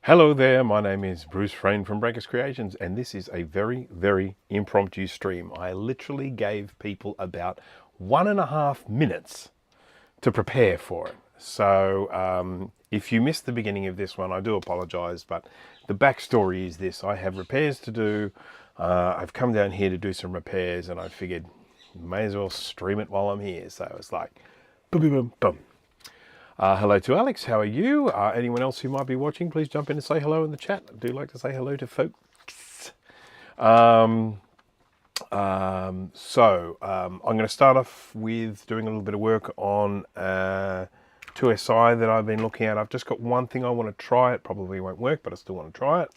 Hello there, my name is Bruce Frayne from Breakers Creations, and this is a very, very impromptu stream. I literally gave people about 1.5 minutes to prepare for it. So if you missed the beginning of this one, I do apologize, but the backstory is this. I have repairs to do. I've come down here to do some repairs, and I figured may as well stream it while I'm here. So it's like, boom, boom, boom, boom. Hello to Alex, how are you? Anyone else who might be watching, please jump in and say hello in the chat. I do like to say hello to folks. I'm going to start off with doing a little bit of work on IIsi that I've been looking at. I've just got one thing I want to try. It probably won't work, but I still want to try it.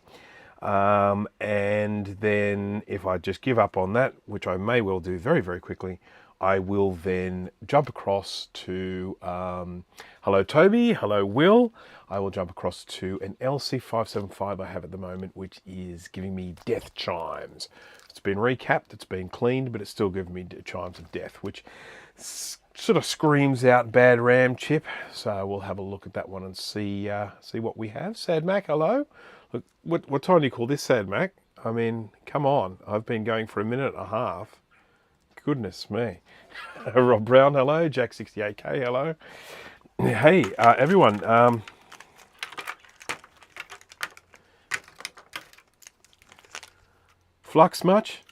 And then if I just give up on that, which I may well do very, very quickly, I will then jump across to, hello Toby, hello Will. I will jump across to an LC575 I have at the moment, which is giving me death chimes. It's been recapped, it's been cleaned, but it's still giving me chimes of death, which sort of screams out bad RAM chip. So we'll have a look at that one and see what we have. Sad Mac, hello. Look, what time do you call this, Sad Mac? I mean, come on. I've been going for 1.5 minutes. Goodness me. Rob Brown, hello. Jack68K, hello. Hey, everyone. Flux much?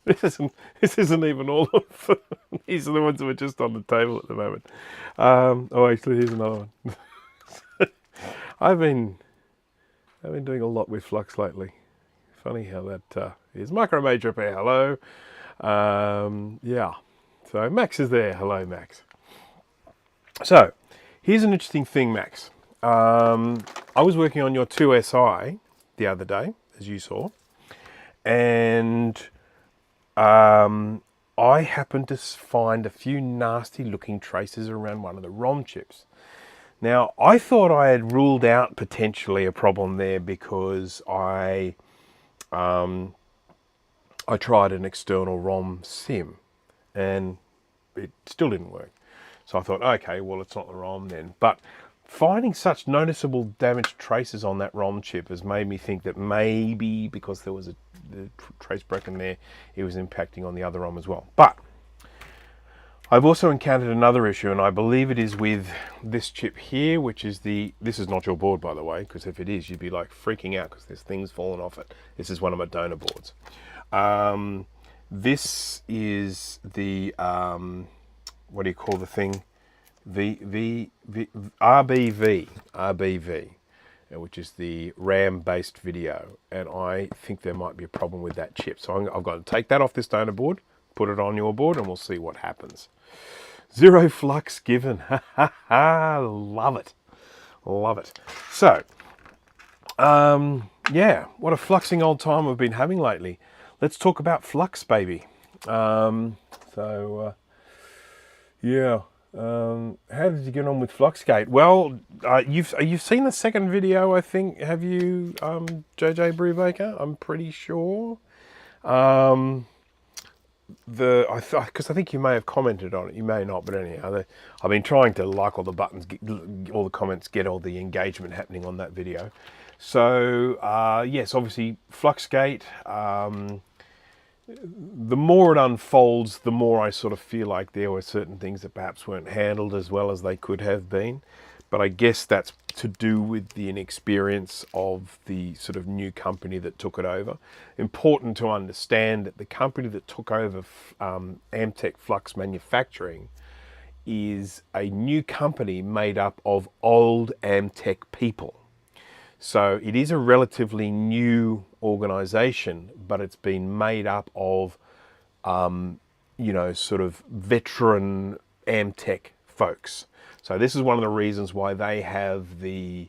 This isn't even all of them. These are the ones that were just on the table at the moment. Oh, actually, here's another one. I've been doing a lot with Flux lately. Funny how that is. Micro Major Repair, hello. Yeah, so Max is there. Hello, Max. So, here's an interesting thing, Max. I was working on your IIsi the other day, as you saw, and I happened to find a few nasty looking traces around one of the ROM chips. Now, I thought I had ruled out potentially a problem there because I tried an external ROM sim and it still didn't work. So I thought, okay, well, it's not the ROM then. But finding such noticeable damaged traces on that ROM chip has made me think that maybe because there was a trace broken there, it was impacting on the other ROM as well. But I've also encountered another issue, and I believe it is with this chip here, which is this is not your board, by the way, because if it is, you'd be like freaking out because there's things falling off it. This is one of my donor boards. This is the, what do you call the thing? RBV, which is the RAM-based video, and I think there might be a problem with that chip. So I've got to take that off this donor board, put it on your board, and we'll see what happens. 0 flux given. Love it. Love it. So, yeah, what a fluxing old time we've been having lately. Let's talk about Flux, baby. Yeah. How did you get on with Fluxgate? Well, you've seen the second video, I think. Have you, JJ Brubaker? I'm pretty sure. Because I think you may have commented on it, you may not, but anyhow, I've been trying to like all the buttons, get all the comments, get all the engagement happening on that video. So yes, obviously Fluxgate, the more it unfolds, the more I sort of feel like there were certain things that perhaps weren't handled as well as they could have been. But I guess that's to do with the inexperience of the sort of new company that took it over. Important to understand that the company that took over Amtech Flux Manufacturing is a new company made up of old Amtech people. So it is a relatively new organization, but it's been made up of you know, sort of veteran Amtech folks. So this is one of the reasons why they have the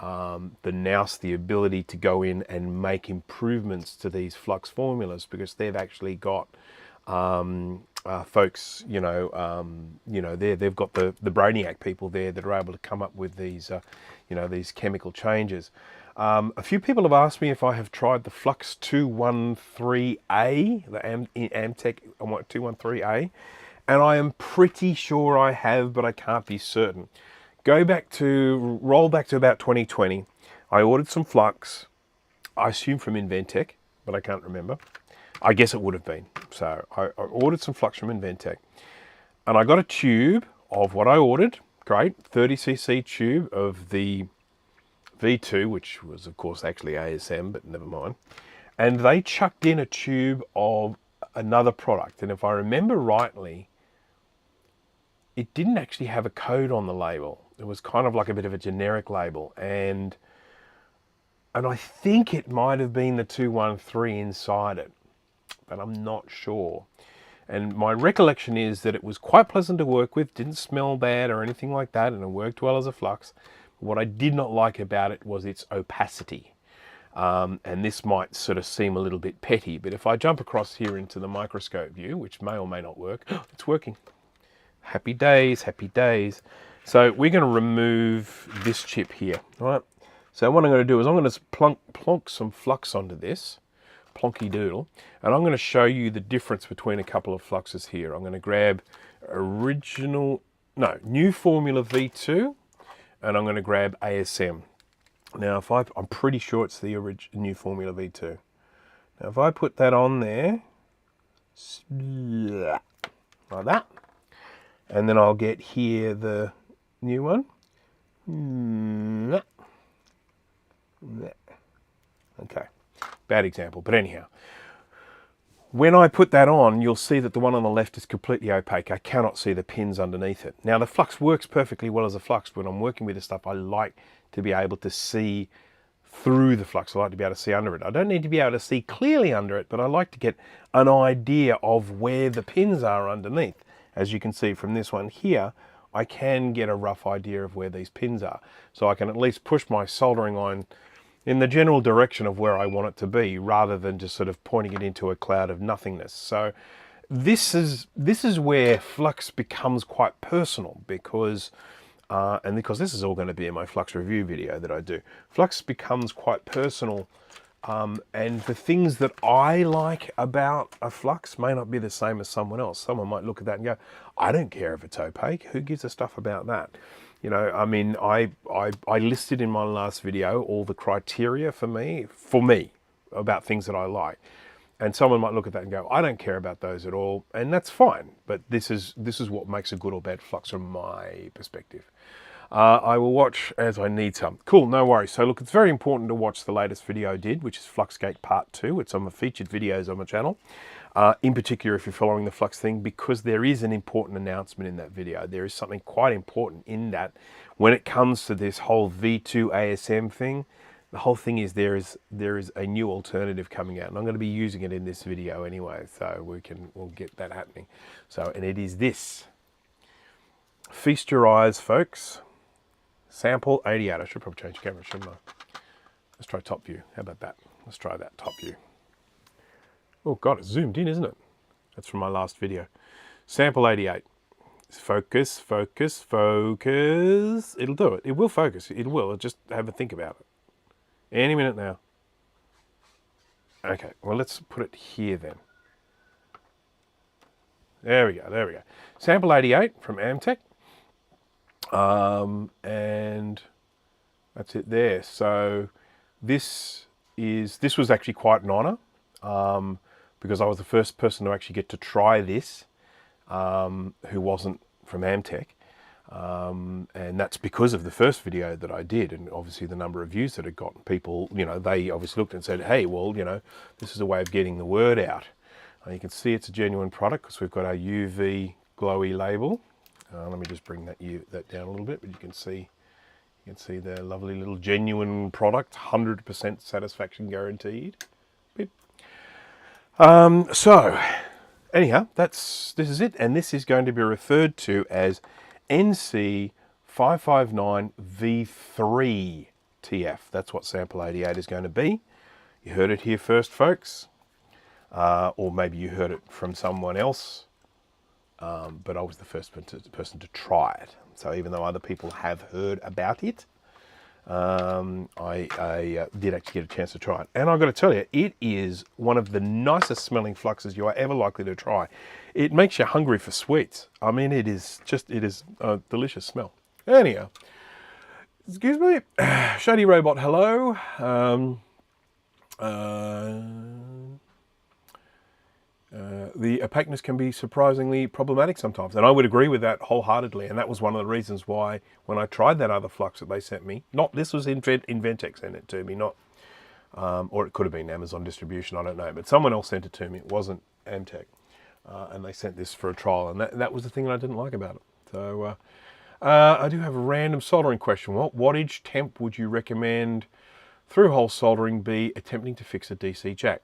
nous, the ability to go in and make improvements to these Flux formulas, because they've actually got folks, they've got the brainiac people there that are able to come up with these, these chemical changes. A few people have asked me if I have tried the Flux 213A, the Amtech 213A, and I am pretty sure I have, but I can't be certain. Roll back to about 2020. I ordered some Flux, I assume from Inventec, but I can't remember. I guess it would have been. So I ordered some Flux from Inventec, and I got a tube of what I ordered. Great, 30cc tube of the V2, which was of course actually ASM, but never mind. And they chucked in a tube of another product, and if I remember rightly, it didn't actually have a code on the label. It was kind of like a bit of a generic label, and I think it might have been the 213 inside it, but I'm not sure. And my recollection is that it was quite pleasant to work with, didn't smell bad or anything like that, and it worked well as a Flux. What I did not like about it was its opacity. And this might sort of seem a little bit petty, but if I jump across here into the microscope view, which may or may not work, it's working. Happy days, happy days. So we're going to remove this chip here, right? So what I'm going to do is I'm going to plonk some Flux onto this, plonky doodle, and I'm going to show you the difference between a couple of Fluxes here. I'm going to grab new formula V2, and I'm going to grab ASM. Now, I'm pretty sure it's the new formula V2. Now, if I put that on there, like that, and then I'll get here the new one. Okay, bad example, but anyhow. When I put that on, you'll see that the one on the left is completely opaque. I cannot see the pins underneath it. Now, the Flux works perfectly well as a Flux. When I'm working with this stuff, I like to be able to see through the Flux. I like to be able to see under it. I don't need to be able to see clearly under it, but I like to get an idea of where the pins are underneath. As you can see from this one here, I can get a rough idea of where these pins are. So I can at least push my soldering iron in the general direction of where I want it to be, rather than just sort of pointing it into a cloud of nothingness. So this is where Flux becomes quite personal, because this is all going to be in my Flux review video that I do. Flux becomes quite personal, and the things that I like about a Flux may not be the same as someone else. Someone might look at that and go, I don't care if it's opaque. Who gives a stuff about that? You know, I mean, I listed in my last video all the criteria for me, about things that I like. And someone might look at that and go, I don't care about those at all. And that's fine. But this is what makes a good or bad Flux from my perspective. I will watch as I need some. Cool, no worries. So look, it's very important to watch the latest video I did, which is Fluxgate Part 2. It's on the featured videos on my channel. In particular, if you're following the Flux thing, because there is an important announcement in that video. There is something quite important in that when it comes to this whole V2 ASM thing. The whole thing is there is a new alternative coming out, and I'm going to be using it in this video anyway, so we'll get that happening. So, and it is this. Feast your eyes, folks. Sample 88. I should probably change camera, shouldn't I? Let's try top view. How about that? Let's try that top view. Oh God, it's zoomed in, isn't it? That's from my last video. Sample 88. Focus, focus, focus. It'll do it. It will focus. It will. Just have a think about it. Any minute now. Okay, well, let's put it here then. There we go, there we go. Sample 88 from Amtech. And that's it there. So this was actually quite an honor, because I was the first person to actually get to try this, who wasn't from Amtech. And that's because of the first video that I did, and obviously the number of views that it got. People, you know, they obviously looked and said, hey, well, you know, this is a way of getting the word out. You can see it's a genuine product because we've got our UV glowy label. Let me just bring that down a little bit, but you can see the lovely little genuine product, 100% satisfaction guaranteed. Beep. So anyhow, this is it, and this is going to be referred to as NC559V3TF. That's what sample 88 is going to be. You heard it here first, folks, or maybe you heard it from someone else, but I was the first person to try it. So even though other people have heard about it, I did actually get a chance to try it. And I've got to tell you, it is one of the nicest smelling fluxes you are ever likely to try. It makes you hungry for sweets. I mean, it is a delicious smell. Anyhow, excuse me, Shady Robot, hello. The opaqueness can be surprisingly problematic sometimes, and I would agree with that wholeheartedly. And that was one of the reasons why, when I tried that other flux that they sent me, not this was Inventex sent it to me, not, or it could have been Amazon distribution, I don't know, but someone else sent it to me. It wasn't Amtech, and they sent this for a trial, and that was the thing that I didn't like about it. So I do have a random soldering question. What wattage temp would you recommend through hole soldering be attempting to fix a DC jack?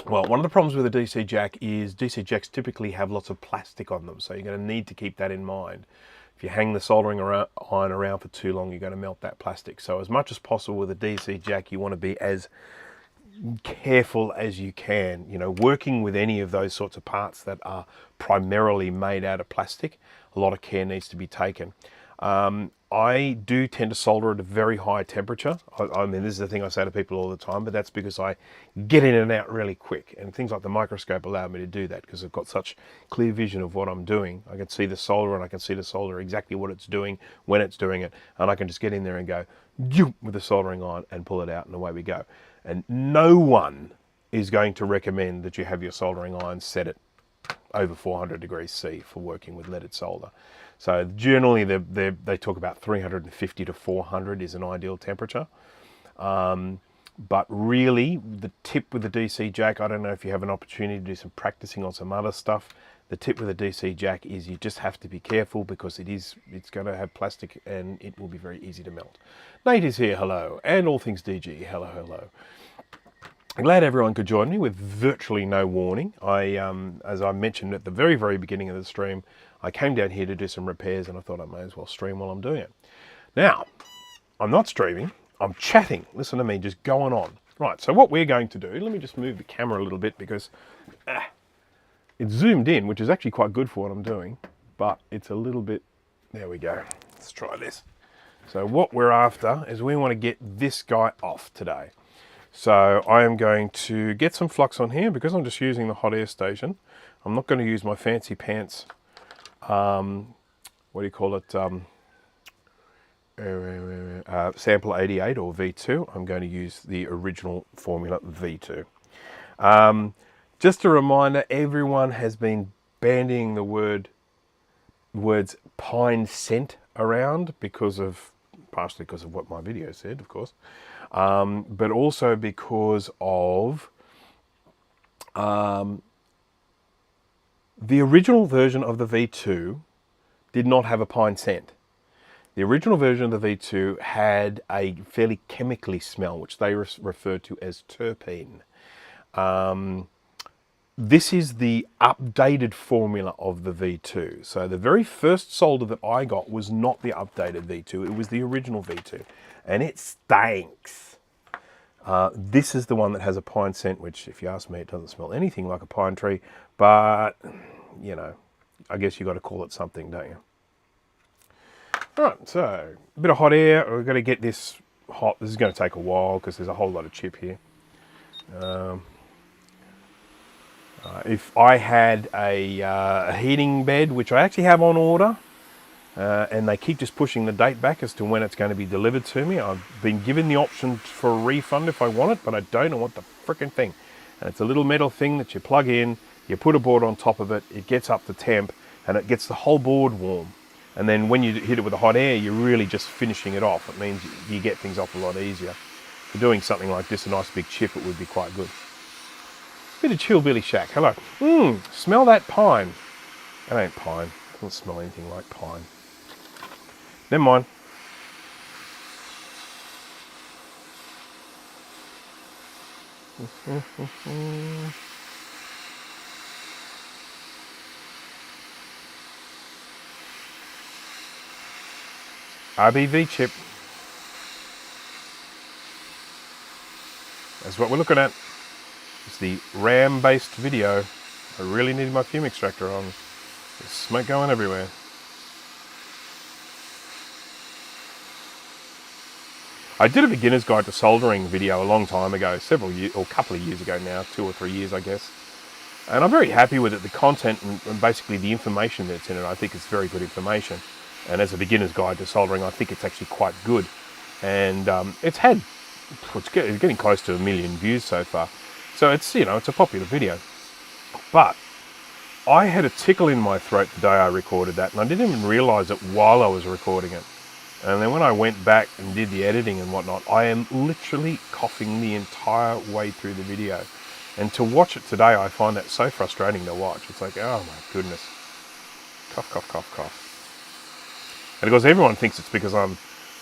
Well, one of the problems with a DC jack is DC jacks typically have lots of plastic on them, so you're going to need to keep that in mind. If you hang the soldering iron around for too long, you're going to melt that plastic. So as much as possible with a DC jack, you want to be as careful as you can. You know, working with any of those sorts of parts that are primarily made out of plastic, a lot of care needs to be taken. I do tend to solder at a very high temperature. I mean, this is the thing I say to people all the time, but that's because I get in and out really quick. And things like the microscope allow me to do that because I've got such clear vision of what I'm doing. I can see the solder, and I can see the solder exactly what it's doing, when it's doing it. And I can just get in there and go with the soldering iron and pull it out, and away we go. And no one is going to recommend that you have your soldering iron set at over 400 degrees C for working with leaded solder. So generally they talk about 350 to 400 is an ideal temperature. But really, the tip with the DC jack, I don't know if you have an opportunity to do some practicing on some other stuff. The tip with the DC jack is you just have to be careful because it's going to have plastic and it will be very easy to melt. Nate is here, hello. And All Things DG, hello, hello. I'm glad everyone could join me with virtually no warning. As I mentioned at the very, very beginning of the stream, I came down here to do some repairs and I thought I may as well stream while I'm doing it. Now, I'm not streaming, I'm chatting. Listen to me, just going on. Right, so what we're going to do, let me just move the camera a little bit because it's zoomed in, which is actually quite good for what I'm doing, but it's a little bit, there we go. Let's try this. So what we're after is we want to get this guy off today. So I am going to get some flux on here because I'm just using the hot air station. I'm not going to use my fancy pants, what do you call it, sample 88 or V2. I'm going to use the original formula V2. Just a reminder, everyone has been bandying the words pine scent around partially because of what my video said, of course. But also because of the original version of the V2 did not have a pine scent. The original version of the V2 had a fairly chemically smell, which they referred to as terpene. This is the updated formula of the V2. So the very first solder that I got was not the updated V2, it was the original V2. And it stinks. This is the one that has a pine scent, which if you ask me, it doesn't smell anything like a pine tree, but you know, I guess you got to call it something, don't you? All right, so a bit of hot air. We're going to get this hot. This is going to take a while because there's a whole lot of chip here. If I had a heating bed, which I actually have on order, and they keep just pushing the date back as to when it's going to be delivered to me. I've been given the option for a refund if I want it, but I don't want the frickin' thing. And it's a little metal thing that you plug in, you put a board on top of it, it gets up to temp, and it gets the whole board warm. And then when you hit it with the hot air, you're really just finishing it off. It means you get things off a lot easier. For doing something like this, a nice big chip, it would be quite good. Bit of Chillbilly Shack, hello. Smell that pine. That ain't pine, it doesn't smell anything like pine. Never mind. RBV chip. That's what we're looking at. It's the RAM based video. I really needed my fume extractor on. There's smoke going everywhere. I did a beginner's guide to soldering video a long time ago, several years, or a couple of years ago now, 2 or 3 years I guess. And I'm very happy with it. The content and basically the information that's in it, I think it's very good information. And as a beginner's guide to soldering, I think it's actually quite good. And it's getting close to 1 million views so far. So it's, you know, it's a popular video. But I had a tickle in my throat the day I recorded that, and I didn't even realize it while I was recording it. And then when I went back and did the editing and whatnot, I am literally coughing the entire way through the video. And to watch it today, I find that so frustrating to watch. It's like, oh my goodness. Cough, cough, cough, cough. And of course, everyone thinks it's because I'm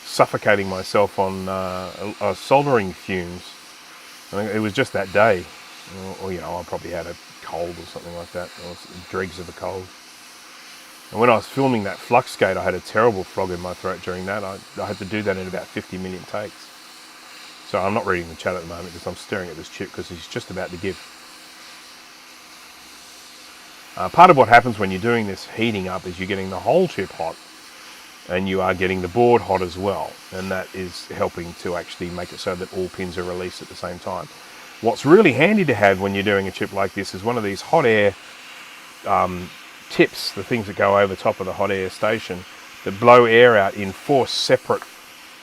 suffocating myself on soldering fumes. And it was just that day. Or, you know, I probably had a cold or something like that, or dregs of a cold. And when I was filming that Flux skate, I had a terrible frog in my throat during that. I had to do that in about 50 million takes. So I'm not reading the chat at the moment because I'm staring at this chip because it's just about to give. Part of what happens when you're doing this heating up is you're getting the whole chip hot, and you are getting the board hot as well. And that is helping to actually make it so that all pins are released at the same time. What's really handy to have when you're doing a chip like this is one of these hot air tips, the things that go over top of the hot air station, that blow air out in 4 separate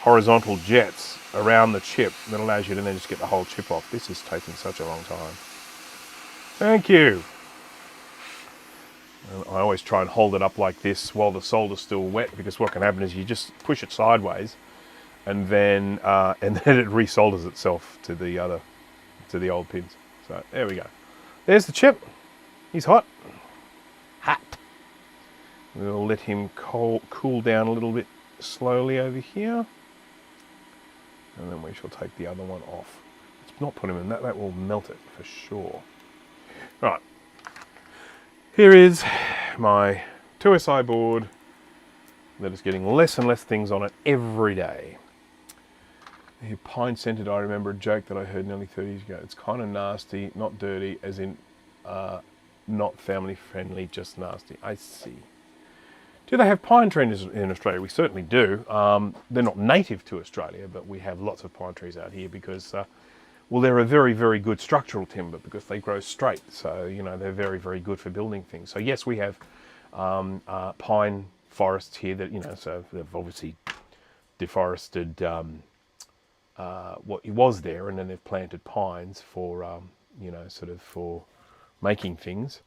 horizontal jets around the chip that allows you to then just get the whole chip off. This is taking such a long time. Thank you. And I always try and hold it up like this while the solder's still wet, because what can happen is you just push it sideways and then it resolders itself to the old pins. So there we go. There's the chip. He's hot. Hot. We'll let him cool down a little bit slowly over here. And then we shall take the other one off. Let's not put him in that. That will melt it for sure. Right. Here is my IIsi board that is getting less and less things on it every day. Pine scented, I remember a joke that I heard nearly 30 years ago. It's kind of nasty, not dirty, as in not family friendly, just nasty. I see. Do they have pine trees in Australia? We certainly do. They're not native to Australia, but we have lots of pine trees out here because, well, they're a very, very good structural timber because they grow straight. So, you know, they're very, very good for building things. So, yes, we have pine forests here that, you know, so they've obviously deforested what was there, and then they've planted pines for, you know, sort of for making things.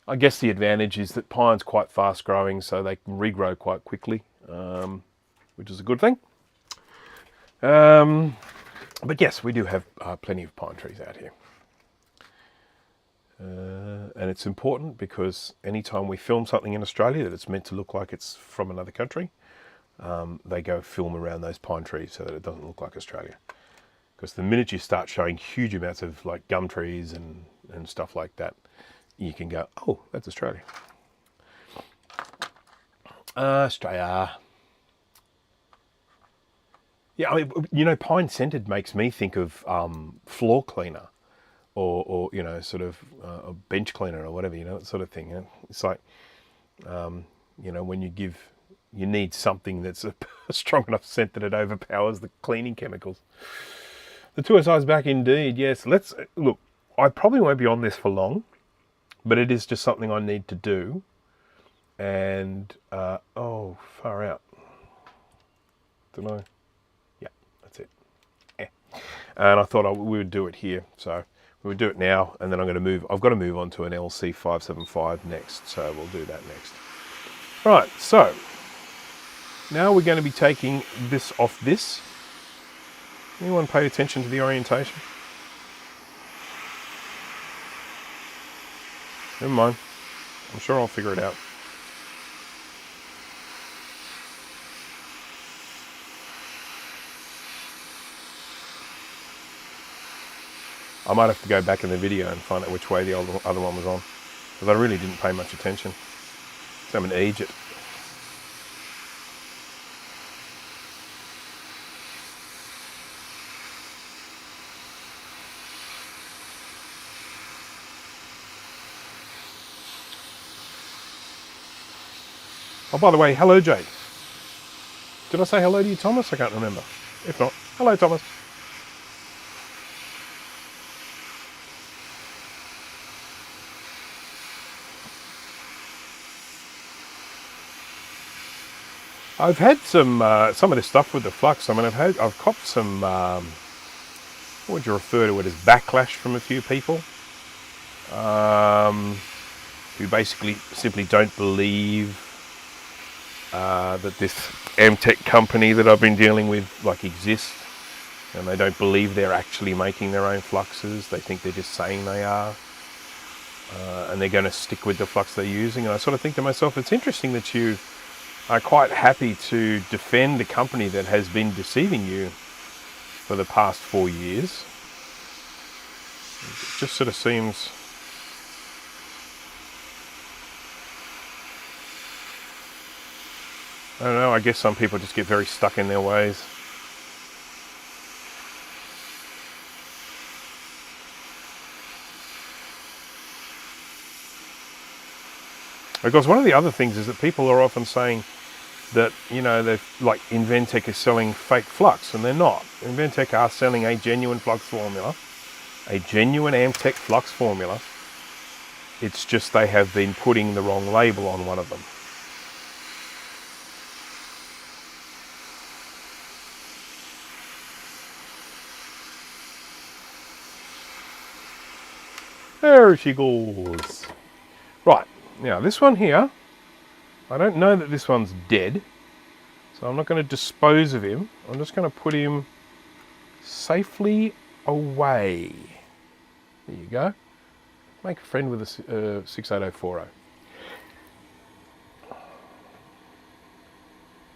I guess the advantage is that pine's quite fast growing, so they can regrow quite quickly, which is a good thing. But yes, we do have plenty of pine trees out here. And it's important because anytime we film something in Australia that it's meant to look like it's from another country, they go film around those pine trees so that it doesn't look like Australia. Because the minute you start showing huge amounts of like gum trees and stuff like that, you can go, oh, that's Australia. Australia. Yeah, I mean, you know, pine scented makes me think of floor cleaner or you know, sort of a bench cleaner or whatever, you know, that sort of thing. You know? It's like, you know, when you need something that's a strong enough scent that it overpowers the cleaning chemicals. The IIsi is back indeed, yes. Let's look, I probably won't be on this for long, but it is just something I need to do. And, oh, far out. Don't know. Yeah, that's it. And I thought we would do it here. So we would do it now, and then I've got to move on to an LC575 next. So we'll do that next. Right, so now we're going to be taking this off this. Anyone pay attention to the orientation? Never mind. I'm sure I'll figure it out. I might have to go back in the video and find out which way the other one was on, because I really didn't pay much attention. So I'm in Egypt. Oh, by the way, hello, Jay. Did I say hello to you, Thomas? I can't remember. If not, hello, Thomas. I've had some of this stuff with the Flux. I mean, I've copped some, what would you refer to it as, backlash from a few people who basically simply don't believe that this Amtech company that I've been dealing with exists, and they don't believe they're actually making their own fluxes. They think they're just saying they are, and they're going to stick with the flux they're using. And I sort of think to myself, it's interesting that you are quite happy to defend a company that has been deceiving you for the past 4 years. It just sort of seems... I don't know, I guess some people just get very stuck in their ways. Because one of the other things is that people are often saying that, you know, like Inventec is selling fake flux, and they're not. Inventec are selling a genuine flux formula, a genuine Amtech flux formula. It's just they have been putting the wrong label on one of them. There she goes. Right, now this one here, I don't know that this one's dead, so I'm not going to dispose of him. I'm just going to put him safely away. There you go. Make a friend with a 68040.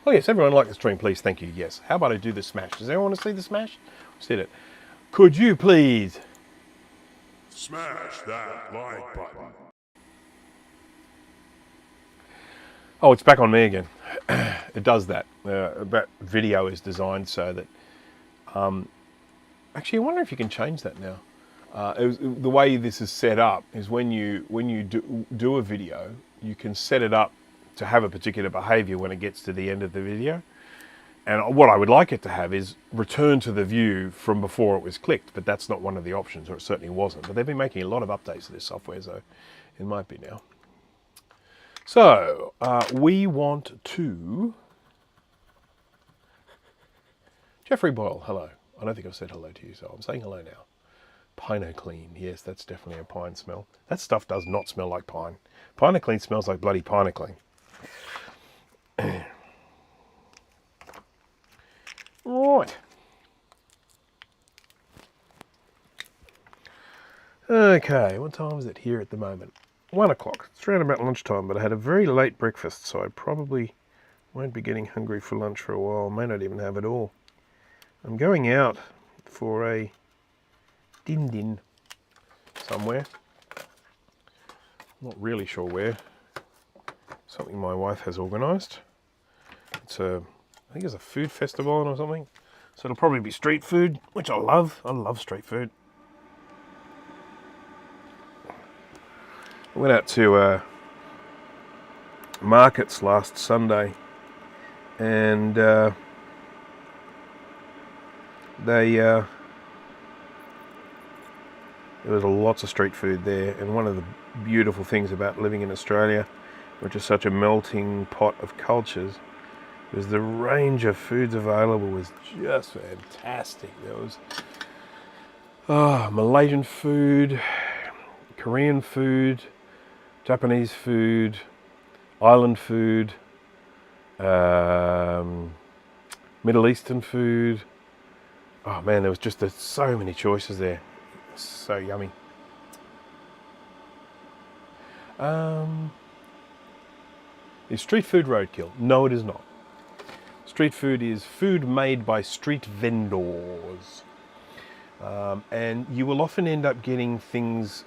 Oh yes, everyone like the stream, please. Thank you. Yes. How about I do the smash? Does everyone want to see the smash? Said it. Could you please smash that like button? Oh, it's back on me again. It does that. That video is designed so that... actually, I wonder if you can change that now. The way this is set up is when you do a video, you can set it up to have a particular behavior when it gets to the end of the video. And what I would like it to have is return to the view from before it was clicked, but that's not one of the options, or it certainly wasn't. But they've been making a lot of updates to this software, so it might be now. So, we want to... Jeffrey Boyle, hello. I don't think I've said hello to you, so I'm saying hello now. Pinoclean, yes, that's definitely a pine smell. That stuff does not smell like pine. Pinoclean smells like bloody Pinoclean. Right. Okay, what time is it here at the moment? 1 o'clock. It's around about lunchtime, but I had a very late breakfast, so I probably won't be getting hungry for lunch for a while. May not even have it all. I'm going out for a din-din somewhere. Not really sure where. Something my wife has organised. It's a, I think it's a food festival or something. So it'll probably be street food, which I love. I love street food. I went out to markets last Sunday, and there was lots of street food there. And one of the beautiful things about living in Australia, which is such a melting pot of cultures, was the range of foods available was just fantastic. There was Malaysian food, Korean food, Japanese food, island food, Middle Eastern food. Oh man, there was just so many choices there. So yummy. Is street food roadkill? No, it is not. Street food is food made by street vendors. And you will often end up getting things,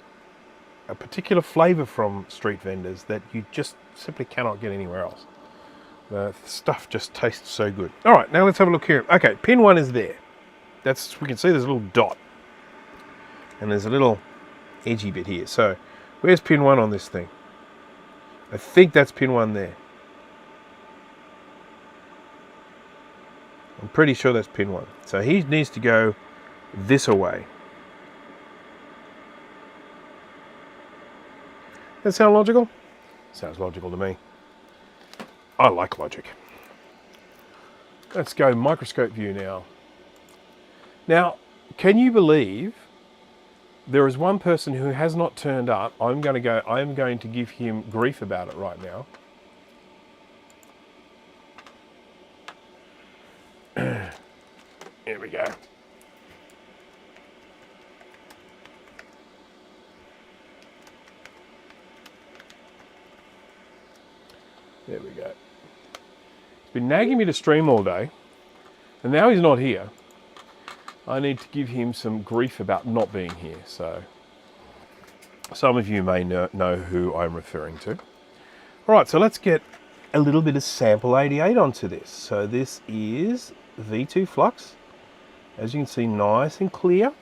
a particular flavour from street vendors that you just simply cannot get anywhere else. The stuff just tastes so good. All right, now let's have a look here. Okay, pin 1 is there. That's, we can see there's a little dot. And there's a little edgy bit here. So, where's pin 1 on this thing? I think that's pin 1 there. I'm pretty sure that's pin 1. So he needs to go this away. That sound logical? Sounds logical to me. I like logic. Let's go microscope view now. Now, can you believe there is one person who has not turned up? I'm going to give him grief about it right now. Here we go. There we go. He's been nagging me to stream all day, and now he's not here. I need to give him some grief about not being here. So some of you may know who I'm referring to. All right, so let's get a little bit of sample 88 onto this. So this is V2 Flux. As you can see, nice and clear,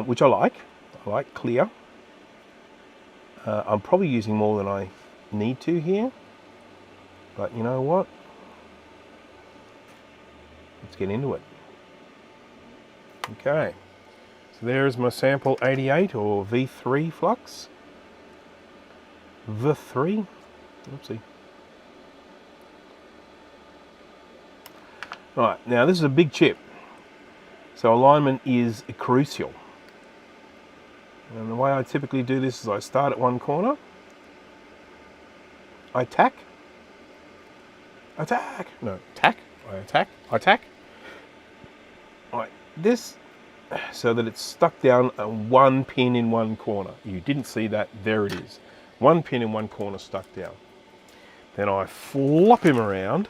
which I like. I like clear. I'm probably using more than I need to here, but you know what? Let's get into it. Okay, so there's my sample 88 or V3 Flux. V3, oopsie. Right, now this is a big chip, so alignment is crucial. And the way I typically do this is I start at one corner, I tack, no, tack, I attack, like this, so that it's stuck down one pin in one corner. You didn't see that, there it is. One pin in one corner stuck down. Then I flop him around,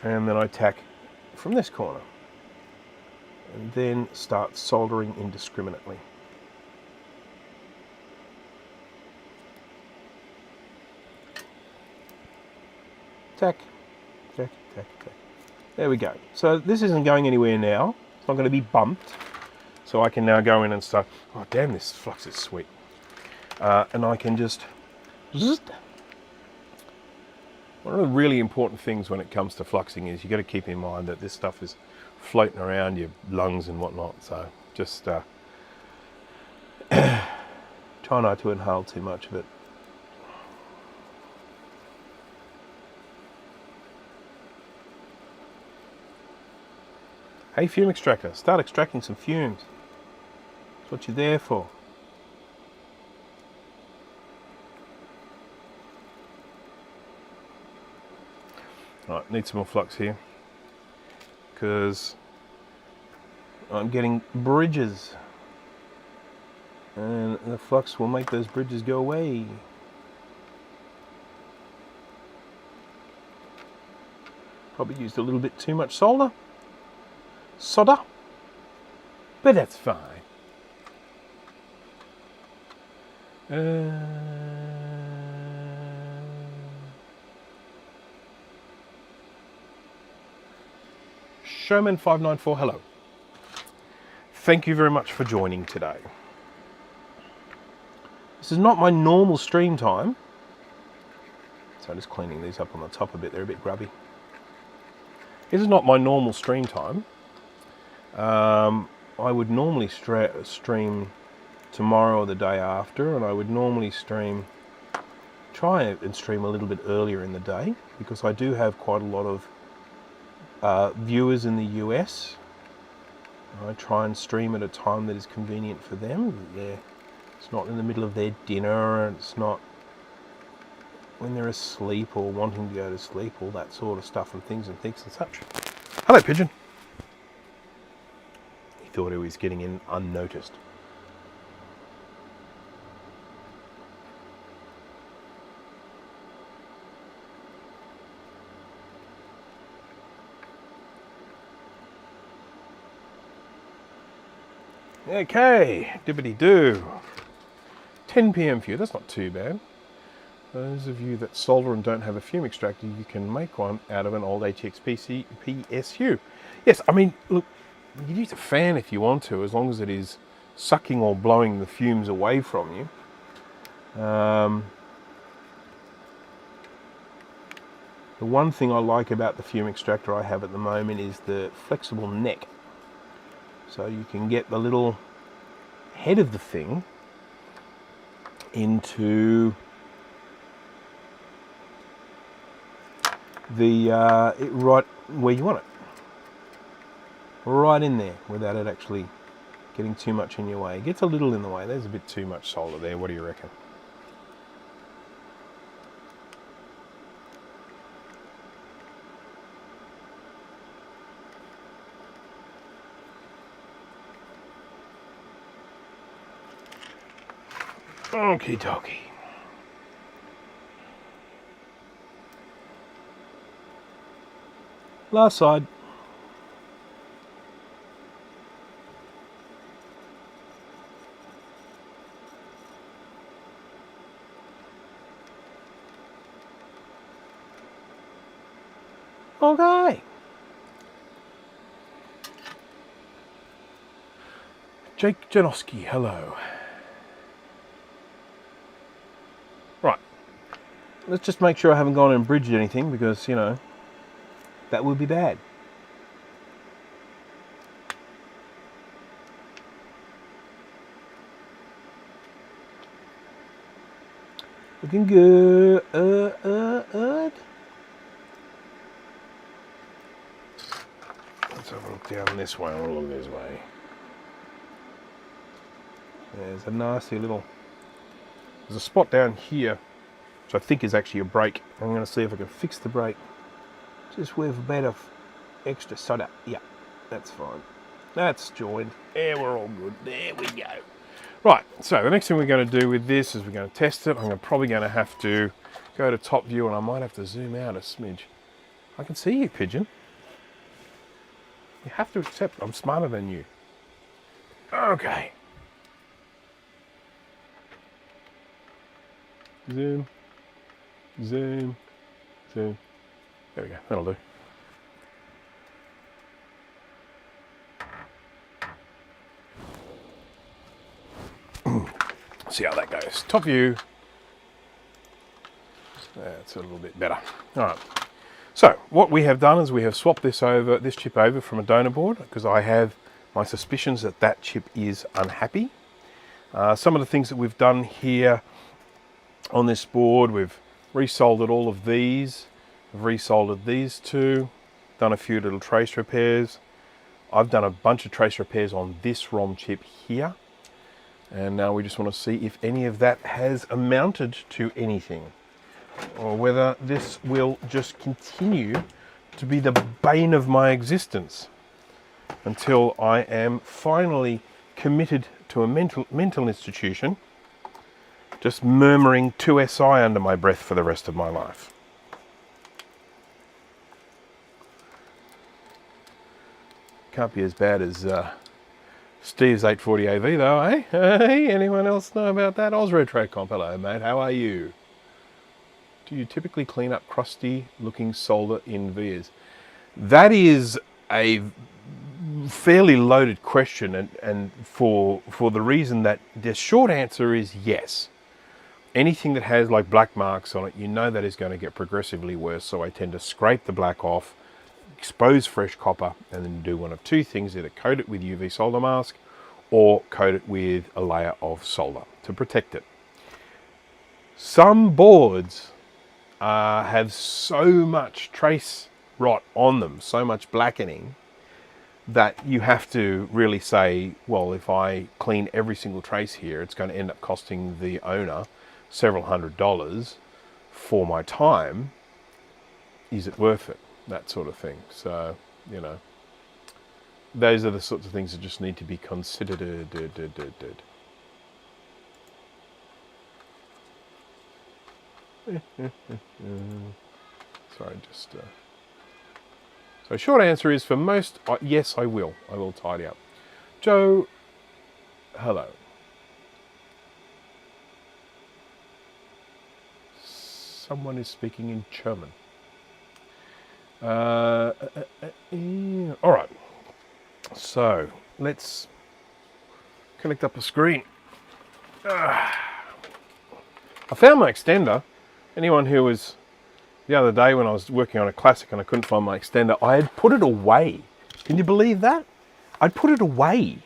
and then I tack from this corner. And then start soldering indiscriminately. Tack, tack, tack, tack. There we go. So this isn't going anywhere now. It's not going to be bumped. So I can now go in and start, oh damn, this flux is sweet. And I can just, one of the really important things when it comes to fluxing is you got to keep in mind that this stuff is floating around your lungs and whatnot. So just try not to inhale too much of it. Hey fume extractor, start extracting some fumes. That's what you're there for. Right, need some more flux here because I'm getting bridges and the flux will make those bridges go away. Probably used a little bit too much solder, but that's fine. Showman594, hello. Thank you very much for joining today. This is not my normal stream time. So I'm just cleaning these up on the top a bit, they're a bit grubby. This is not my normal stream time. I would normally stream tomorrow or the day after, and I would normally try and stream a little bit earlier in the day, because I do have quite a lot of viewers in the US. I try and stream at a time that is convenient for them. It's not in the middle of their dinner, and it's not when they're asleep or wanting to go to sleep, all that sort of stuff and things and such. Hello, Pigeon. He thought he was getting in unnoticed. Okay, dippity-doo. 10 PM for you, that's not too bad. Those of you that solder and don't have a fume extractor, you can make one out of an old IIfx PSU. Yes, I mean, look, you can use a fan if you want to, as long as it is sucking or blowing the fumes away from you. The one thing I like about the fume extractor I have at the moment is the flexible neck. So you can get the little head of the thing into the right where you want it. Right in there without it actually getting too much in your way. It gets a little in the way. There's a bit too much solder there. What do you reckon? Okie dokie. Last side. Okay. Jake Janowski, hello. Right. Let's just make sure I haven't gone and bridged anything because, you know, that would be bad. Looking good. Let's have a look down this way. I want to look this way. There's a nasty little... There's a spot down here, which I think is actually a brake. I'm going to see if I can fix the brake. Just with a bit of extra solder. Yeah, that's fine. That's joined. Yeah, we're all good. There we go. Right, so the next thing we're going to do with this is we're going to test it. I'm probably going to have to go to top view and I might have to zoom out a smidge. I can see you, Pigeon. You have to accept I'm smarter than you. Okay. Zoom, zoom, zoom. There we go, that'll do. See how that goes. Top view. That's a little bit better. All right. So what we have done is we have swapped this chip over from a donor board because I have my suspicions that that chip is unhappy. Some of the things that we've done here on this board, we've resoldered all of these, we've resoldered these two, done a few little trace repairs. I've done a bunch of trace repairs on this ROM chip here. And now we just want to see if any of that has amounted to anything, or whether this will just continue to be the bane of my existence until I am finally committed to a mental institution, just murmuring 2SI under my breath for the rest of my life. Can't be as bad as Steve's 840AV though, eh? Hey, anyone else know about that? Osretro Comp, hello mate, how are you? Do you typically clean up crusty looking solder in vias? That is a fairly loaded question, and for the reason that the short answer is yes. Anything that has like black marks on it, you know that is going to get progressively worse, so I tend to scrape the black off, expose fresh copper, and then do one of two things: either coat it with UV solder mask or coat it with a layer of solder to protect it. Some boards have so much trace rot on them, so much blackening, that you have to really say, well, if I clean every single trace here, it's going to end up costing the owner several $100s for my time. Is it worth it? That sort of thing. So, you know, those are the sorts of things that just need to be considered. Sorry, just... So short answer is for most, yes, I will. I will tidy up. Joe, hello. Someone is speaking in German. All right. So let's connect up a screen. I found my extender. Anyone who was The other day when I was working on a classic and I couldn't find my extender, I had put it away. Can you believe that? I'd put it away.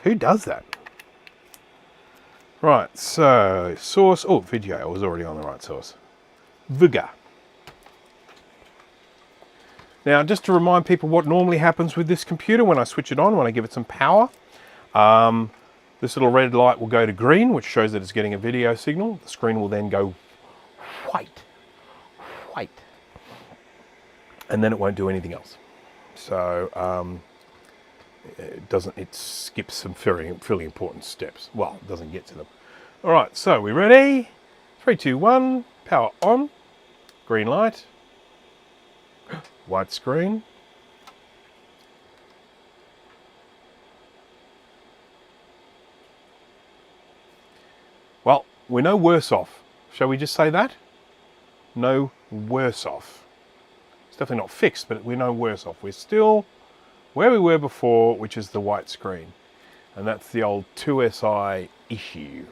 Who does that? Right, so source, oh, video, I was already on the right source. Vigor. Now, just to remind people what normally happens with this computer when I switch it on, when I give it some power, this little red light will go to green, which shows that it's getting a video signal. The screen will then go white, and then it won't do anything else. So it skips some fairly important steps. Well, it doesn't get to them. All right, so we ready? 3, 2, 1, power on, green light, white screen. Well, we're no worse off. Shall we just say that? No worse off. It's definitely not fixed, but we're no worse off. We're still where we were before, which is the white screen. And that's the old IIsi issue.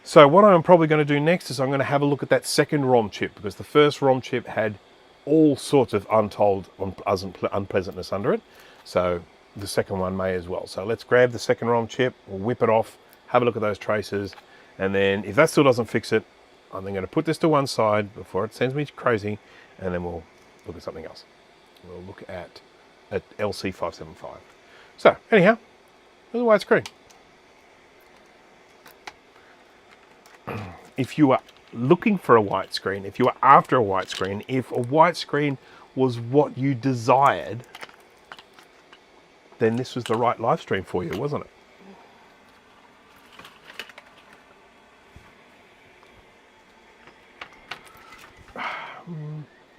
So what I'm probably going to do next is I'm going to have a look at that second ROM chip, because the first ROM chip had all sorts of untold unpleasantness under it. So the second one may as well. So let's grab the second ROM chip, we'll whip it off, have a look at those traces, and then if that still doesn't fix it, I'm then going to put this to one side before it sends me crazy, and then we'll look at something else. We'll look at LC575. So anyhow, there's a white screen. If you are looking for a white screen, if you are after a white screen, if a white screen was what you desired, then this was the right live stream for you, wasn't it?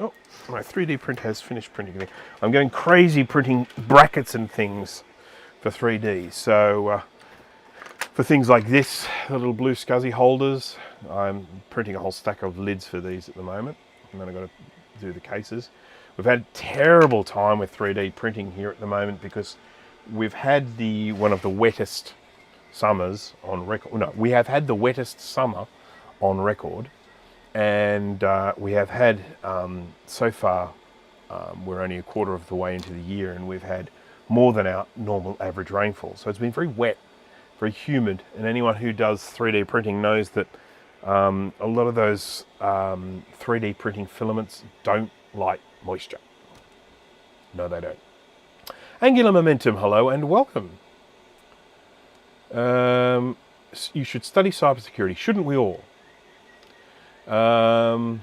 Oh, my 3D print has finished printing. I'm going crazy printing brackets and things for 3D. So for things like this, the little blue SCSI holders, I'm printing a whole stack of lids for these at the moment. And then I've got to do the cases. We've had a terrible time with 3D printing here at the moment because we've had one of the wettest summers on record. No, we have had the wettest summer on record. And we have had, so far, we're only a quarter of the way into the year, and we've had more than our normal average rainfall. So it's been very wet, very humid, and anyone who does 3D printing knows that a lot of those 3D printing filaments don't like moisture. No, they don't. Angular Momentum, hello and welcome. You should study cybersecurity, shouldn't we all? All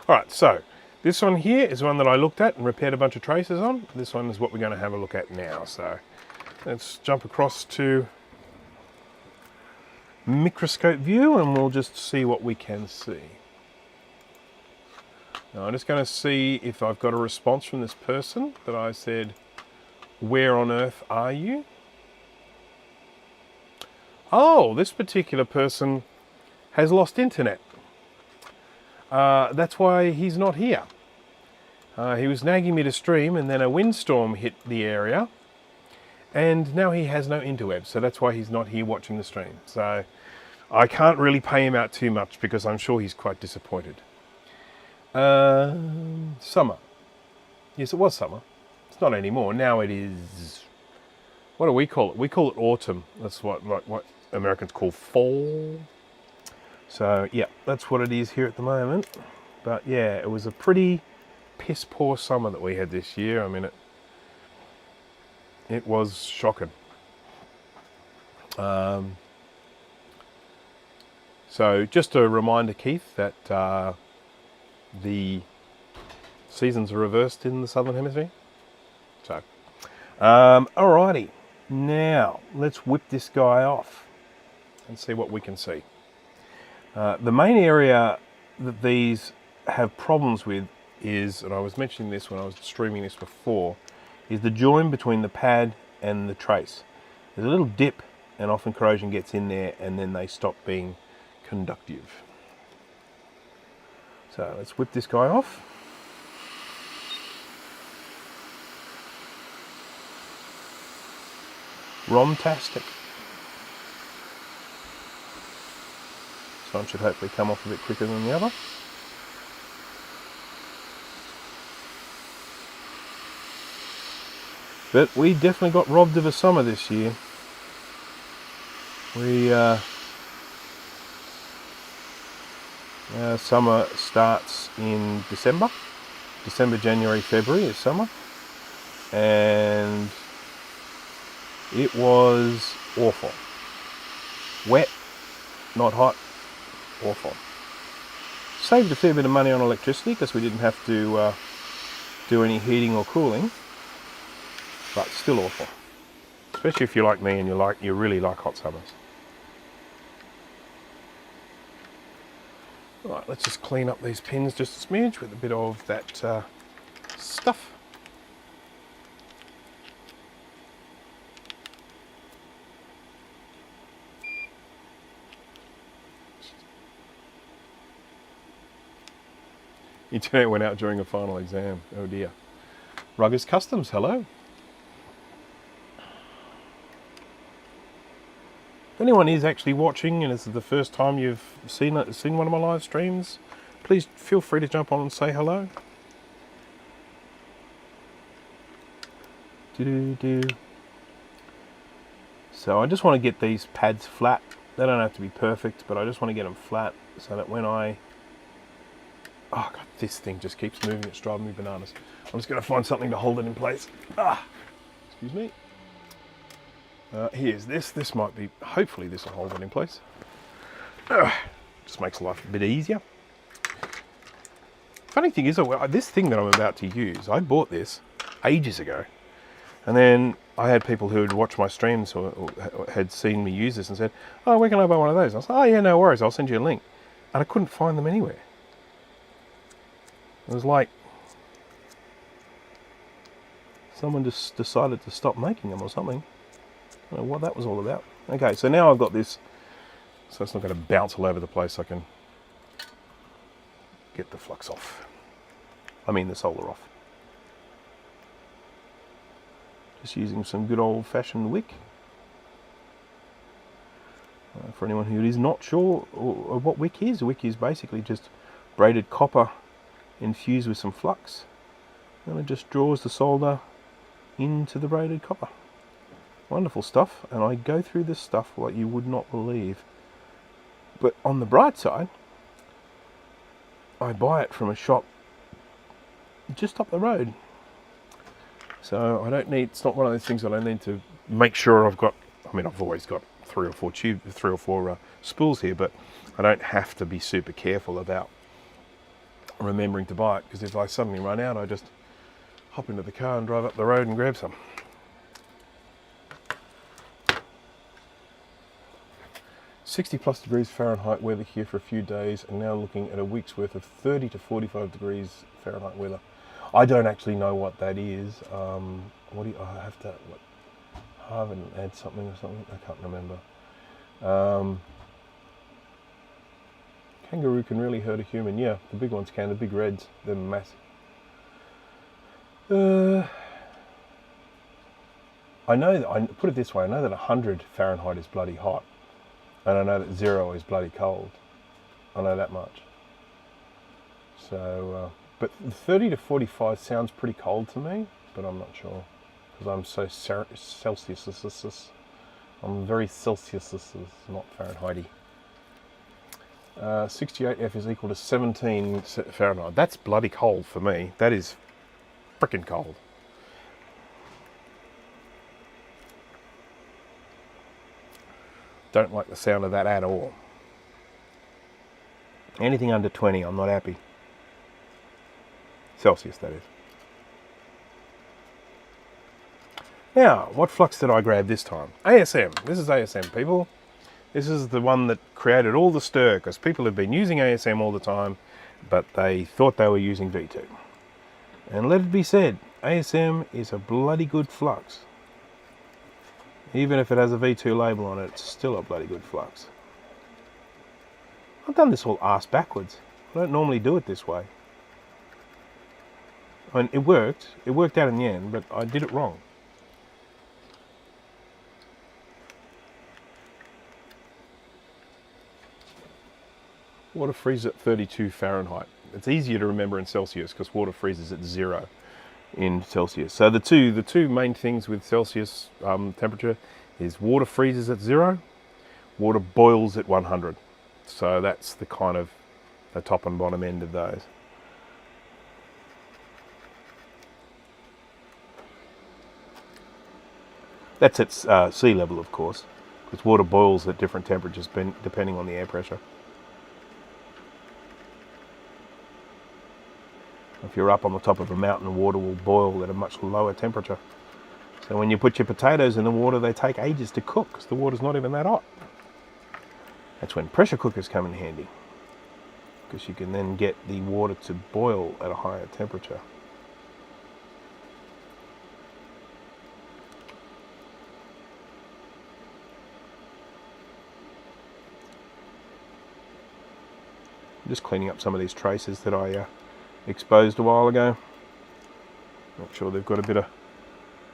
right, so this one here is one that I looked at and repaired a bunch of traces on. This one is what we're going to have a look at now. So let's jump across to microscope view and we'll just see what we can see. Now I'm just going to see if I've got a response from this person that I said, where on earth are you? Oh, this particular person has lost internet. That's why he's not here. He was nagging me to stream and then a windstorm hit the area and now he has no interweb, so that's why he's not here watching the stream. So I can't really pay him out too much because I'm sure he's quite disappointed. Summer. Yes, it was summer. It's not anymore. Now it is, what do we call it? We call it autumn. That's what Americans call fall. So yeah, that's what it is here at the moment. But yeah, it was a pretty piss poor summer that we had this year. I mean, it was shocking. So just a reminder, Keith, that the seasons are reversed in the Southern Hemisphere. So, alrighty. Now, let's whip this guy off and see what we can see. The main area that these have problems with is, and I was mentioning this when I was streaming this before, is the join between the pad and the trace. There's a little dip and often corrosion gets in there and then they stop being conductive. So let's whip this guy off. ROM-tastic. This one should hopefully come off a bit quicker than the other. But we definitely got robbed of a summer this year. Summer starts in December. December, January, February is summer. And it was awful. Wet, not hot, awful. Saved a fair bit of money on electricity because we didn't have to do any heating or cooling, but still awful. Especially if you're like me and you really like hot summers. Right, let's just clean up these pins just a smidge with a bit of that stuff. Internet went out during a final exam. Oh dear. Ruggers Customs, hello. If anyone is actually watching and this is the first time you've seen one of my live streams, please feel free to jump on and say hello. So I just want to get these pads flat. They don't have to be perfect, but I just want to get them flat so that when I... Oh God, this thing just keeps moving, it's driving me bananas. I'm just going to find something to hold it in place. Excuse me. Here's this. This might be, hopefully this will hold it in place. Just makes life a bit easier. Funny thing is, this thing that I'm about to use, I bought this ages ago. And then I had people who had watched my streams or had seen me use this and said, oh, where can I buy one of those? And I was like, oh yeah, no worries, I'll send you a link. And I couldn't find them anywhere. It was like someone just decided to stop making them or something. I don't know what that was all about. Okay, so now I've got this, so it's not going to bounce all over the place. I can get the flux off. I mean the solder off. Just using some good old-fashioned wick. For anyone who is not sure what wick is basically just braided copper infused with some flux, and it just draws the solder into the braided copper. Wonderful stuff, and I go through this stuff like you would not believe. But on the bright side, I buy it from a shop just up the road. So I don't need, it's not one of those things that I need to make sure I've got, I mean I've always got three or four spools here, but I don't have to be super careful about remembering to buy it, because if I suddenly run out, I just hop into the car and drive up the road and grab some. +60 degrees Fahrenheit weather here for a few days, and now looking at a week's worth of 30 to 45 degrees Fahrenheit weather. I don't actually know what that is. What do you, I have to halve and add something or something? I can't remember. Kangaroo can really hurt a human. Yeah, the big ones can. The big reds, they're massive. I know, I put it this way, I know that 100 Fahrenheit is bloody hot. And I know that 0 is bloody cold. I know that much. So, but 30 to 45 sounds pretty cold to me, but I'm not sure. Because I'm so Celsius. I'm very Celsius, not Fahrenheit-y. 68F is equal to 17 Fahrenheit. That's bloody cold for me. That is frickin' cold. Don't like the sound of that at all. Anything under 20, I'm not happy. Celsius, that is. Now, what flux did I grab this time? ASM. This is ASM, people. This is the one that created all the stir, because people have been using ASM all the time, but they thought they were using V2. And let it be said, ASM is a bloody good flux. Even if it has a V2 label on it, it's still a bloody good flux. I've done this all arse backwards. I don't normally do it this way. I mean, it worked. It worked out in the end, but I did it wrong. Water freezes at 32 Fahrenheit. It's easier to remember in Celsius because water freezes at 0 in Celsius. So the two main things with Celsius temperature is water freezes at 0, water boils at 100. So that's the kind of the top and bottom end of those. That's at sea level, of course, because water boils at different temperatures depending on the air pressure. If you're up on the top of a mountain, water will boil at a much lower temperature. So when you put your potatoes in the water, they take ages to cook because the water's not even that hot. That's when pressure cookers come in handy, because you can then get the water to boil at a higher temperature. I'm just cleaning up some of these traces that I exposed a while ago. Not sure they've got a bit of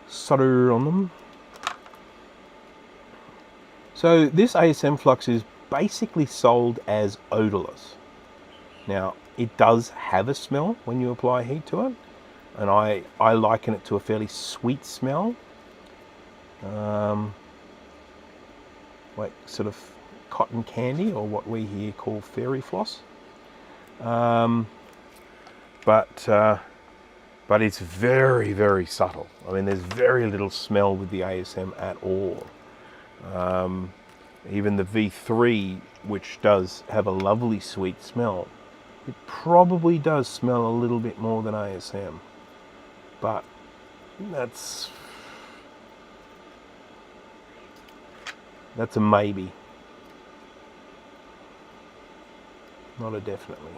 solder on them. So this ASM Flux is basically sold as odorless. Now it does have a smell when you apply heat to it, and I liken it to a fairly sweet smell, like sort of cotton candy, or what we here call fairy floss. But it's very, very subtle. I mean, there's very little smell with the ASM at all. Even the V3, which does have a lovely sweet smell, it probably does smell a little bit more than ASM. But that's a maybe. Not a definitely.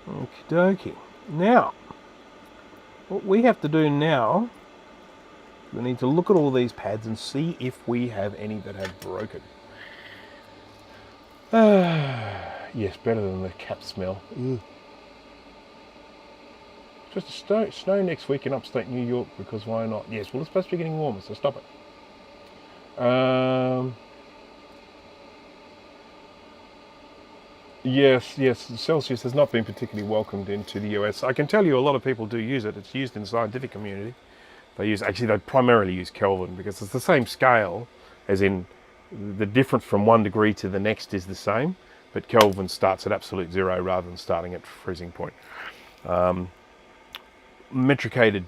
Okie dokie. Now, what we have to do now, we need to look at all these pads and see if we have any that have broken. Yes, better than the cat smell. Ugh. It's just a snow next week in upstate New York, because why not? Yes, well, it's supposed to be getting warmer, so stop it. Yes, Celsius has not been particularly welcomed into the US. I can tell you a lot of people do use it. It's used in the scientific community. They primarily use Kelvin, because it's the same scale, as in the difference from 1 degree to the next is the same, but Kelvin starts at absolute 0 rather than starting at freezing point. Metrication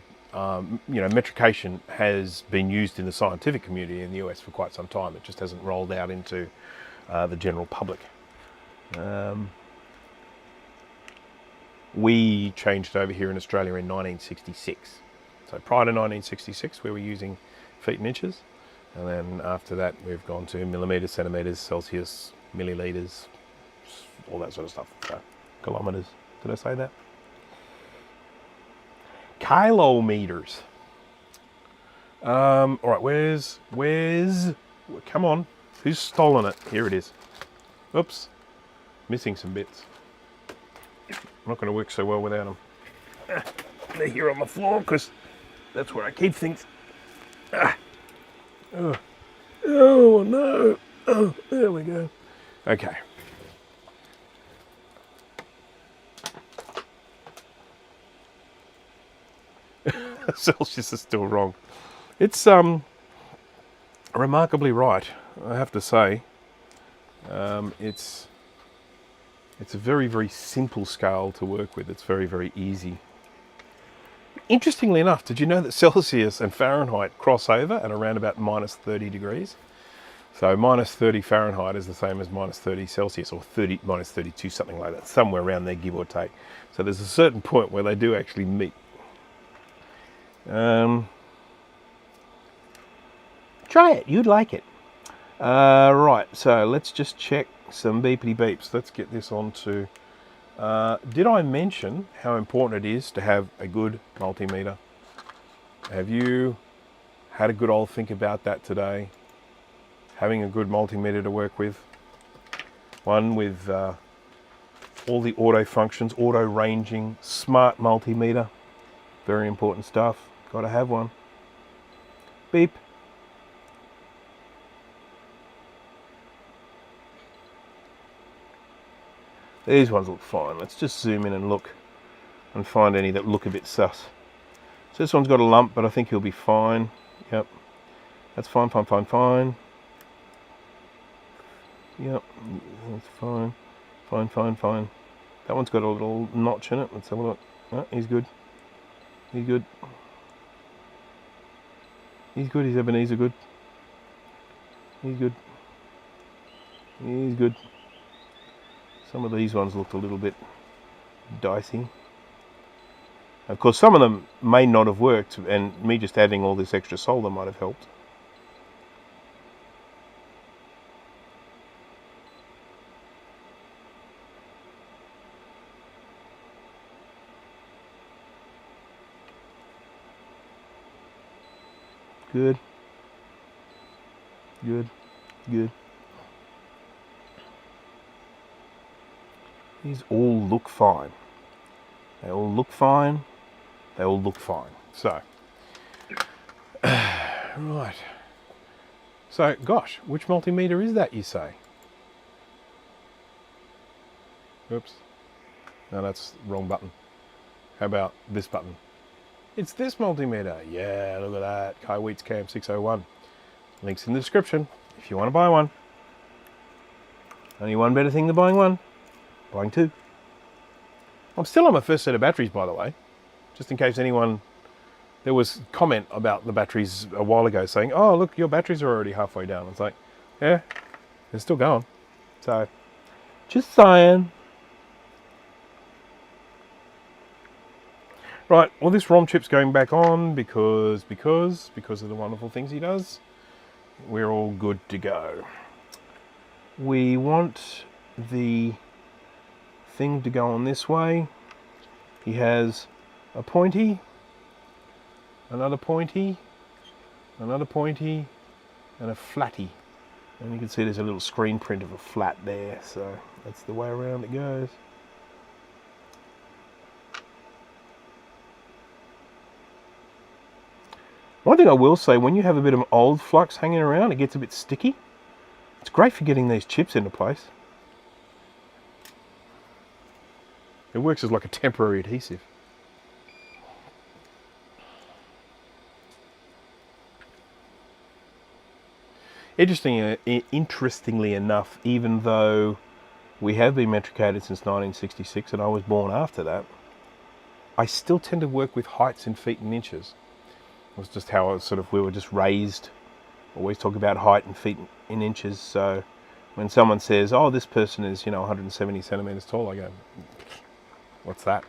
has been used in the scientific community in the US for quite some time. It just hasn't rolled out into the general public. We changed over here in Australia in 1966. So prior to 1966, we were using feet and inches, and then after that, we've gone to millimeters, centimeters, Celsius, milliliters, all that sort of stuff. So, kilometers. Did I say that? Kilometers. All right. Where's? Come on. Who's stolen it? Here it is. Oops. Missing some bits. I'm not going to work so well without them. They're here on the floor because that's where I keep things. Oh no. Oh, there we go. Okay. Celsius is still wrong. It's remarkably right, I have to say. It's a very, very simple scale to work with. It's very, very easy. Interestingly enough, did you know that Celsius and Fahrenheit cross over at around about minus 30 degrees? So minus 30 Fahrenheit is the same as minus 30 Celsius, or minus 32, something like that, somewhere around there, give or take. So there's a certain point where they do actually meet. Try it, you'd like it. Right, so let's just check some beepity beeps. Let's get this on to... did I mention how important it is to have a good multimeter? Have you had a good old think about that today? Having a good multimeter to work with. One with all the auto functions, auto ranging, smart multimeter. Very important stuff. Got to have one. Beep. These ones look fine. Let's just zoom in and look and find any that look a bit sus. So this one's got a lump, but I think he'll be fine. Yep, that's fine, fine, fine, fine. Yep, that's fine, fine, fine, fine. That one's got a little notch in it. Let's have a look. Oh, he's good. He's good. He's good. He's Ebenezer good. He's good. He's good. Some of these ones looked a little bit dicey. Of course, some of them may not have worked, and me just adding all this extra solder might have helped. Good. Good. Good. These all look fine. They all look fine. They all look fine. So, right. So, gosh, which multimeter is that, you say? Oops. No, that's the wrong button. How about this button? It's this multimeter. Yeah, look at that. Kaiweets Cam 601. Links in the description if you want to buy one. Only one better thing than buying one. Buying two. I'm still on my first set of batteries, by the way. Just in case anyone... There was comment about the batteries a while ago saying, oh, look, your batteries are already halfway down. It's like, yeah, they're still going. So, just saying. Right, well, this ROM chip's going back on because of the wonderful things he does. We're all good to go. We want the thing to go on this way. He has a pointy, another pointy, another pointy, and a flatty. And you can see there's a little screen print of a flat there, so that's the way around it goes. One thing I will say, when you have a bit of old flux hanging around, it gets a bit sticky. It's great for getting these chips into place. It works as like a temporary adhesive. Interestingly enough, even though we have been metricated since 1966 and I was born after that, I still tend to work with heights in feet and inches. It was just how we were just raised. Always talk about height and feet in inches. So when someone says, oh, this person is, 170 centimeters tall, I go, what's that?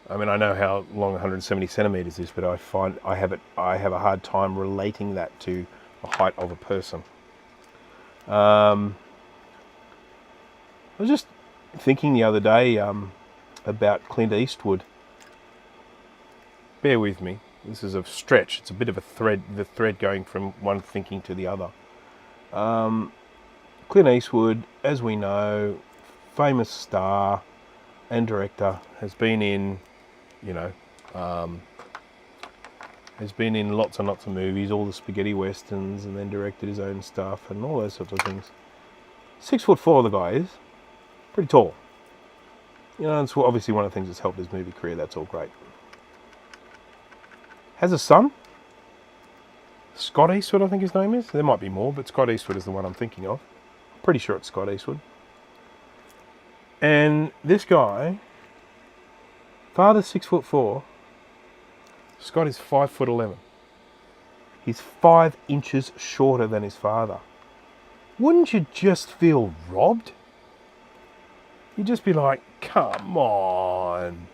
I mean, I know how long 170 centimeters is, but I find I have a hard time relating that to the height of a person. I was just thinking the other day about Clint Eastwood. Bear with me. This is a stretch. It's a bit of a thread, the thread going from one thinking to the other. Clint Eastwood, as we know, famous star and director, has been in, has been in lots and lots of movies, all the spaghetti westerns, and then directed his own stuff and all those sorts of things. 6'4" the guy is. Pretty tall. It's obviously one of the things that's helped his movie career. That's all great. Has a son, Scott Eastwood, I think his name is. There might be more, but Scott Eastwood is the one I'm thinking of. Pretty sure it's Scott Eastwood. And this guy, father's 6'4", Scott is 5'11". He's 5 inches shorter than his father. Wouldn't you just feel robbed? You'd just be like, come on.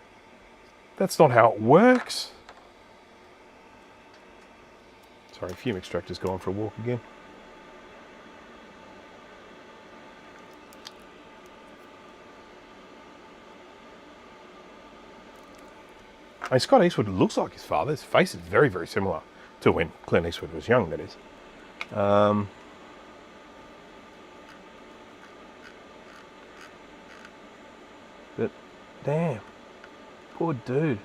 That's not how it works. Sorry, fume extractor's gone for a walk again. I mean, Scott Eastwood looks like his father. His face is very, very similar to when Clint Eastwood was young, that is. But, damn. Poor dude.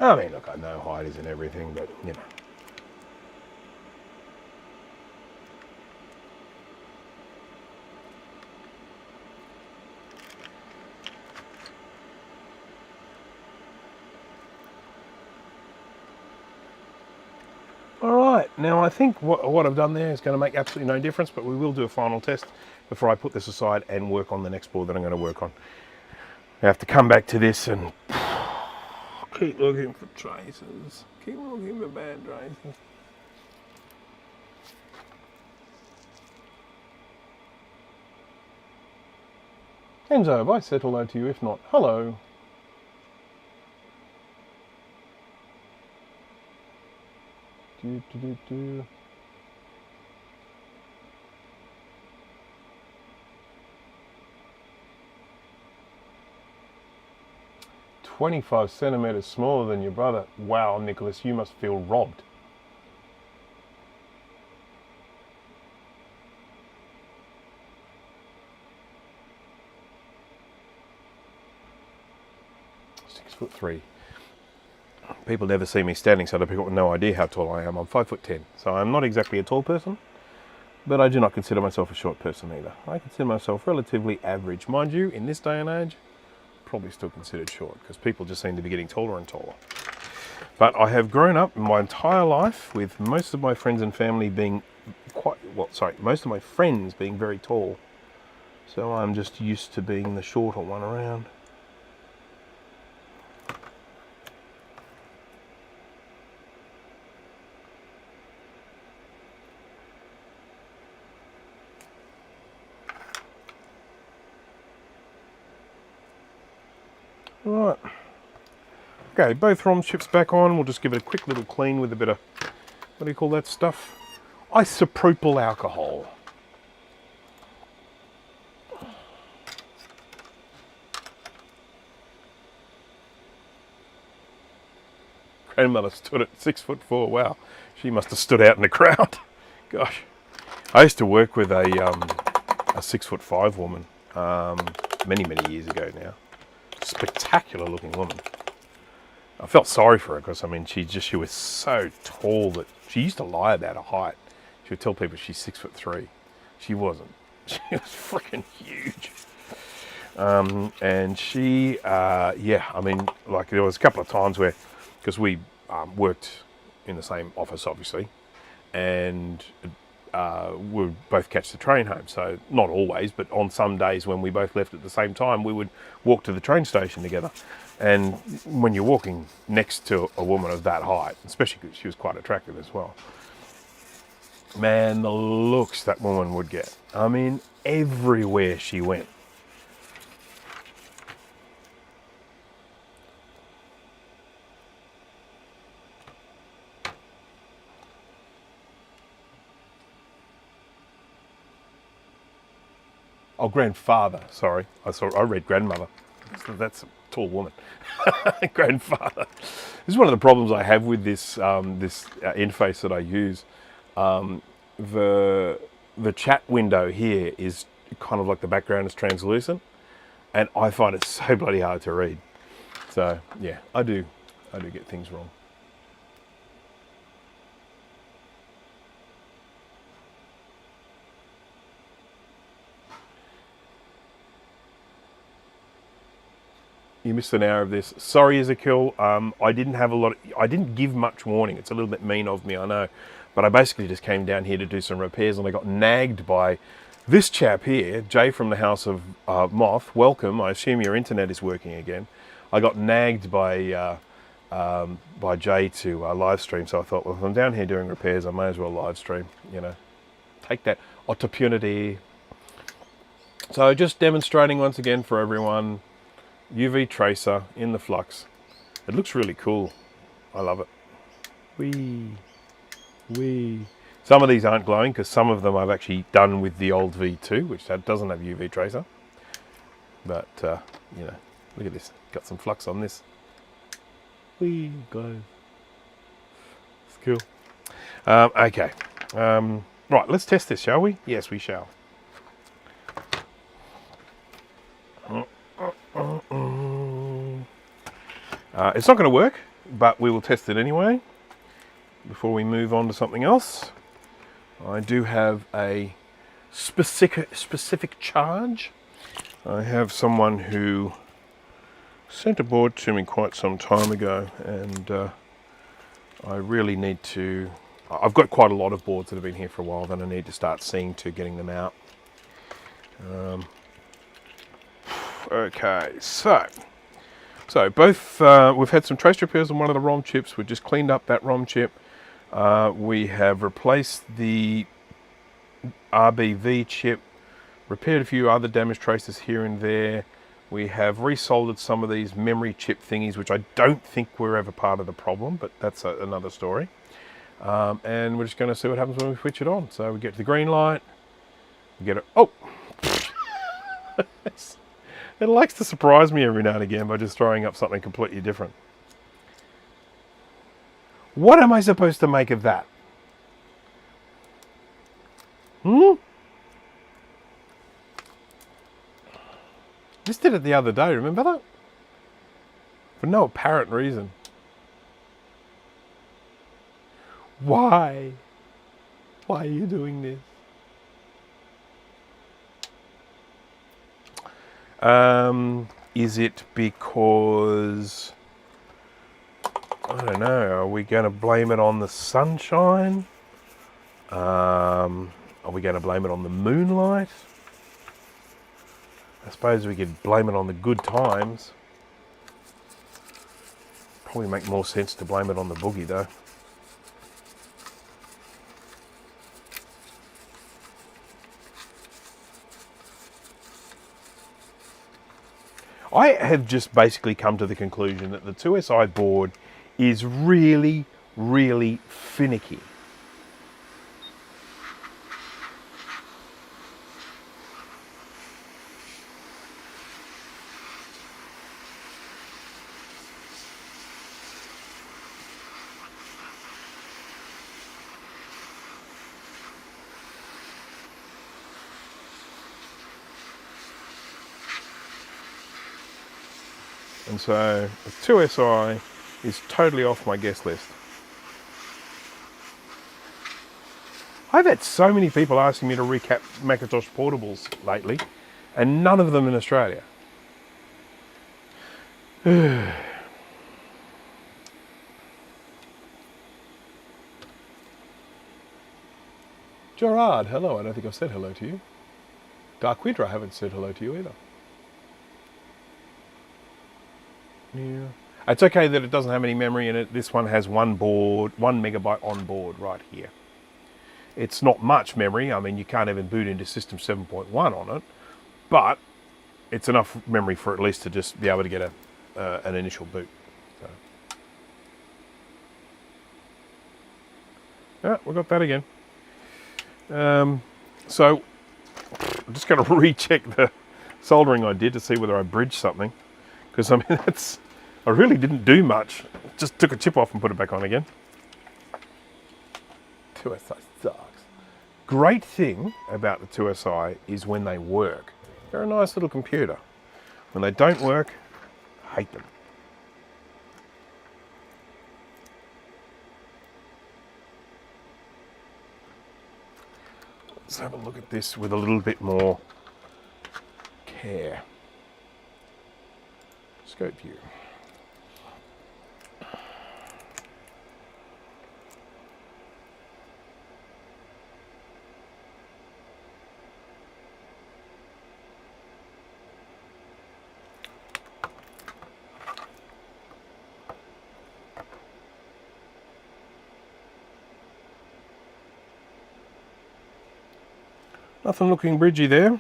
I mean, look, I know height isn't everything, but you know. All right, now I think what I've done there is going to make absolutely no difference, but we will do a final test before I put this aside and work on the next board that I'm going to work on. I have to come back to this and keep looking for traces. Keep looking for bad traces. Enzo, have I said hello to you? If not, hello. Do. 25 centimeters smaller than your brother. Wow, Nicholas, you must feel robbed. .6'3". People never see me standing, so they've got no idea how tall I am. I'm 5'10", so I'm not exactly a tall person, but I do not consider myself a short person either. I consider myself relatively average. Mind you, in this day and age, probably still considered short, because people just seem to be getting taller and taller. But I have grown up my entire life with most of my friends and family being most of my friends being very tall. So I'm just used to being the shorter one around. Right. Okay, both ROM chips back on. We'll just give it a quick little clean with a bit of, what do you call that stuff? Isopropyl alcohol. Grandmother stood at 6'4". Wow, she must have stood out in the crowd. Gosh, I used to work with a 6'5" woman many years ago now. Spectacular looking woman. I felt sorry for her because I mean she was so tall that she used to lie about her height. She would tell people she's 6'3". She wasn't. She was freaking huge. And she, yeah, I mean, like there was a couple of times where, because we worked in the same office, obviously, and we'd both catch the train home. So not always, but on some days when we both left at the same time, we would walk to the train station together. And when you're walking next to a woman of that height, especially because she was quite attractive as well, man, the looks that woman would get. I mean, everywhere she went. Oh, grandfather, sorry. I read grandmother. That's a tall woman. Grandfather. This is one of the problems I have with this interface that I use. The chat window here is kind of like the background is translucent, and I find it so bloody hard to read. So yeah, I do get things wrong. You missed an hour of this. Sorry, Ezekiel. I didn't give much warning. It's a little bit mean of me, I know. But I basically just came down here to do some repairs, and I got nagged by this chap here, Jay from the House of Moth. Welcome. I assume your internet is working again. I got nagged by Jay to live stream, so I thought, well, if I'm down here doing repairs, I may as well live stream. You know, take that opportunity. So just demonstrating once again for everyone. UV tracer in the Flux. It looks really cool. I love it. Wee. Some of these aren't glowing because some of them I've actually done with the old V2, which doesn't have UV tracer. But, you know, look at this. Got some Flux on this. Wee, glow. It's cool. Okay. Right, let's test this, shall we? Yes, we shall. It's not going to work. but we will test it anyway before we move on to something else. I do have a specific charge. I have someone who sent a board to me quite some time ago, and I really need to... I've got quite a lot of boards that have been here for a while that I need to start seeing to getting them out. Okay, so both we've had some trace repairs on one of the ROM chips. We've just cleaned up that ROM chip. We have replaced the RBV chip, repaired a few other damage traces here and there. We have resoldered some of these memory chip thingies, which I don't think were ever part of the problem, but that's another story. And we're just going to see what happens when we switch it on. So we get to the green light, we get it. Oh! It likes to surprise me every now and again by just throwing up something completely different. What am I supposed to make of that? This did it the other day, remember that? For no apparent reason. Why? Why are you doing this? Is it because... I don't know, are we going to blame it on the sunshine? Are we going to blame it on the moonlight? I suppose we could blame it on the good times. Probably make more sense to blame it on the boogie though. I have just basically come to the conclusion that the IIsi board is really, really finicky. And so the IIsi is totally off my guest list. I've had so many people asking me to recap Macintosh portables lately, and none of them in Australia. Gerard, hello. I don't think I've said hello to you. Dark Winter, I haven't said hello to you either. Yeah. It's okay that it doesn't have any memory in it. This one has one board, 1 megabyte on board right here. It's not much memory. I mean, you can't even boot into System 7.1 on it, but it's enough memory for at least to just be able to get an initial boot. So. Yeah, we got that again. So I'm just going to recheck the soldering I did to see whether I bridged something. Because, I mean, I really didn't do much. Just took a chip off and put it back on again. IIsi sucks. Great thing about the IIsi is when they work. They're a nice little computer. When they don't work, I hate them. Let's have a look at this with a little bit more care. Scope view. Nothing looking bridgy there.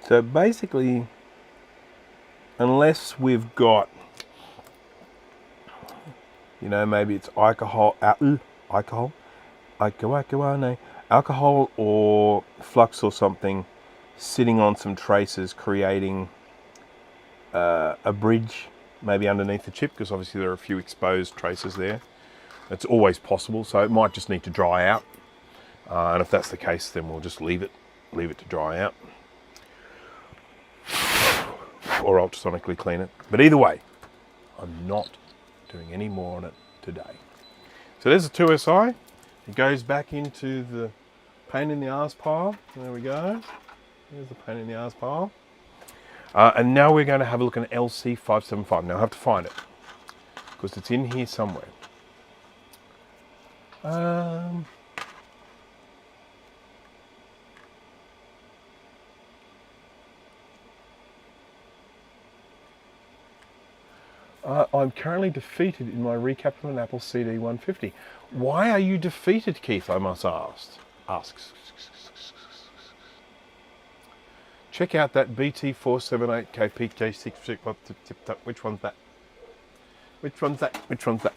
So basically, unless we've got, you know, maybe it's alcohol or flux or something sitting on some traces creating a bridge maybe underneath the chip, because obviously there are a few exposed traces there. It's always possible, so it might just need to dry out. And if that's the case, then we'll just leave it to dry out, or ultrasonically clean it. But either way, I'm not doing any more on it today. So there's a 2SI. It goes back into the pain in the arse pile. There we go. There's the pain in the arse pile. And now we're going to have a look at an LC575. Now I have to find it because it's in here somewhere. I'm currently defeated in my recap of an Apple CD 150. Why are you defeated, Keith? I must ask. Check out that BT478 KPJ6. Which one's that? Which one's that? Which one's that?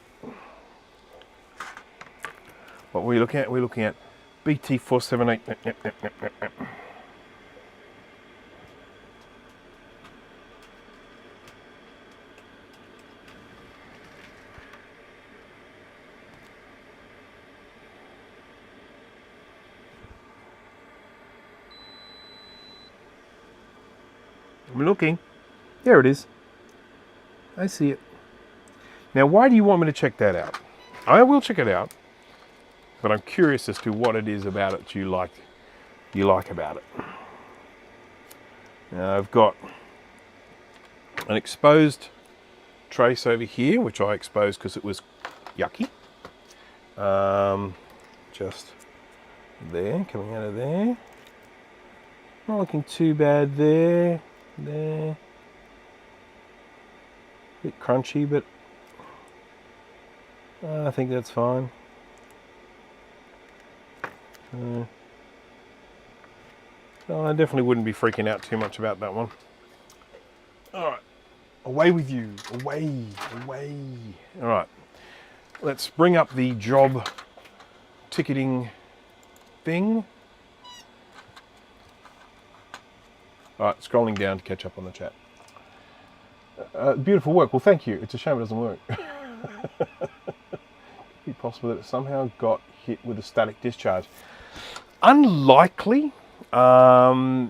What were we looking at? We're looking at BT478. I'm looking. There it is. I see it. Now, why do you want me to check that out? I will check it out, but I'm curious as to what it is about it you like about it. Now, I've got an exposed trace over here, which I exposed because it was yucky. Just there, coming out of there. Not looking too bad there. There. Bit crunchy, but I think that's fine. So I definitely wouldn't be freaking out too much about that one. Alright, away with you, away. Alright, let's bring up the job ticketing thing. Alright, scrolling down to catch up on the chat. Beautiful work. Well, thank you. It's a shame it doesn't work. Could be possible that it somehow got hit with a static discharge. Unlikely. I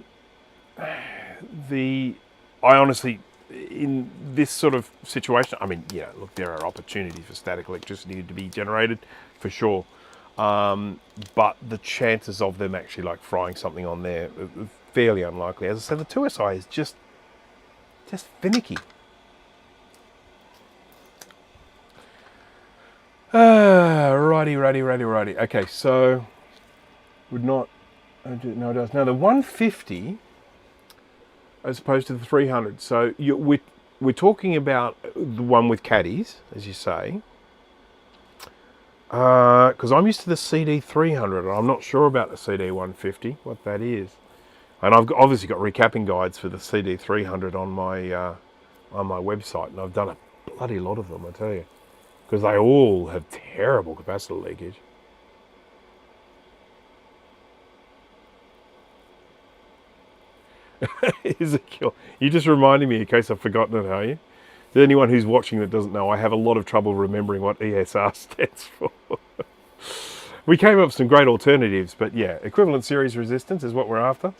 honestly, in this sort of situation, I mean, yeah, look, there are opportunities for static electricity to be generated, for sure. But the chances of them actually like frying something on there are fairly unlikely. As I said, the 2SI is just finicky. Righty. Okay, so would not. No, it does. Now the 150, as opposed to the 300. So we're talking about the one with caddies, as you say. Because I'm used to the CD 300, and I'm not sure about the CD 150, what that is. And I've obviously got recapping guides for the CD 300 on my website, and I've done a bloody lot of them, I tell you, because they all have terrible capacitor leakage. Ezekiel, you just reminded me in case I've forgotten it, are you? To anyone who's watching that doesn't know, I have a lot of trouble remembering what ESR stands for. We came up with some great alternatives, but yeah, equivalent series resistance is what we're after.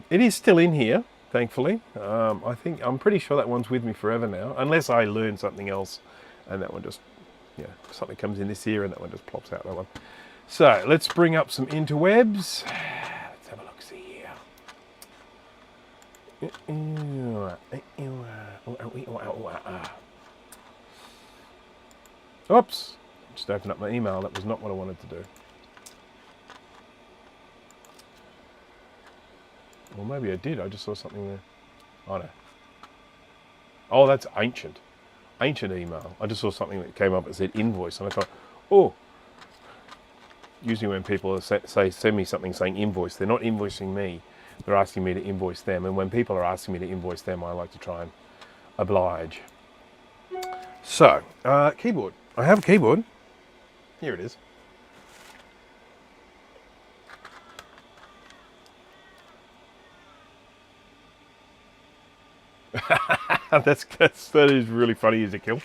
It is still in here, thankfully. I'm pretty sure that one's with me forever now, unless I learn something else, and that one just, yeah, something comes in this ear and that one just plops out, that one. So let's bring up some interwebs. Let's have a look, see here. Oops, just opened up my email. That was not what I wanted to do. Well, maybe I did. I just saw something there. Oh, no. Oh, that's ancient. Ancient email. I just saw something that came up that said invoice, and I thought, oh. Usually when people send me something saying invoice, they're not invoicing me. They're asking me to invoice them. And when people are asking me to invoice them, I like to try and oblige. So, keyboard. I have a keyboard. Here it is. that is really funny, Ezekiel.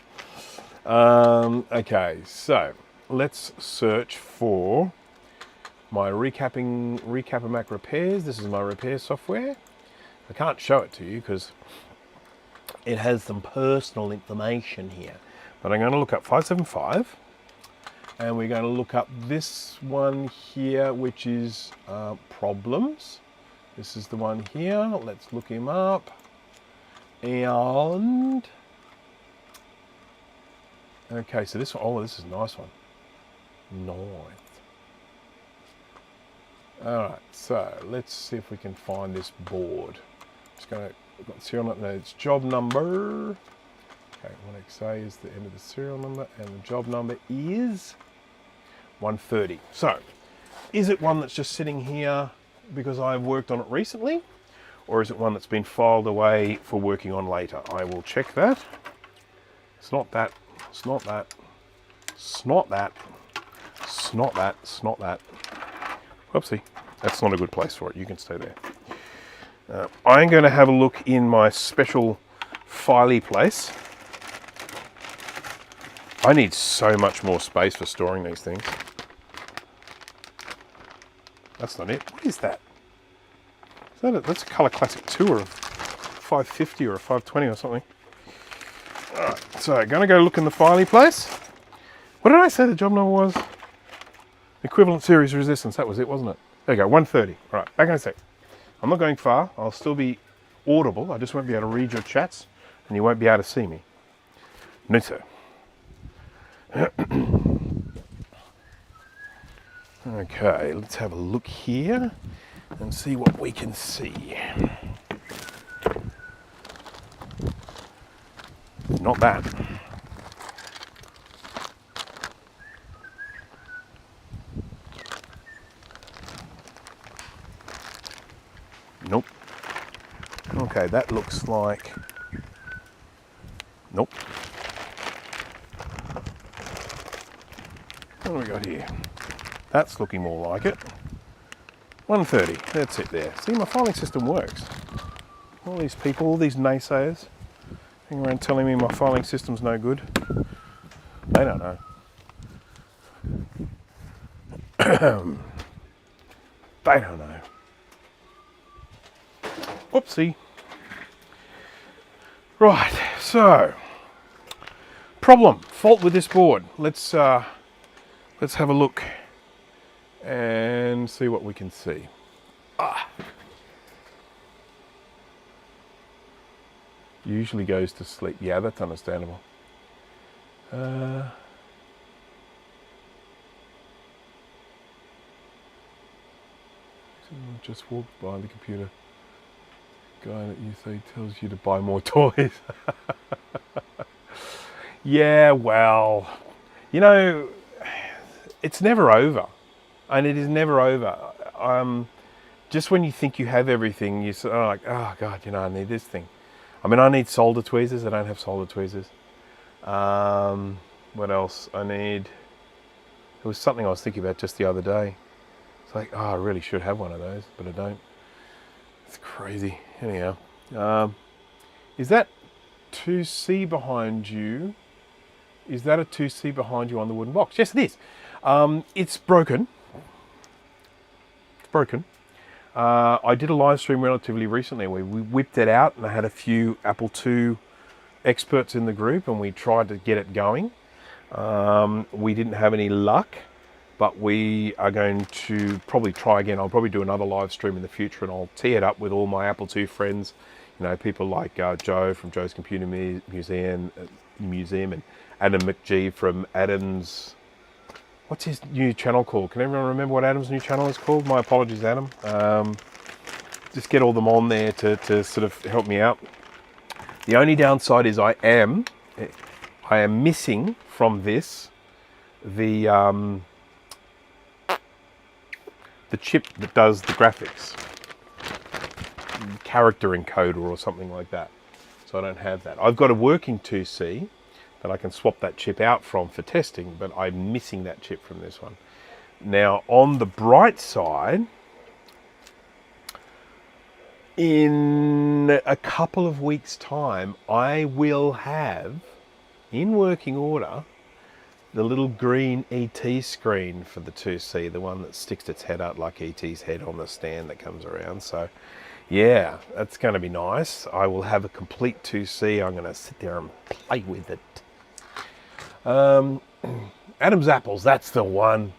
Okay, so let's search for my recapper Mac repairs. This is my repair software. I can't show it to you because it has some personal information here. But I'm going to look up 575. And we're going to look up this one here, which is problems. This is the one here. Let's look him up. And okay, so this one, oh, this is a nice one. Nice. All right, so let's see if we can find this board. Just going to, we've got serial number, no, it's job number. Okay, 1XA is the end of the serial number, and the job number is 130. So, is it one that's just sitting here because I've worked on it recently? Or is it one that's been filed away for working on later? I will check that. It's not that. It's not that. It's not that. It's not that. It's not that. Whoopsie. That's not a good place for it. You can stay there. I'm going to have a look in my special filey place. I need so much more space for storing these things. That's not it. What is that? Is that that's a Color Classic 2 or a 550 or a 520 or something. Alright, so going to go look in the filey place. What did I say the job number was? Equivalent series resistance. That was it, wasn't it? There you go, 130. Alright, back in a sec. I'm not going far. I'll still be audible. I just won't be able to read your chats and you won't be able to see me. No, sir. Okay, let's have a look here and see what we can see. Not that. Nope. Okay, that looks like... Nope. What do we got here? That's looking more like it. 130, that's it there. See, my filing system works. All these people, all these naysayers, hanging around telling me my filing system's no good. They don't know. They don't know. Whoopsie. Right, so problem, fault with this board. Let's have a look and see what we can see. Usually goes to sleep. Yeah, that's understandable. Just walked by the computer. Guy that you say tells you to buy more toys. Yeah, well, you know, it's never over. And it is never over. Just when you think you have everything, you're sort of like, oh God, you know, I need this thing. I mean, I need solder tweezers. I don't have solder tweezers. What else? I need... There was something I was thinking about just the other day. It's like, oh, I really should have one of those, but I don't. It's crazy. Anyhow. Is that 2C behind you? Is that a 2C behind you on the wooden box? Yes, it is. It's broken. It's broken. I did a live stream relatively recently where we whipped it out and I had a few Apple II experts in the group and we tried to get it going. We didn't have any luck, but we are going to probably try again. I'll probably do another live stream in the future and I'll tee it up with all my Apple II friends. You know, people like Joe from Joe's Computer Museum and Adam McGee from Adam's... What's his new channel called? Can everyone remember what Adam's new channel is called? My apologies, Adam. Just get all them on there to sort of help me out. The only downside is I am missing from this the chip that does the graphics, character encoder or something like that. So I don't have that. I've got a working 2C that I can swap that chip out from for testing, but I'm missing that chip from this one. Now, on the bright side, in a couple of weeks' time, I will have, in working order, the little green ET screen for the 2C, the one that sticks its head out like ET's head on the stand that comes around. So yeah, that's going to be nice. I will have a complete 2C. I'm going to sit there and play with it. Adam's Apples, that's the one.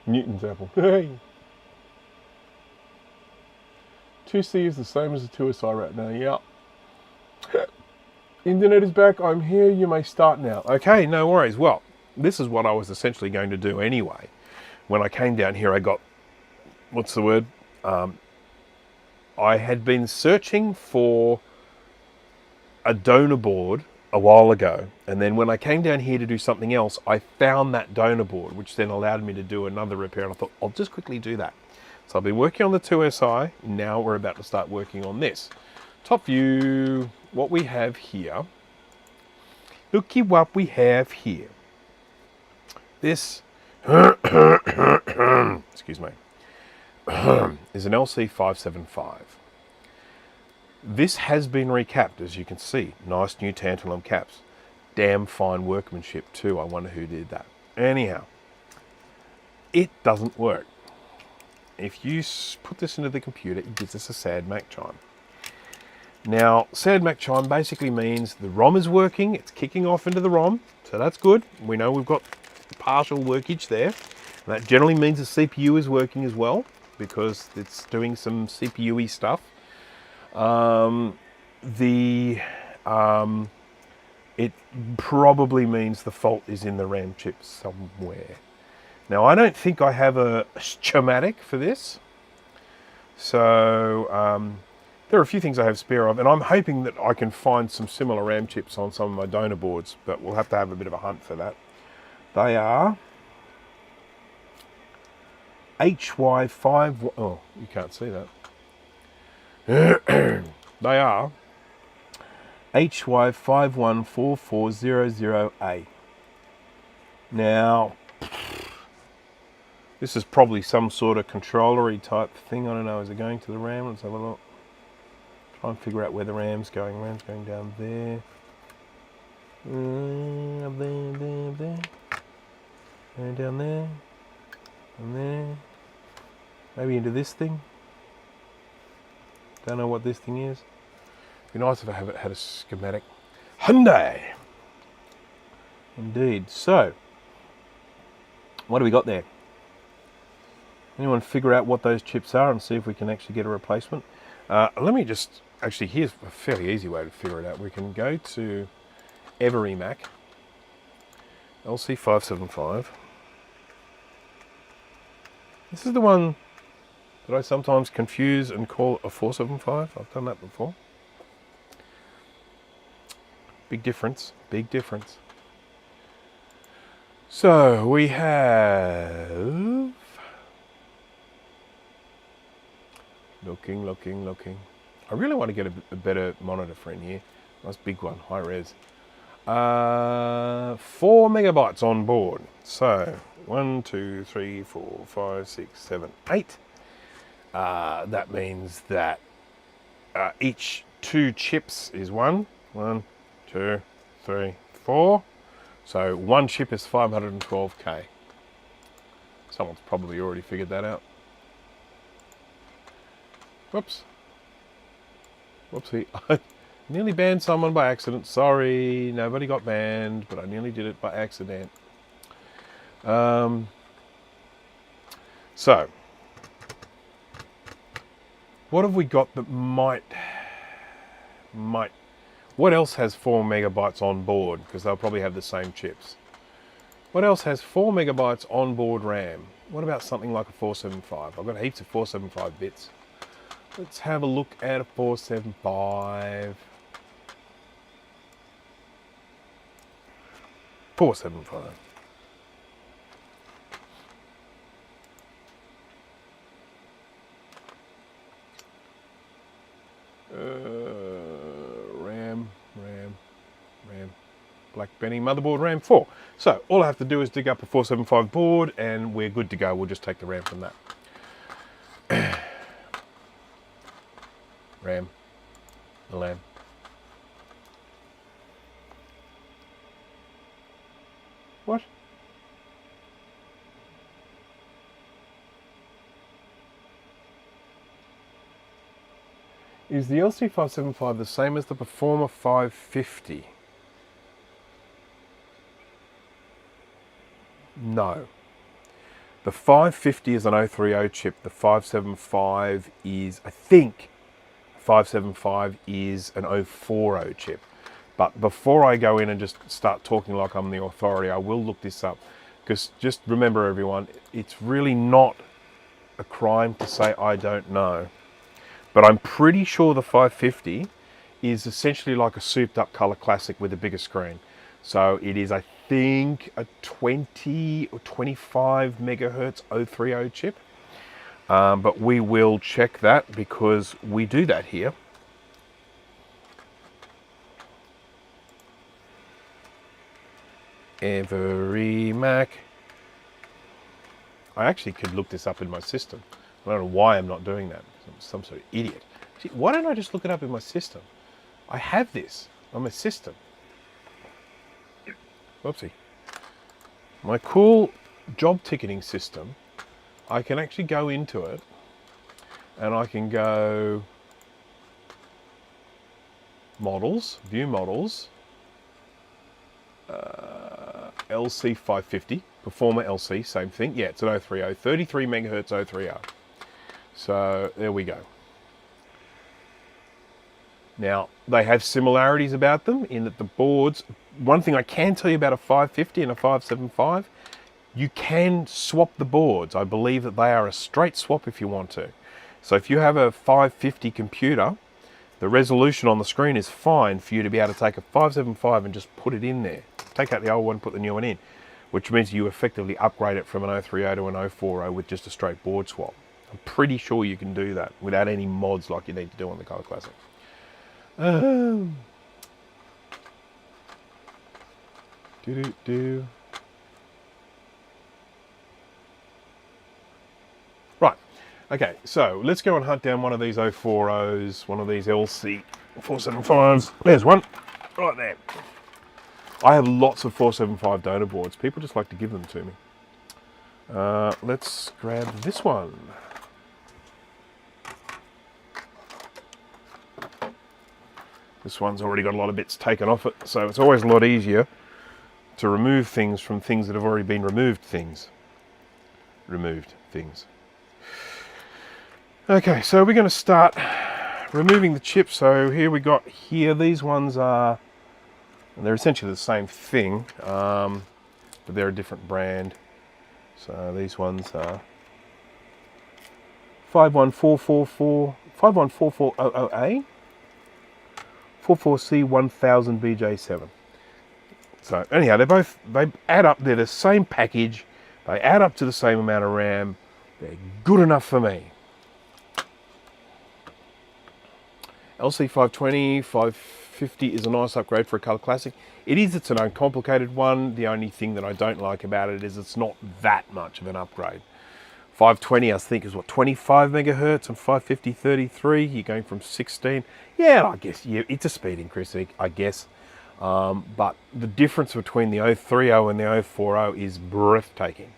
Newton's Apple. Hey. 2C is the same as the 2SI right now. Yep. Internet is back. I'm here. You may start now. Okay, no worries. Well, this is what I was essentially going to do anyway. When I came down here, I got, what's the word? I had been searching for a donor board a while ago. And then when I came down here to do something else, I found that donor board, which then allowed me to do another repair. And I thought, I'll just quickly do that. So I've been working on the 2SI. Now we're about to start working on this. Top view, what we have here. Looky what we have here. This, excuse me, is an LC575. This has been recapped, as you can see. Nice new tantalum caps. Damn fine workmanship too. I wonder who did that. Anyhow, it doesn't work. If you put this into the computer, it gives us a sad Mac chime. Now, sad Mac chime basically means the ROM is working, it's kicking off into the ROM, so that's good. We know we've got partial workage there. And that generally means the CPU is working as well, because it's doing some CPU-y stuff. It probably means the fault is in the RAM chip somewhere. Now, I don't think I have a schematic for this, so there are a few things I have spare of, and I'm hoping that I can find some similar RAM chips on some of my donor boards, but we'll have to have a bit of a hunt for that. They are HY5, oh, you can't see that. They are HY514400A. Now, this is probably some sort of controller-y type thing. I don't know, is it going to the RAM? Let's have a look. Try and figure out where the RAM's going. RAM's going down there. There. And down there. And there. Maybe into this thing. Don't know what this thing is. Be nice if I had a schematic. Hyundai! Indeed. So, what do we got there? Anyone figure out what those chips are and see if we can actually get a replacement? Let me just, actually, here's a fairly easy way to figure it out. We can go to Every Mac, LC575. This is the one that I sometimes confuse and call a 475. I've done that before. Big difference, big difference. So we have, looking. I really want to get a better monitor for in here. Nice big one, high res. 4 megabytes on board. So 1, 2, 3, 4, 5, 6, 7, 8. That means that each 2 chips is 1, 2, 3, 4. So 1 chip is 512K. Someone's probably already figured that out. Whoops. Whoopsie. I nearly banned someone by accident. Sorry, nobody got banned, but I nearly did it by accident. So, what have we got that might, what else has 4 megabytes on board? Because they'll probably have the same chips. What else has 4 megabytes on board RAM? What about something like a 475? I've got heaps of 475 bits. Let's have a look at a 475. 475. RAM. Black Benny motherboard RAM 4. So all I have to do is dig up a 475 board and we're good to go. We'll just take the RAM from that. RAM, the lamb. What? Is the LC575 the same as the Performer 550? No. The 550 is an 030 chip. The 575 is, I think, 575 is an 040 chip. But before I go in and just start talking like I'm the authority, I will look this up. Because just remember, everyone, it's really not a crime to say I don't know. But I'm pretty sure the 550 is essentially like a souped up color classic with a bigger screen. So it is, I think, a 20 or 25 megahertz 030 chip. But we will check that because we do that here. Every Mac. I actually could look this up in my system. I don't know why I'm not doing that. I'm some sort of idiot. See, why don't I just look it up in my system? I have this on my system. Whoopsie. My cool job ticketing system, I can actually go into it and I can go models, view models, LC550, Performer LC, same thing. Yeah, it's an 030, 33 megahertz 030. So there we go. Now, they have similarities about them in that the boards, one thing I can tell you about a 550 and a 575, you can swap the boards. I believe that they are a straight swap if you want to. So if you have a 550 computer, the resolution on the screen is fine for you to be able to take a 575 and just put it in there. Take out the old one, put the new one in, which means you effectively upgrade it from an 030 to an 040 with just a straight board swap. I'm pretty sure you can do that without any mods like you need to do on the Color Classic. Right, okay, so let's go and hunt down one of these 040s, one of these LC475s. There's one, right there. I have lots of 475 donor boards. People just like to give them to me. Let's grab this one. This one's already got a lot of bits taken off it, so it's always a lot easier to remove things from things that have already been removed things. Okay, so we're going to start removing the chips. So here we got here, these ones are, they're essentially the same thing, but they're a different brand. So these ones are 51444A, 44C1000BJ7. So anyhow, they add up. They're the same package. They add up to the same amount of RAM. They're good enough for me. LC520, 550 is a nice upgrade for a Color Classic. It is, it's an uncomplicated one. The only thing that I don't like about it is it's not that much of an upgrade. 520, I think, is what, 25 megahertz, and 550, 33. You're going from 16. Yeah, I guess, yeah, it's a speed increase, I guess. But the difference between the 030 and the 040 is breathtaking.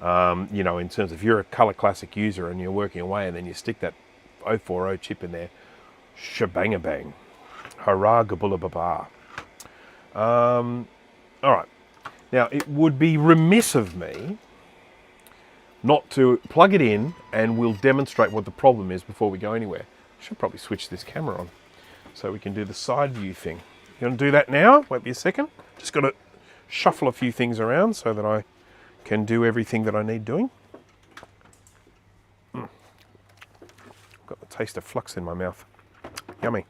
You know, in terms of, if you're a Color Classic user and you're working away and then you stick that 040 chip in there, shebang-a-bang. Hurrah, gabulla-ba-ba. All right. Now, it would be remiss of me not to plug it in, and we'll demonstrate what the problem is before we go anywhere. I should probably switch this camera on so we can do the side view thing. You want to do that now? Wait a second. Just got to shuffle a few things around so that I can do everything that I need doing. Got the taste of Flux in my mouth. Yummy.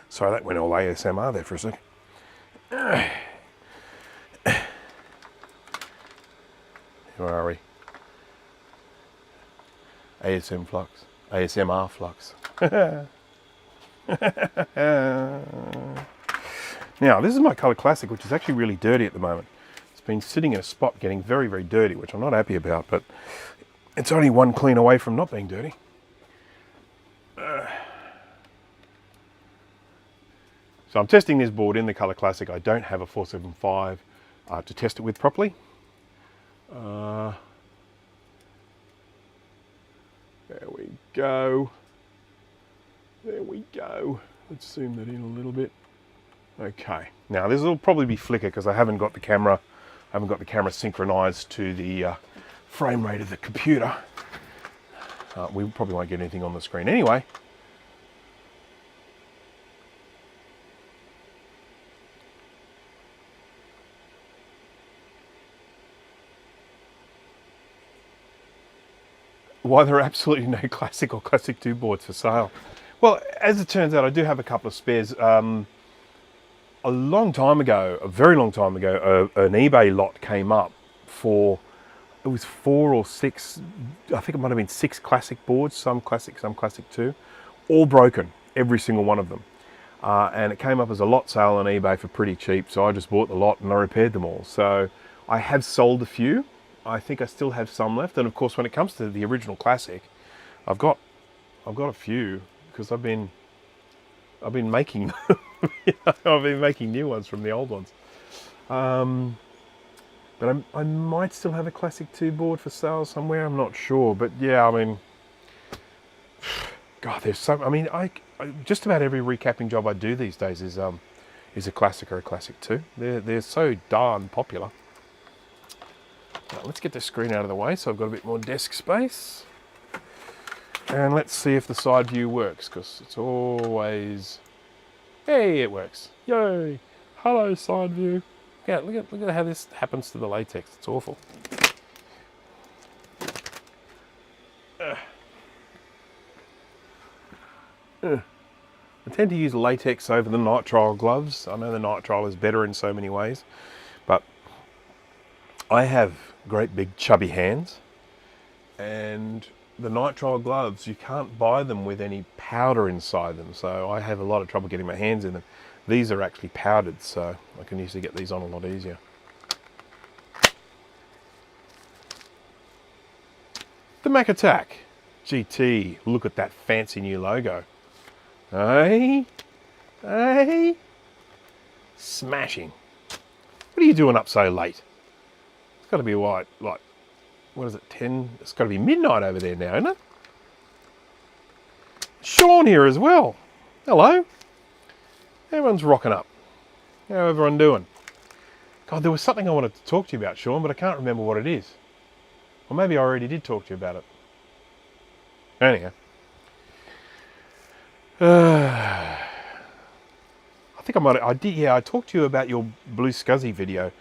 Sorry, that went all ASMR there for a second. Where are we? ASM Flux. ASMR Flux. Now, this is my Color Classic, which is actually really dirty at the moment. It's been sitting in a spot getting very, very dirty, which I'm not happy about, but it's only one clean away from not being dirty. So I'm testing this board in the Color Classic. I don't have a 475 to test it with properly. There we go. There we go. Let's zoom that in a little bit. Okay. Now this will probably be flicker because I haven't got the camera synchronized to the frame rate of the computer. We probably won't get anything on the screen anyway. Why there are absolutely no Classic or Classic 2 boards for sale? Well, as it turns out, I do have a couple of spares. A long time ago, a very long time ago, an eBay lot came up for, it was 4 or 6, I think it might have been 6 Classic boards, some Classic 2, all broken, every single one of them. And it came up as a lot sale on eBay for pretty cheap, so I just bought the lot and I repaired them all. So I have sold a few. I think I still have some left, and of course when it comes to the original Classic, I've got a few because I've been making I've been making new ones from the old ones. But I might still have a Classic 2 board for sale somewhere. I'm not sure, but yeah, I mean, God, there's so. I mean, I just about every recapping job I do these days is a Classic or a Classic 2. They're so darn popular. Now, let's get the screen out of the way so I've got a bit more desk space. And let's see if the side view works, because it's always... Hey, it works. Yay! Hello, side view. Yeah, look at how this happens to the latex. It's awful. I tend to use latex over the nitrile gloves. I know the nitrile is better in so many ways, but I have great big chubby hands, and the nitrile gloves, you can't buy them with any powder inside them, so I have a lot of trouble getting my hands in them. These are actually powdered, so I can usually get these on a lot easier. The Mac Attack GT, look at that fancy new logo. Hey? Hey? Smashing. What are you doing up so late? It's got to be what is it, 10? It's got to be midnight over there now, isn't it? Sean here as well. Hello. Everyone's rocking up. How everyone doing? God, there was something I wanted to talk to you about, Sean, but I can't remember what it is. Or maybe I already did talk to you about it. Anyhow. I think I did, yeah, I talked to you about your Blue SCSI video.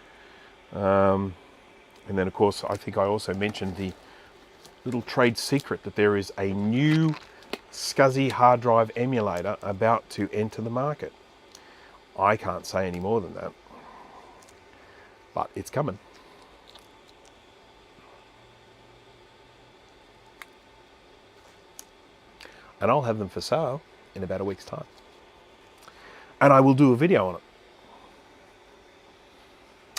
And then, of course, I think I also mentioned the little trade secret that there is a new SCSI hard drive emulator about to enter the market. I can't say any more than that, but it's coming. And I'll have them for sale in about a week's time. And I will do a video on it.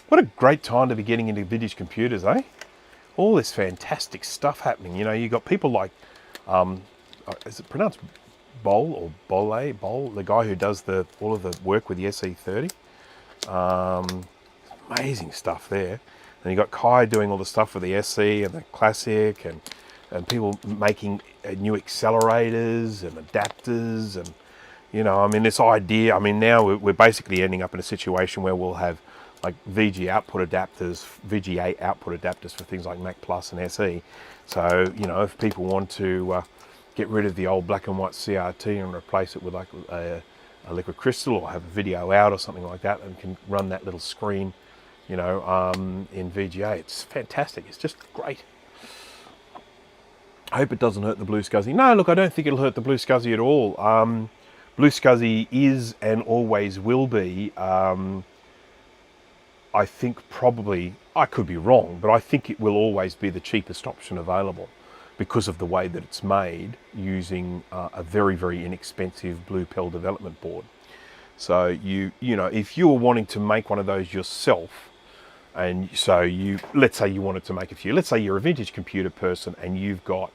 What a great time to be getting into vintage computers, eh? All this fantastic stuff happening. You know, you got people like, is it pronounced Bol or Bol, the guy who does all of the work with the SE30. Amazing stuff there. And you got Kai doing all the stuff with the SE and the Classic, and people making new accelerators and adapters, and you know, I mean, this idea. I mean, now we're basically ending up in a situation where we'll have like VGA output adapters for things like Mac Plus and SE. So, you know, if people want to get rid of the old black and white CRT and replace it with like a liquid crystal, or have a video out or something like that, and can run that little screen, you know, in VGA, it's fantastic. It's just great. I hope it doesn't hurt the Blue SCSI. No, look, I don't think it'll hurt the Blue SCSI at all. Blue SCSI is and always will be, I think probably, I could be wrong, but I think it will always be the cheapest option available because of the way that it's made using a very, very inexpensive Blue Pill development board. So you know, if you were wanting to make one of those yourself, and so let's say you wanted to make a few, let's say you're a vintage computer person and you've got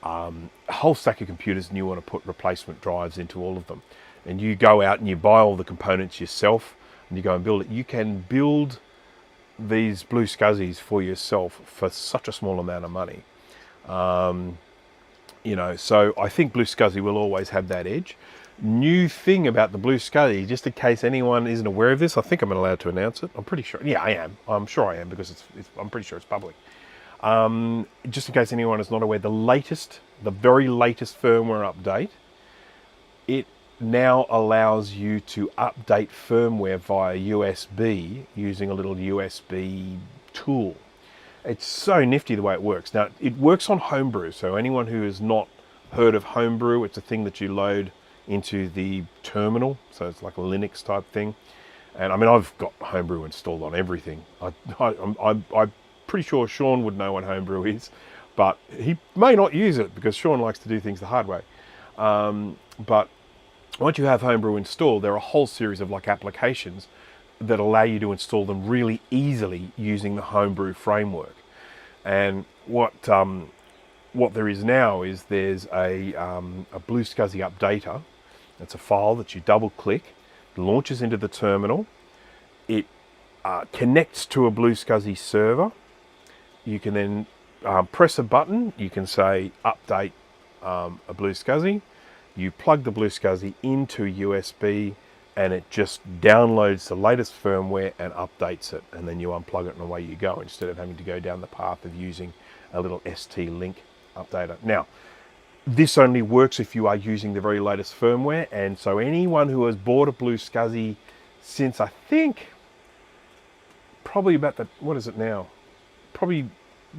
a whole stack of computers and you want to put replacement drives into all of them. and you go out and you buy all the components yourself and you go and build it, you can build these blue SCSIs for yourself for such a small amount of money. You know, so I think blue SCSI will always have that edge. New thing about the blue SCSI, just in case anyone isn't aware of this, I think I'm allowed to announce it. I'm pretty sure. Yeah, I am. I'm sure I am, because I'm pretty sure it's public. Just in case anyone is not aware, the very latest firmware update, it now allows you to update firmware via USB using a little USB tool. It's so nifty the way it works. Now, it works on Homebrew, so anyone who has not heard of Homebrew, it's a thing that you load into the terminal, so it's like a Linux type thing. And I mean, I've got Homebrew installed on everything. I'm pretty sure Sean would know what Homebrew is, but he may not use it because Sean likes to do things the hard way. But once you have Homebrew installed, there are a whole series of like applications that allow you to install them really easily using the Homebrew framework. And what there is now is there's a blue SCSI updater. It's a file that you double click, launches into the terminal. It connects to a blue SCSI server. You can then press a button. You can say update a blue SCSI. You plug the blue SCSI into USB, and it just downloads the latest firmware and updates it, and then you unplug it and away you go, instead of having to go down the path of using a little ST-Link updater. Now, this only works if you are using the very latest firmware, and so anyone who has bought a blue SCSI since, I think, probably about what is it now? Probably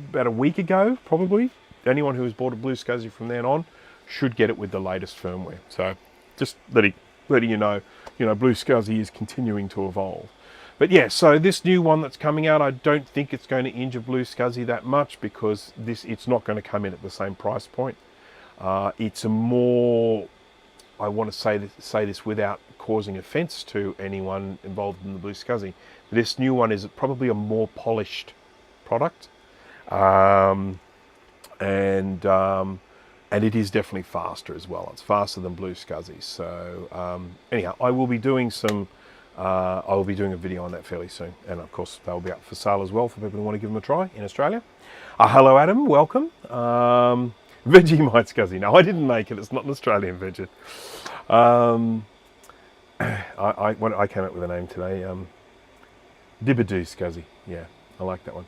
about a week ago, probably. Anyone who has bought a blue SCSI from then on should get it with the latest firmware. So just letting you know, blue SCSI is continuing to evolve. But yeah, so this new one that's coming out, I don't think it's going to injure blue SCSI that much, because it's not going to come in at the same price point. It's a more, I want to say this without causing offense to anyone involved in the blue SCSI, this new one is probably a more polished product. And it is definitely faster as well. It's faster than blue SCSI. So anyhow, I will be doing a video on that fairly soon, and of course they'll be up for sale as well for people who want to give them a try in Australia. Hello Adam, welcome. Vegemite SCSI. No, I didn't make it. It's not an Australian Veget. I came up with a name today. Dibadoo SCSI. Yeah, I like that one.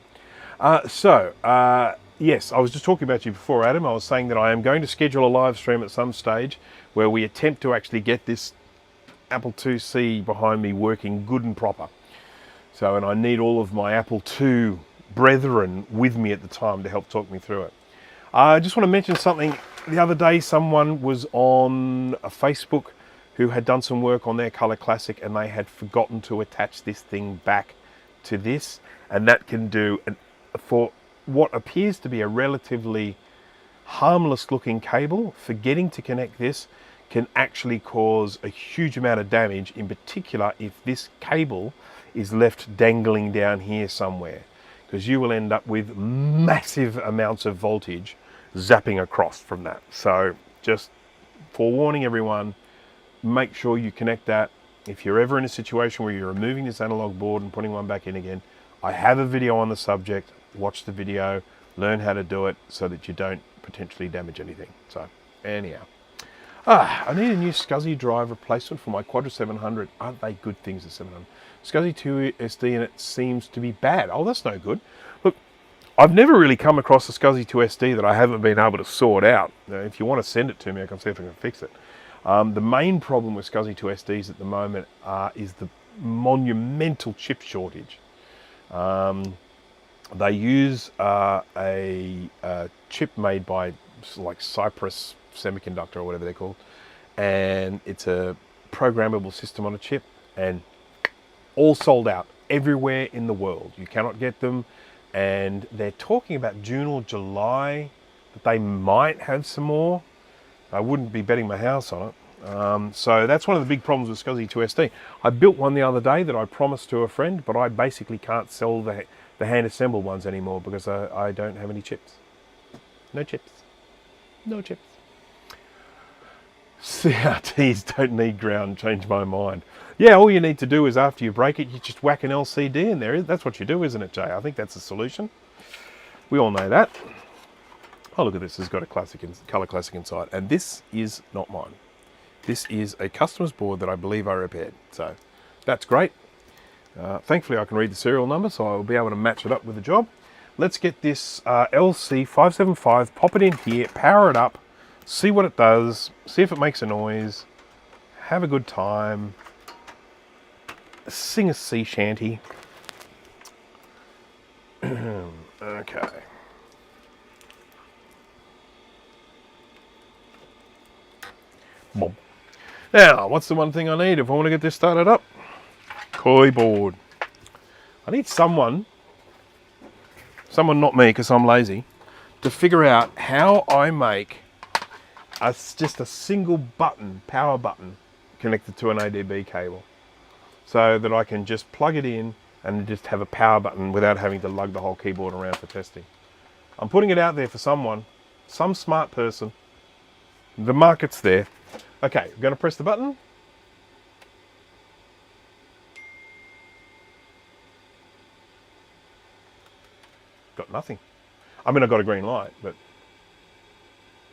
Yes, I was just talking about you before, Adam. I was saying that I am going to schedule a live stream at some stage where we attempt to actually get this Apple IIc behind me working good and proper. So, and I need all of my Apple II brethren with me at the time to help talk me through it. I just want to mention something. The other day, someone was on a Facebook who had done some work on their Color Classic, and they had forgotten to attach this thing back to this, and that can do, for what appears to be a relatively harmless looking cable, forgetting to connect this can actually cause a huge amount of damage, in particular if this cable is left dangling down here somewhere, because you will end up with massive amounts of voltage zapping across from that. So just forewarning everyone, make sure you connect that. If you're ever in a situation where you're removing this analog board and putting one back in again, I have a video on the subject. Watch the video, learn how to do it so that you don't potentially damage anything. So anyhow, I need a new SCSI drive replacement for my Quadra 700. Aren't they good things, the 700? SCSI IIsd, and it seems to be bad. Oh, that's no good. Look, I've never really come across a SCSI IIsd that I haven't been able to sort out. Now, if you want to send it to me, I can see if I can fix it. The main problem with SCSI IIsds at the moment is the monumental chip shortage. They use a chip made by like Cypress Semiconductor or whatever they're called, and it's a programmable system on a chip, and all sold out everywhere in the world. You cannot get them, and they're talking about June or July that they might have some more. I wouldn't be betting my house on it. So that's one of the big problems with SCSI IIsd. I built one the other day that I promised to a friend, but I basically can't sell the hand-assembled ones anymore because I don't have any chips. No chips. No chips. CRTs don't need ground, change my mind. Yeah, all you need to do is after you break it, you just whack an LCD in there. That's what you do, isn't it, Jay? I think that's the solution. We all know that. Oh, look at this. It's got a color classic inside. And this is not mine. This is a customer's board that I believe I repaired. So that's great. Thankfully, I can read the serial number, so I'll be able to match it up with the job. Let's get this LC575, pop it in here, power it up, see what it does, see if it makes a noise, have a good time, sing a sea shanty. Okay. Boom. Now, what's the one thing I need if I want to get this started up? Keyboard. I need someone not me because I'm lazy, to figure out how I make just a single button, power button, connected to an ADB cable, so that I can just plug it in and just have a power button without having to lug the whole keyboard around for testing. I'm putting it out there for someone, some smart person. The market's there. Okay, I'm going to press the button. Got nothing. I mean, I got a green light, but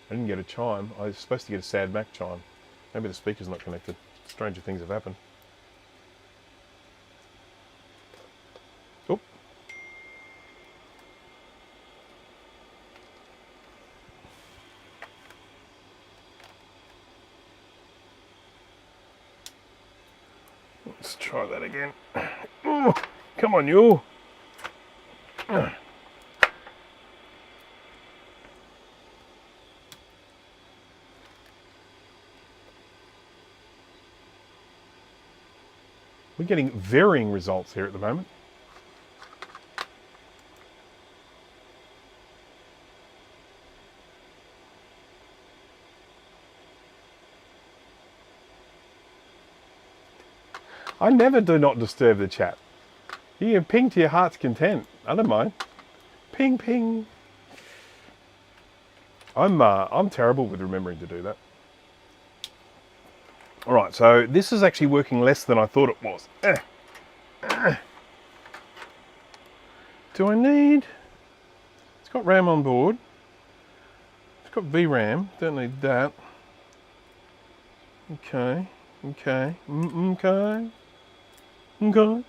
I didn't get a chime. I was supposed to get a sad Mac chime. Maybe the speaker's not connected. Stranger things have happened. Oh. Let's try that again. Oh, come on, you. We're getting varying results here at the moment. I never do not disturb the chat. You can ping to your heart's content. I don't mind. Ping, ping. I'm terrible with remembering to do that. All right, so this is actually working less than I thought it was. Do I need... It's got RAM on board. It's got VRAM. Don't need that. Okay. Okay. Okay. Okay.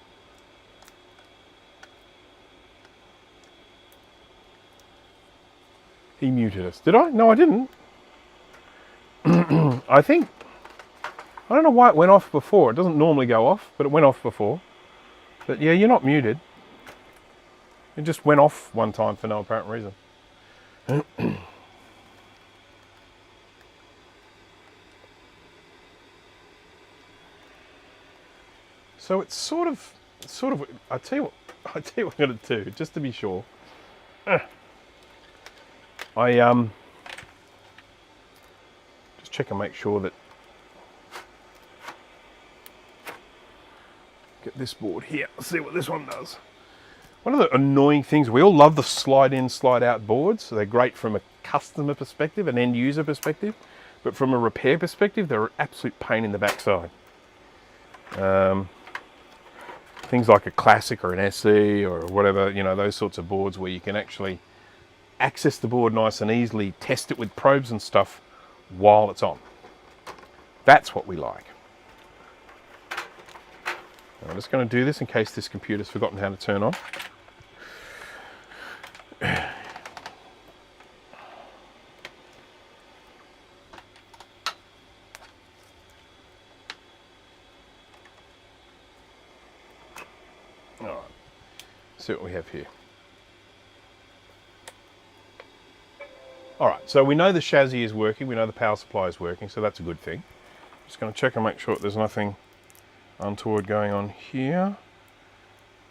He muted us. Did I? No, I didn't. I don't know why it went off before. It doesn't normally go off, but it went off before. But yeah, you're not muted. It just went off one time for no apparent reason. So it's sort of, I tell you what I'm going to do, just to be sure. I just check and make sure that, get this board here, see what this one does. One of the annoying things, we all love the slide in, slide out boards. So they're great from a customer perspective, an end user perspective, but from a repair perspective, they're an absolute pain in the backside. Things like a Classic or an SE or whatever, you know, those sorts of boards where you can actually access the board nice and easily, test it with probes and stuff while it's on. That's what we like. I'm just going to do this in case this computer's forgotten how to turn on. All right, see what we have here. All right, so we know the chassis is working, we know the power supply is working, so that's a good thing. Just going to check and make sure there's nothing untoward going on here.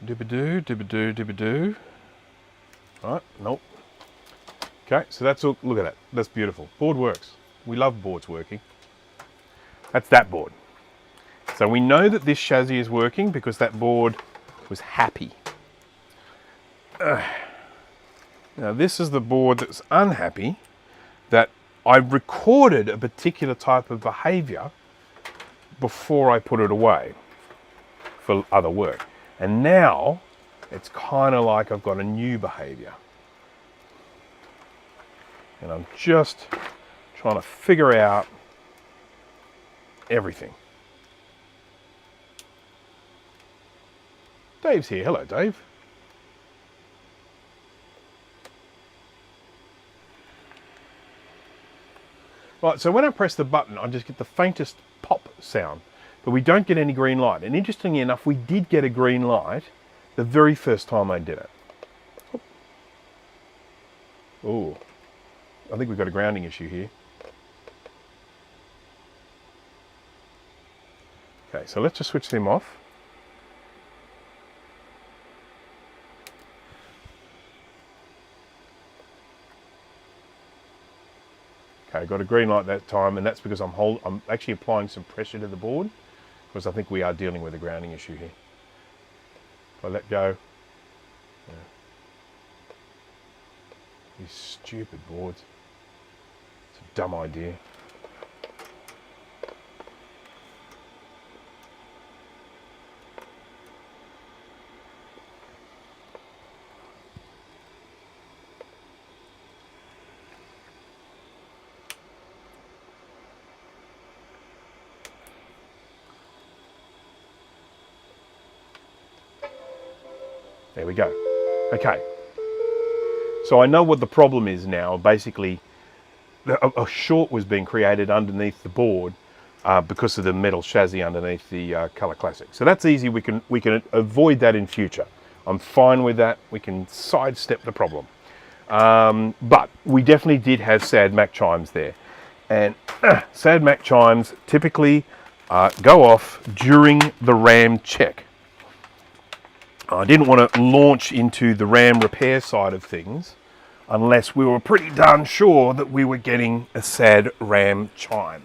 Dibba-doo, dibba-doo, dibba-doo. Right, nope. Okay, so that's all, look at that, that's beautiful. Board works. We love boards working. That's that board. So we know that this chassis is working because that board was happy. Now this is the board that's unhappy, that I recorded a particular type of behavior before I put it away for other work. And now it's kind of like I've got a new behavior. And I'm just trying to figure out everything. Dave's here. Hello, Dave. Right, so when I press the button, I just get the faintest pop sound, but we don't get any green light. And interestingly enough, we did get a green light the very first time I did it. Oh, I think we've got a grounding issue here. Okay, so let's just switch them off. Okay, got a green light that time, and that's because I'm actually applying some pressure to the board, because I think we are dealing with a grounding issue here. If I let go, yeah. These stupid boards. It's a dumb idea. There we go. Okay. So I know what the problem is now. Basically, a short was being created underneath the board because of the metal chassis underneath the Color Classic. So that's easy. We can avoid that in future. I'm fine with that. We can sidestep the problem. But we definitely did have sad Mac chimes there. And sad Mac chimes typically go off during the RAM check. I didn't want to launch into the RAM repair side of things unless we were pretty darn sure that we were getting a sad RAM chime.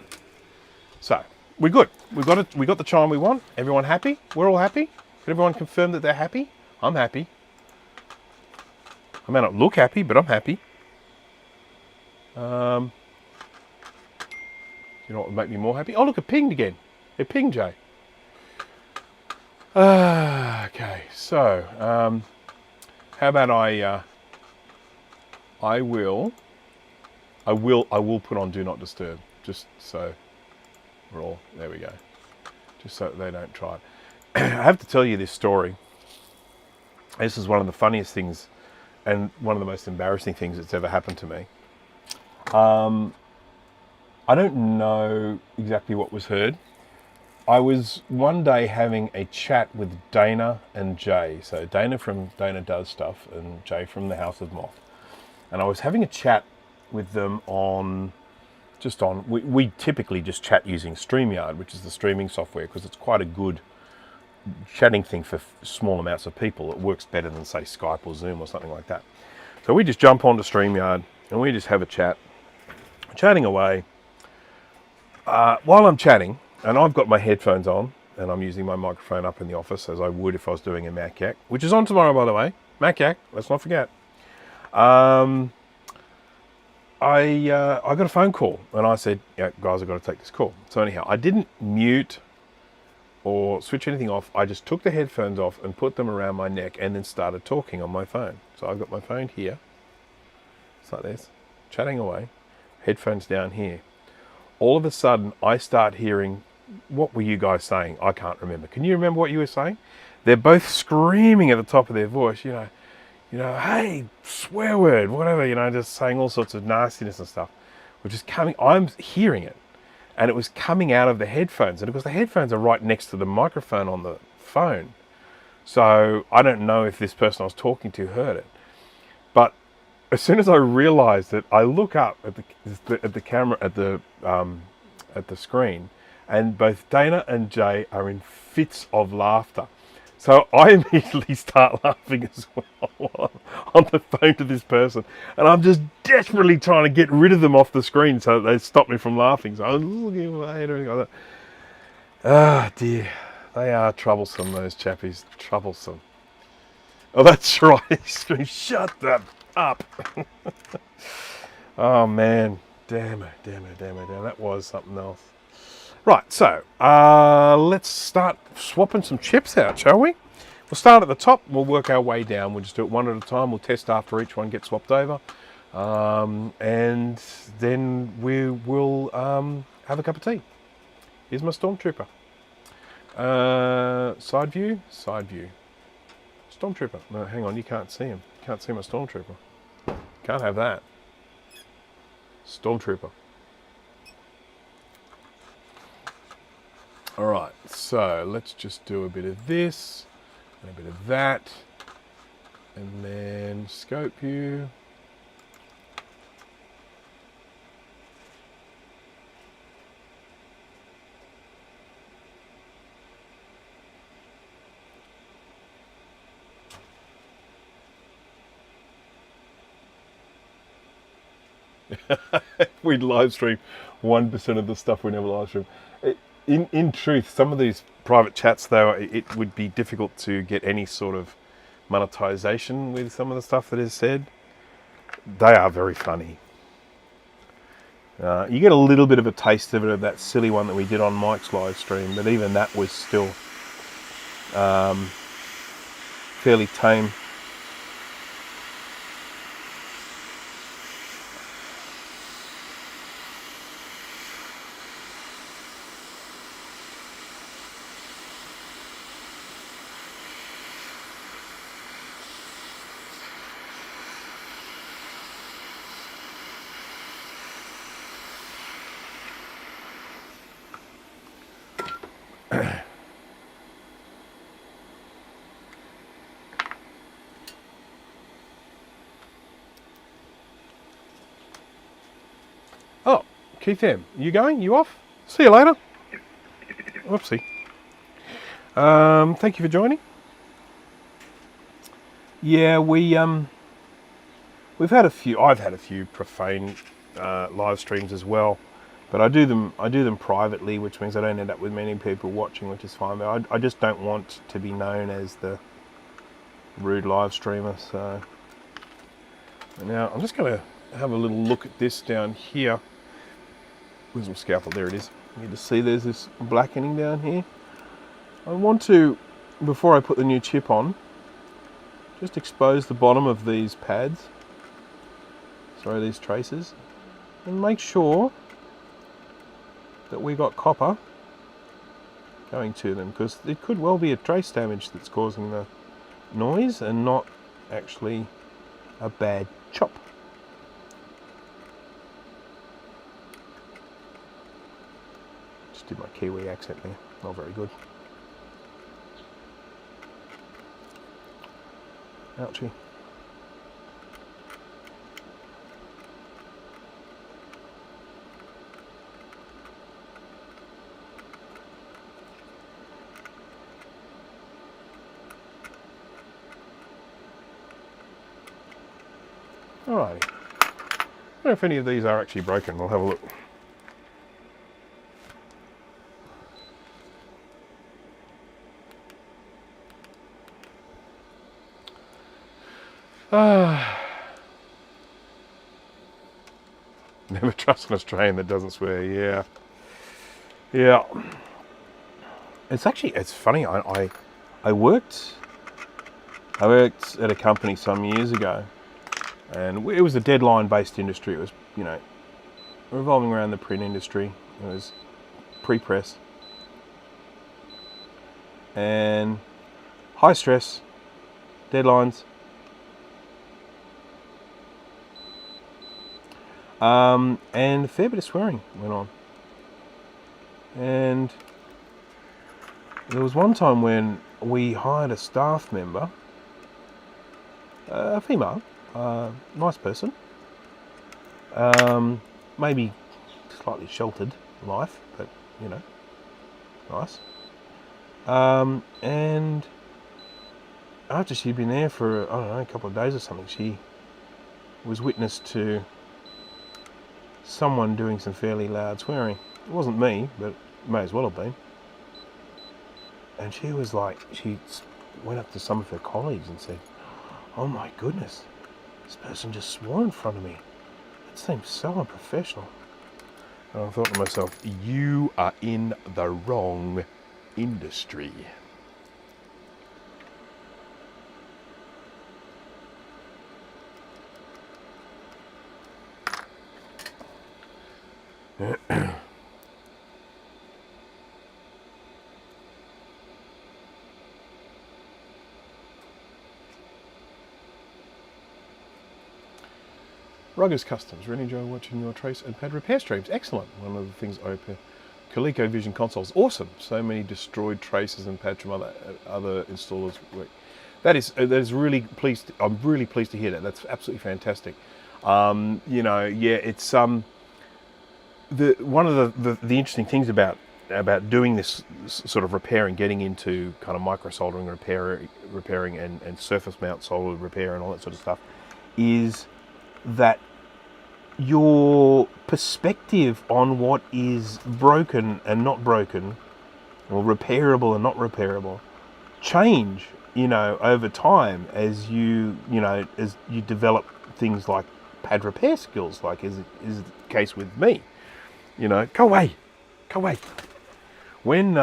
So we're good. We got the chime we want. Everyone happy? We're all happy? Can everyone confirm that they're happy? I'm happy. I may not look happy, but I'm happy. You know what would make me more happy? Oh look, it pinged again. It pinged, Jay. Okay, so how about I will put on Do Not Disturb, just so we're all, there we go, just so they don't try it. I have to tell you this story. This is one of the funniest things and one of the most embarrassing things that's ever happened to me. I don't know exactly what was heard. I was one day having a chat with Dana and Jay. So Dana from Dana Does Stuff and Jay from the House of Moth. And I was having a chat with them we typically just chat using StreamYard, which is the streaming software, because it's quite a good chatting thing for small amounts of people. It works better than say Skype or Zoom or something like that. So we just jump onto StreamYard and we just have a chat, chatting away. While I'm chatting, and I've got my headphones on, and I'm using my microphone up in the office as I would if I was doing a Mac Yak, which is on tomorrow, by the way. Mac Yak, let's not forget. I got a phone call, and I said, "Yeah, guys, I've got to take this call." So anyhow, I didn't mute or switch anything off. I just took the headphones off and put them around my neck, and then started talking on my phone. So I've got my phone here. It's like this, chatting away, headphones down here. All of a sudden, I start hearing, what were you guys saying? I can't remember. Can you remember what you were saying? They're both screaming at the top of their voice, you know, hey, swear word, whatever, just saying all sorts of nastiness and stuff, which is coming, I'm hearing it. And it was coming out of the headphones. And because the headphones are right next to the microphone on the phone. So I don't know if this person I was talking to heard it. But as soon as I realized it, I look up at the camera, at the screen, and both Dana and Jay are in fits of laughter. So I immediately start laughing as well on the phone to this person, and I'm just desperately trying to get rid of them off the screen so that they stop me from laughing. So I'm looking at my head and everything like that. Ah, dear, they are troublesome, those chappies. Troublesome. Oh, that's right. Shut them up. Oh man. Damn it. That was something else. Right, so let's start swapping some chips out, shall we? We'll start at the top, we'll work our way down. We'll just do it one at a time. We'll test after each one gets swapped over. And then we will have a cup of tea. Here's my Stormtrooper. Side view. Stormtrooper. No, hang on, you can't see him. You can't see my Stormtrooper. Can't have that. Stormtrooper. All right, so let's just do a bit of this and a bit of that, and then scope view. We'd live stream 1% of the stuff we never live stream. In truth, some of these private chats, though, it would be difficult to get any sort of monetization with some of the stuff that is said. They are very funny. You get a little bit of a taste of it, of that silly one that we did on Mike's live stream, but even that was still fairly tame. Oh, Keith M, you going? You off? See you later. Whoopsie. Thank you for joining. Yeah, we've had a few. I've had a few profane live streams as well, but I do them privately, which means I don't end up with many people watching, which is fine. But I just don't want to be known as the rude live streamer. So now I'm just going to have a little look at this down here. Where's my scalpel? There it is. You need to see there's this blackening down here. I want to, before I put the new chip on, just expose the bottom of these pads, these traces, and make sure that we got copper going to them, because it could well be a trace damage that's causing the noise and not actually a bad chop. Just did my Kiwi accent there, not very good. Ouchie. Alrighty. I don't know if any of these are actually broken. We'll have a look. Never trust an Australian that doesn't swear. Yeah. It's funny. I worked at a company some years ago, and it was a deadline-based industry. It was, revolving around the print industry. It was pre-press and high stress, deadlines. And a fair bit of swearing went on. And there was one time when we hired a staff member, a female, nice person, maybe slightly sheltered life, but nice. And after she'd been there for, a couple of days or something, she was witness to someone doing some fairly loud swearing. It wasn't me, but it may as well have been. And she was like, she went up to some of her colleagues and said, "Oh my goodness, this person just swore in front of me. That seems so unprofessional. And I thought to myself, you are in the wrong industry. Ruggers Customs, really enjoy watching your trace and pad repair streams. Excellent. One of the things I repair. ColecoVision consoles, awesome. So many destroyed traces and pads from other installers. That is really pleased. I'm really pleased to hear that. That's absolutely fantastic. You know, yeah, it's one of the interesting things about doing this sort of repair and getting into kind of micro soldering, repairing and surface mount solder repair and all that sort of stuff is that your perspective on what is broken and not broken, or repairable and not repairable, change, you know, over time as you develop things like pad repair skills, like is the case with me. You know, go away. When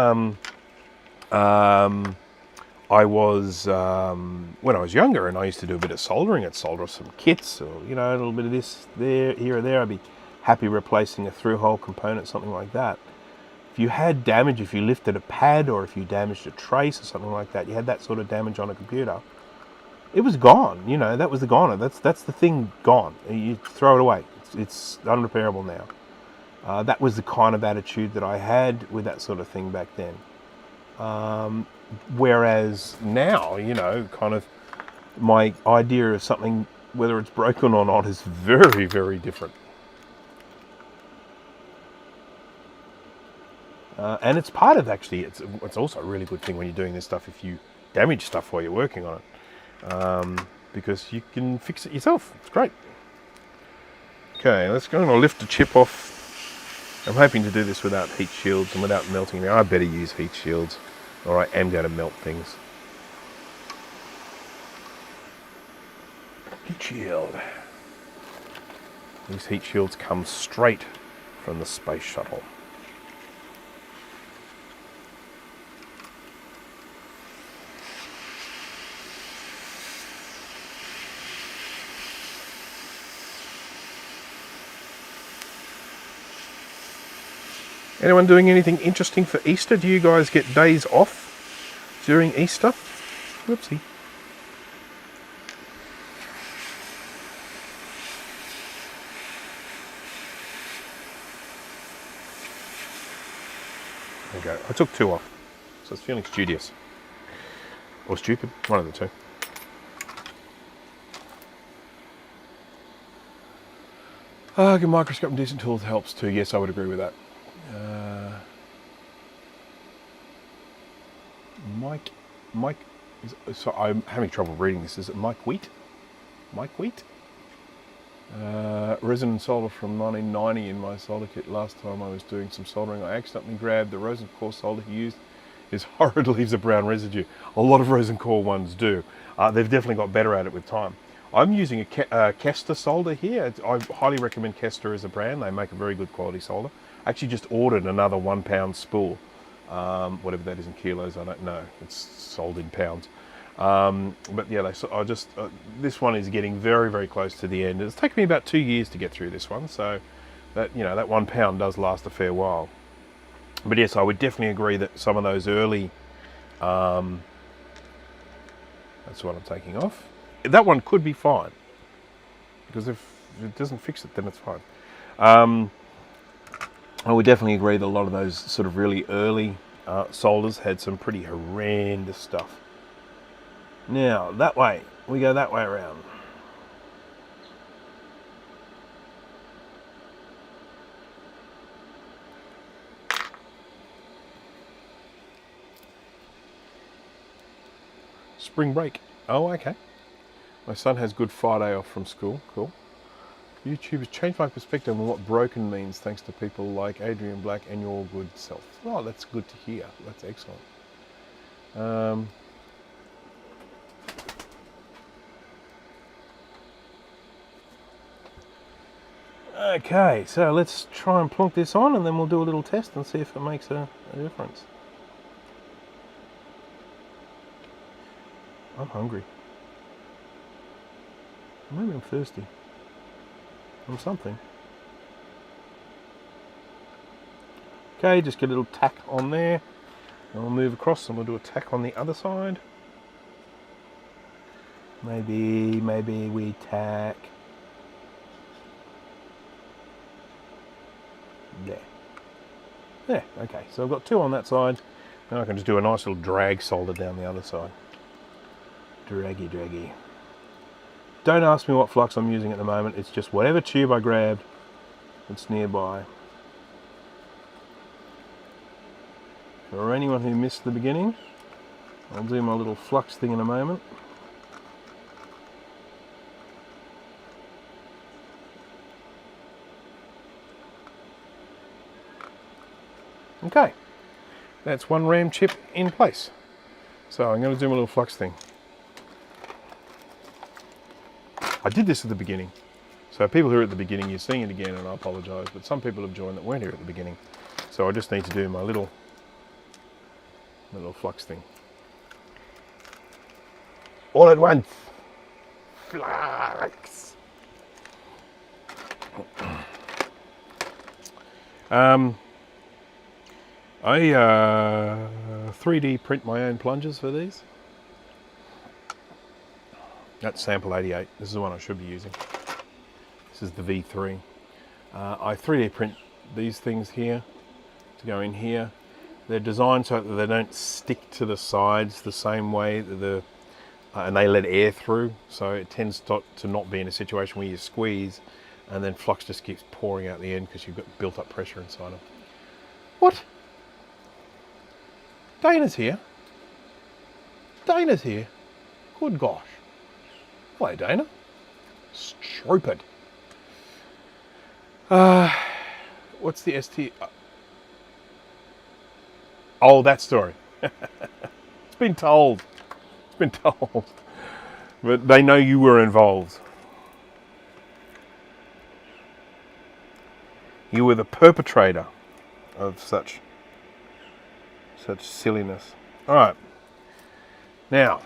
when I was younger and I used to do a bit of soldering, I'd solder some kits or, you know, a little bit of this there, here or there. I'd be happy replacing a through-hole component, something like that. If you had damage, if you lifted a pad or if you damaged a trace or something like that, you had that sort of damage on a computer, it was gone. You know, that was the goner. That's the thing gone. You throw it away. It's unrepairable now. That was the kind of attitude that I had with that sort of thing back then. Whereas now, you know, kind of my idea of something, whether it's broken or not, is very, very different. And it's part of, actually, it's also a really good thing when you're doing this stuff if you damage stuff while you're working on it. Because you can fix it yourself. It's great. Okay, let's go and lift the chip off. I'm hoping to do this without heat shields and without melting them. I better use heat shields, or I am going to melt things. Heat shield. These heat shields come straight from the space shuttle. Anyone doing anything interesting for Easter? Do you guys get days off during Easter? Whoopsie. There we go. I took 2 off, so it's feeling studious. Or stupid, one of the two. Good microscope and decent tools helps too. Yes, I would agree with that. Mike, so I'm having trouble reading this. Is it Mike Wheat? Mike Wheat? Resin solder from 1990 in my solder kit. Last time I was doing some soldering, I accidentally grabbed the resin core solder he used. It's horrid, leaves a brown residue. A lot of resin core ones do. They've definitely got better at it with time. I'm using a Kester solder here. I highly recommend Kester as a brand. They make a very good quality solder. I actually just ordered another 1 pound spool. Whatever that is in kilos, I don't know. It's sold in pounds. But yeah, this one is getting very, very close to the end. It's taken me about 2 years to get through this one, so that, you know, that 1 pound does last a fair while. But yes, I would definitely agree that some of those early, that's what I'm taking off. That one could be fine, because if it doesn't fix it, then it's fine. I would definitely agree that a lot of those sort of really early solders had some pretty horrendous stuff. Now, that way, we go that way around. Spring break. Oh, okay. My son has Good Friday off from school. Cool. YouTube has changed my perspective on what broken means thanks to people like Adrian Black and your good self. Oh, that's good to hear. That's excellent. Okay, so let's try and plonk this on and then we'll do a little test and see if it makes a difference. I'm hungry. Maybe I'm thirsty. I'm something. Okay, just get a little tack on there. And we'll move across and we'll do a tack on the other side. Maybe we tack. There. There, okay. So I've got two on that side. Now I can just do a nice little drag solder down the other side. Draggy, draggy. Don't ask me what flux I'm using at the moment. It's just whatever tube I grabbed that's nearby. For anyone who missed the beginning, I'll do my little flux thing in a moment. Okay, that's one RAM chip in place. So I'm going to do my little flux thing. I did this at the beginning. So people who are at the beginning, you're seeing it again, and I apologise, but some people have joined that weren't here at the beginning. So I just need to do my little flux thing. All at once. Flux. I 3D print my own plungers for these. That's sample 88. This is the one I should be using. This is the V3. I 3D print these things here to go in here. They're designed so that they don't stick to the sides the same way that and they let air through, so it tends to not be in a situation where you squeeze and then flux just keeps pouring out the end because you've got built up pressure inside them. What? Dana's here. Dana's here. Good gosh. Hello, Dana. Stupid. What's the ST? Oh, that story. It's been told. It's been told. But they know you were involved. You were the perpetrator of such silliness. All right. Now,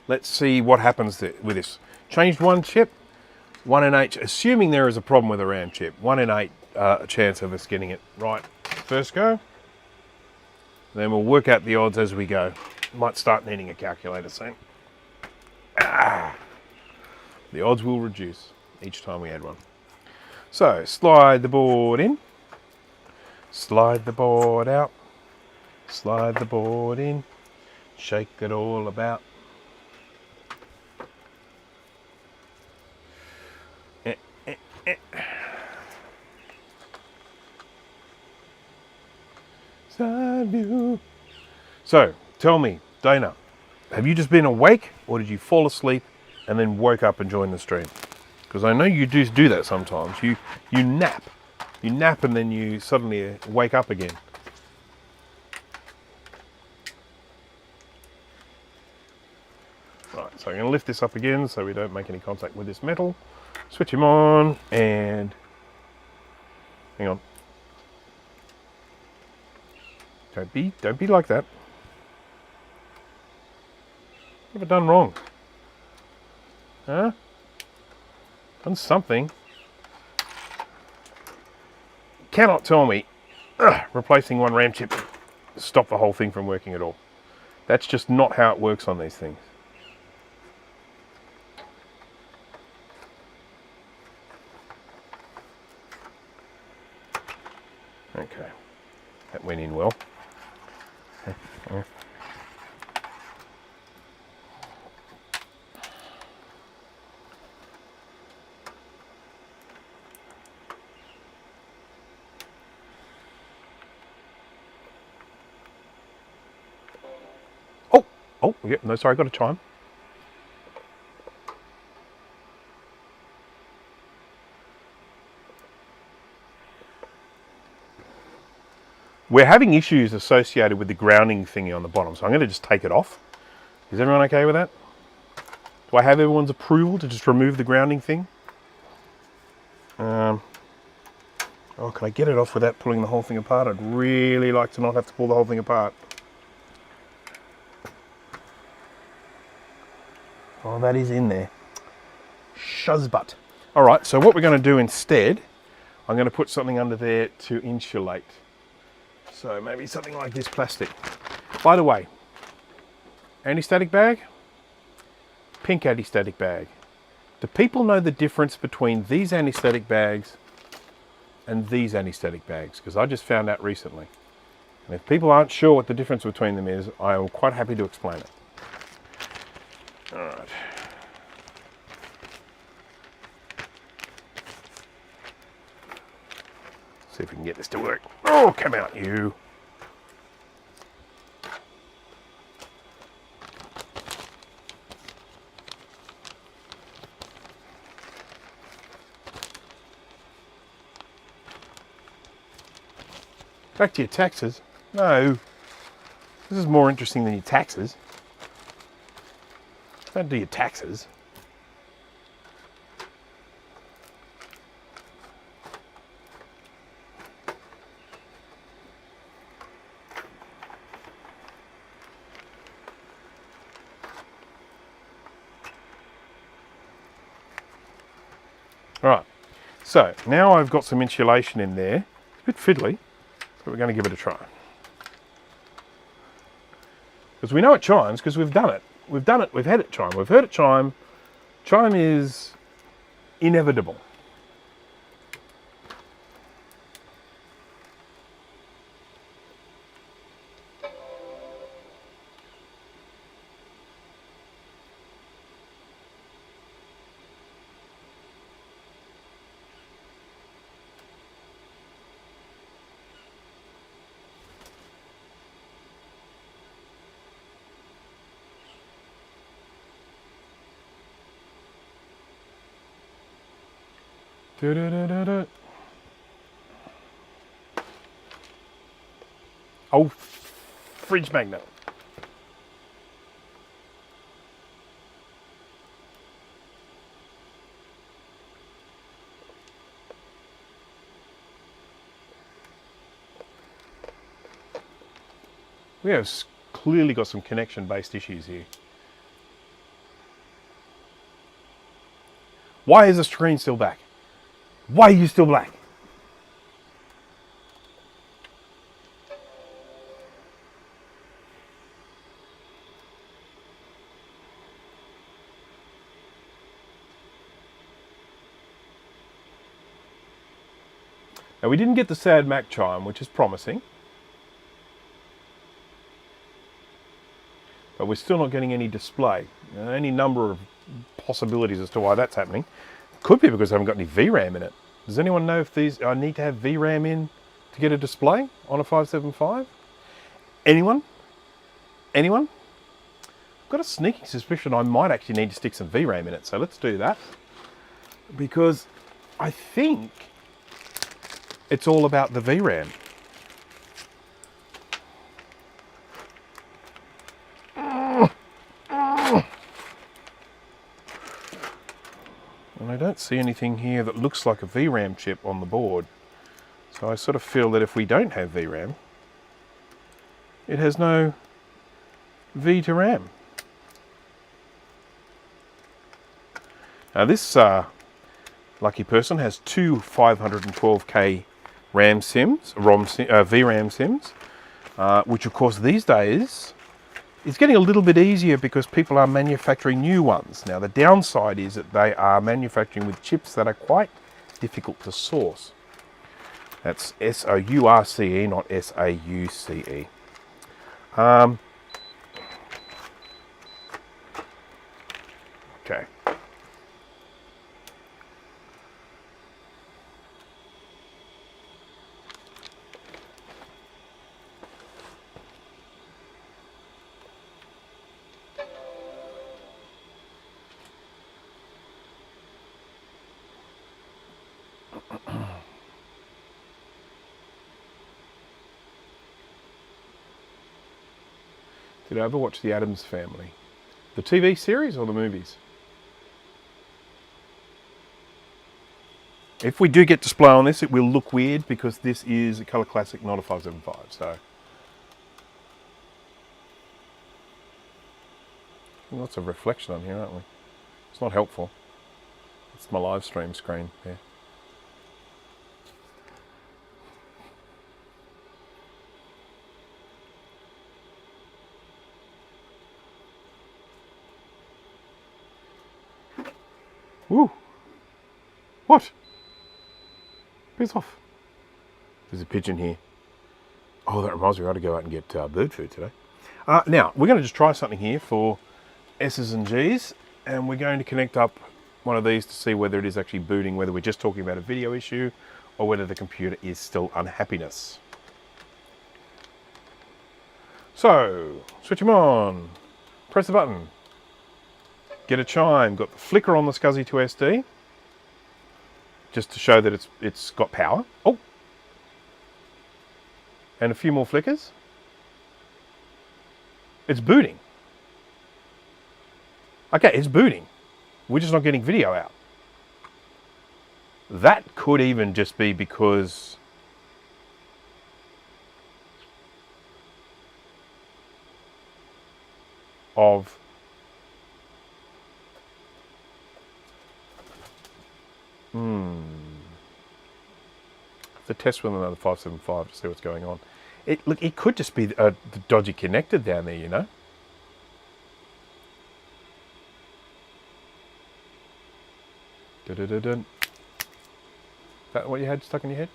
let's see what happens with this. Changed one chip, 1 in 8, assuming there is a problem with a RAM chip, 1 in 8 chance of us getting it right first go. Then we'll work out the odds as we go. Might start needing a calculator soon. The odds will reduce each time we add one. So, slide the board in, slide the board out, slide the board in, shake it all about. Side view. So, tell me, Dana, have you just been awake or did you fall asleep and then woke up and joined the stream? Because I know you do that sometimes. You nap. You nap and then you suddenly wake up again. Right, so I'm going to lift this up again so we don't make any contact with this metal. Switch him on and hang on. Don't be like that. What have I done wrong? Huh? Done something. Cannot tell me replacing one RAM chip stop the whole thing from working at all. That's just not how it works on these things. Okay, that went in well. Oh, yeah, no, sorry, I got a chime. We're having issues associated with the grounding thingy on the bottom, so I'm going to just take it off. Is everyone okay with that? Do I have everyone's approval to just remove the grounding thing? Oh, can I get it off without pulling the whole thing apart? I'd really like to not have to pull the whole thing apart. Oh, that is in there. Shuzbutt. All right, so what we're going to do instead, I'm going to put something under there to insulate. So maybe something like this plastic. By the way, anti-static bag, pink anti-static bag. Do people know the difference between these anti-static bags and these anti-static bags? Because I just found out recently. And if people aren't sure what the difference between them is, I am quite happy to explain it. All right. See if we can get this to work. Oh, come out, you. Back to your taxes. No. This is more interesting than your taxes. Don't do your taxes. All right, so now I've got some insulation in there. It's a bit fiddly, but we're going to give it a try. Because we know it chimes because we've done it. We've done it, we've had it chime. We've heard it chime. Chime is inevitable. Da-da-da-da-da. Oh, fridge magnet. We have clearly got some connection-based issues here. Why is the screen still back? Why are you still black? Now we didn't get the sad Mac chime, which is promising. But we're still not getting any display. Any number of possibilities as to why that's happening. Could be because I haven't got any VRAM in it. Does anyone know if I need to have VRAM in to get a display on a 575? Anyone? Anyone? I've got a sneaking suspicion I might actually need to stick some VRAM in it, so let's do that. Because I think it's all about the VRAM. And I don't see anything here that looks like a VRAM chip on the board. So I sort of feel that if we don't have VRAM, it has no V to RAM. Now this lucky person has two 512K RAM sims, VRAM sims, which of course these days is getting a little bit easier because people are manufacturing new ones. Now the downside is that they are manufacturing with chips that are quite difficult to source. That's S-O-U-R-C-E, not S-A-U-C-E. Okay. Did I ever watch The Addams Family? The TV series or the movies? If we do get display on this, it will look weird because this is a Color Classic, not a 575. So lots of reflection on here, aren't we? It's not helpful. It's my live stream screen there. Woo! What? Piss off. There's a pigeon here. Oh, that reminds me, I got to go out and get bird food today. Now, we're going to just try something here for S's and G's, and we're going to connect up one of these to see whether it is actually booting, whether we're just talking about a video issue, or whether the computer is still unhappiness. So, switch them on, press the button, get a chime, got the flicker on the SCSI IIsd, just to show that it's got power. Oh! And a few more flickers. It's booting. Okay, it's booting. We're just not getting video out. That could even just be because of the test with another 575 to see what's going on. Look, it could just be the dodgy connector down there, you know. Dun-dun-dun-dun. Is that what you had stuck in your head?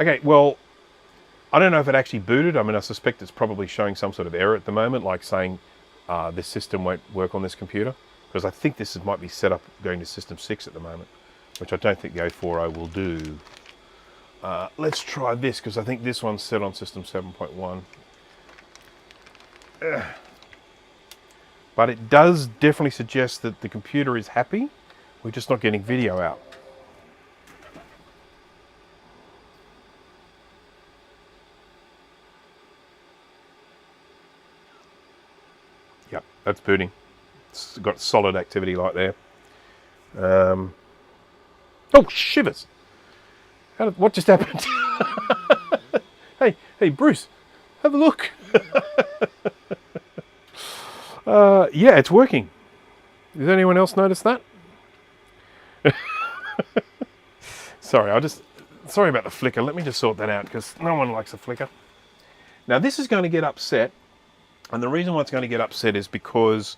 Okay, well, I don't know if it actually booted. I mean, I suspect it's probably showing some sort of error at the moment, like saying this system won't work on this computer, because I think this might be set up going to System 6 at the moment, which I don't think the 040 will do. Let's try this, because I think this one's set on System 7.1. But it does definitely suggest that the computer is happy. We're just not getting video out. Yep, that's booting. It's got solid activity light there. Oh, shivers! What just happened? Hey, Bruce, have a look. Yeah, it's working. Does anyone else notice that? Sorry about the flicker. Let me just sort that out, because no one likes a flicker. Now, this is going to get upset, and the reason why it's going to get upset is because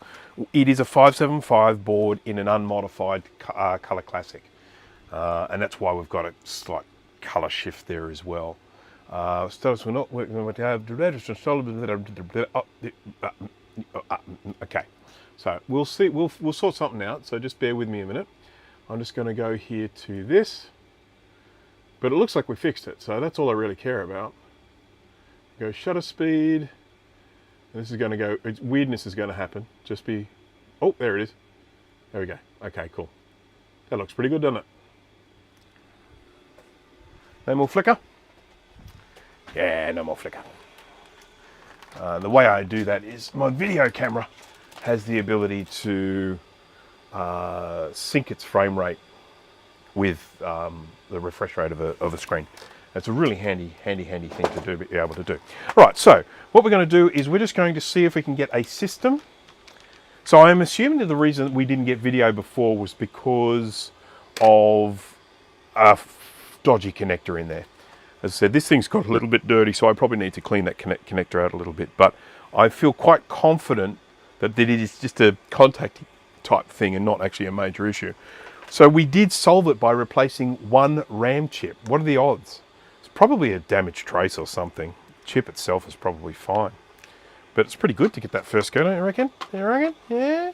it is a 575 board in an unmodified Color Classic, and that's why we've got a slight color shift there as well. Status will not work. Okay, so we'll see. We'll sort something out. So just bear with me a minute. I'm just going to go here to this, but it looks like we fixed it. So that's all I really care about. Go shutter speed. And this is going to go. Weirdness is going to happen. Just be. Oh, there it is. There we go. Okay, cool. That looks pretty good, doesn't it? No more flicker. Yeah, no more flicker. The way I do that is my video camera has the ability to sync its frame rate with the refresh rate of a screen. It's a really handy thing to be able to do. All right, so what we're going to do is we're just going to see if we can get a system. So I'm assuming that the reason that we didn't get video before was because of a dodgy connector in there. As I said, this thing's got a little bit dirty, so I probably need to clean that connector out a little bit. But I feel quite confident that it is just a contact type thing and not actually a major issue. So we did solve it by replacing one RAM chip. What are the odds? It's probably a damaged trace or something. The chip itself is probably fine. But it's pretty good to get that first go, don't you reckon? You reckon? Yeah?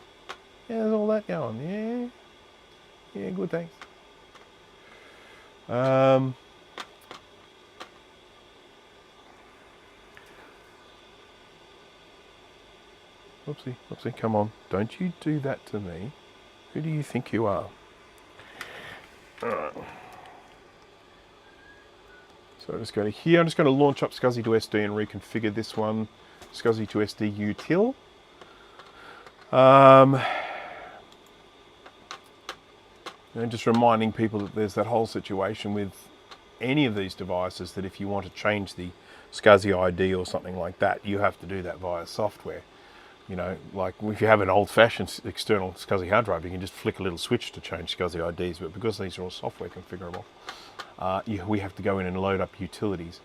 Yeah, there's all that going. Yeah? Yeah, good, thanks. Whoopsie, come on. Don't you do that to me. Who do you think you are? Alright. So just go to here. I'm just going to launch up SCSI IIsd and reconfigure this one. SCSI IIsd util. And just reminding people that there's that whole situation with any of these devices that if you want to change the SCSI ID or something like that, you have to do that via software. You know, like if you have an old-fashioned external SCSI hard drive, you can just flick a little switch to change SCSI IDs, but because these are all software configurable, we have to go in and load up utilities.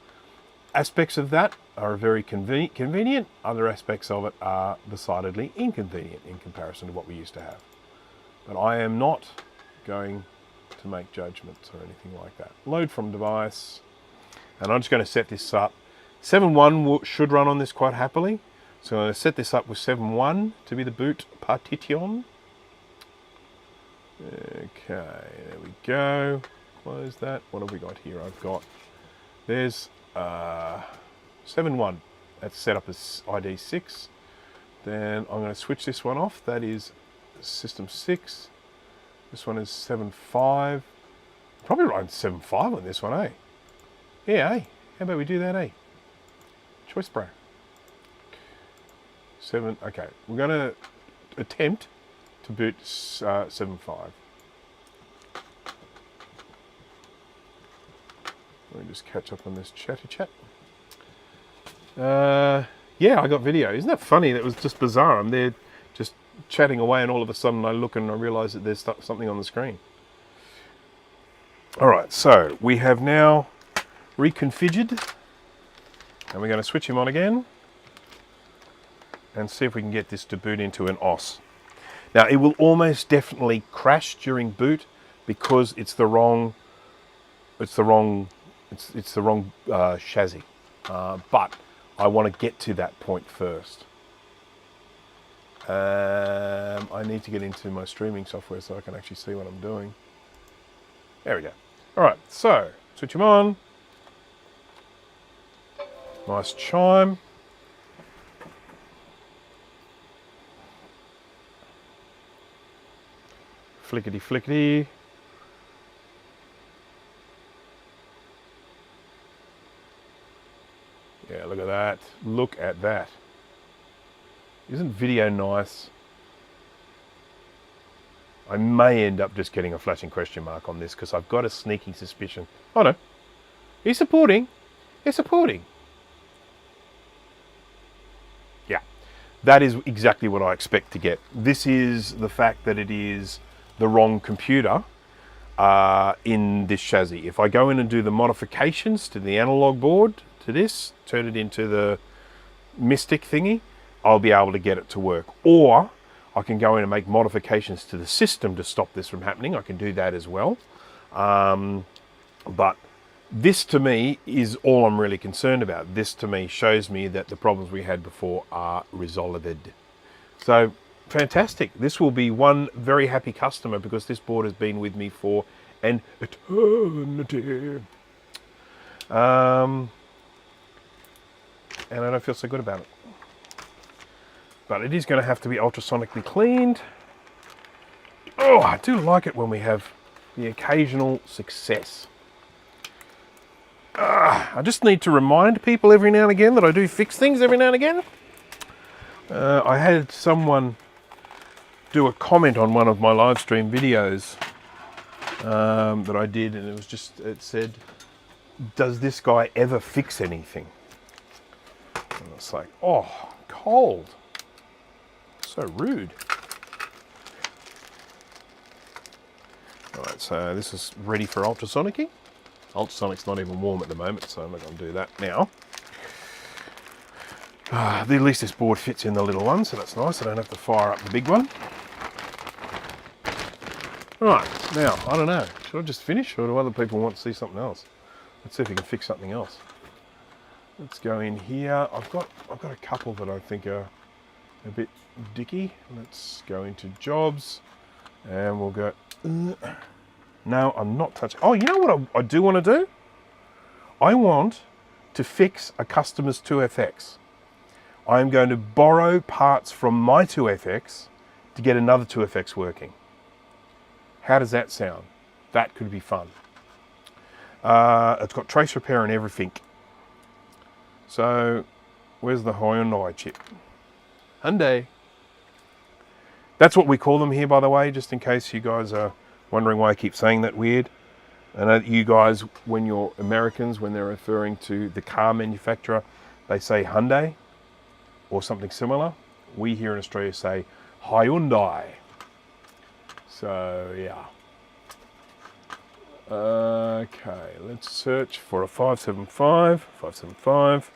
Aspects of that are very convenient. Other aspects of it are decidedly inconvenient in comparison to what we used to have. But I am not going to make judgments or anything like that. Load from device, and I'm just going to set this up. 7.1 should run on this quite happily, so I'm going to set this up with 7.1 to be the boot partition. Okay, there we go. Close that. What have we got here? There's 7.1. That's set up as ID 6. Then I'm going to switch this one off. That is system 6. This one is 7.5. Probably run 7.5 on this one, eh? Yeah, eh? How about we do that, eh? Choice bro. 7. Okay, we're going to attempt to boot 7.5. Let me just catch up on this chatty chat. Yeah, I got video. Isn't that funny? That was just bizarre. I'm there just chatting away, and all of a sudden I look and I realise that there's something on the screen. All right, so we have now reconfigured, and we're going to switch him on again and see if we can get this to boot into an OS. Now, it will almost definitely crash during boot because it's the wrong chassis. But I want to get to that point first. I need to get into my streaming software so I can actually see what I'm doing. There we go. All right, so switch them on. Nice chime. Flickety flickety. Yeah, look at that. Look at that. Isn't video nice? I may end up just getting a flashing question mark on this because I've got a sneaking suspicion. Oh no. He's supporting. He's supporting. Yeah. That is exactly what I expect to get. This is the fact that it is the wrong computer in this chassis. If I go in and do the modifications to the analog board, to this, turn it into the Mystic thingy, I'll be able to get it to work. Or I can go in and make modifications to the system to stop this from happening. I can do that as well. But this to me is all I'm really concerned about. This to me shows me that the problems we had before are resolved. So fantastic. This will be one very happy customer because this board has been with me for an eternity. And I don't feel so good about it. But it is going to have to be ultrasonically cleaned. Oh, I do like it when we have the occasional success. I just need to remind people every now and again that I do fix things every now and again. I had someone do a comment on one of my live stream videos that I did, and it said, does this guy ever fix anything? And it's like, oh, cold. So rude. All right, so this is ready for ultrasonicing. Ultrasonic's not even warm at the moment, so I'm not going to do that now. At least this board fits in the little one, so that's nice. I don't have to fire up the big one. Right, now, I don't know. Should I just finish, or do other people want to see something else? Let's see if we can fix something else. Let's go in here. I've got a couple that I think are a bit dicky. Let's go into jobs, and we'll go. No, I'm not touching. Oh, you know what I do want to do? I want to fix a customer's 2FX. I'm going to borrow parts from my 2FX to get another 2FX working. How does that sound? That could be fun. It's got trace repair and everything. So, where's the Hyundai chip? Hyundai. That's what we call them here, by the way, just in case you guys are wondering why I keep saying that weird. I know that you guys, when you're Americans, when they're referring to the car manufacturer, they say Hyundai or something similar. We here in Australia say Hyundai. So, yeah. Okay, let's search for a 575.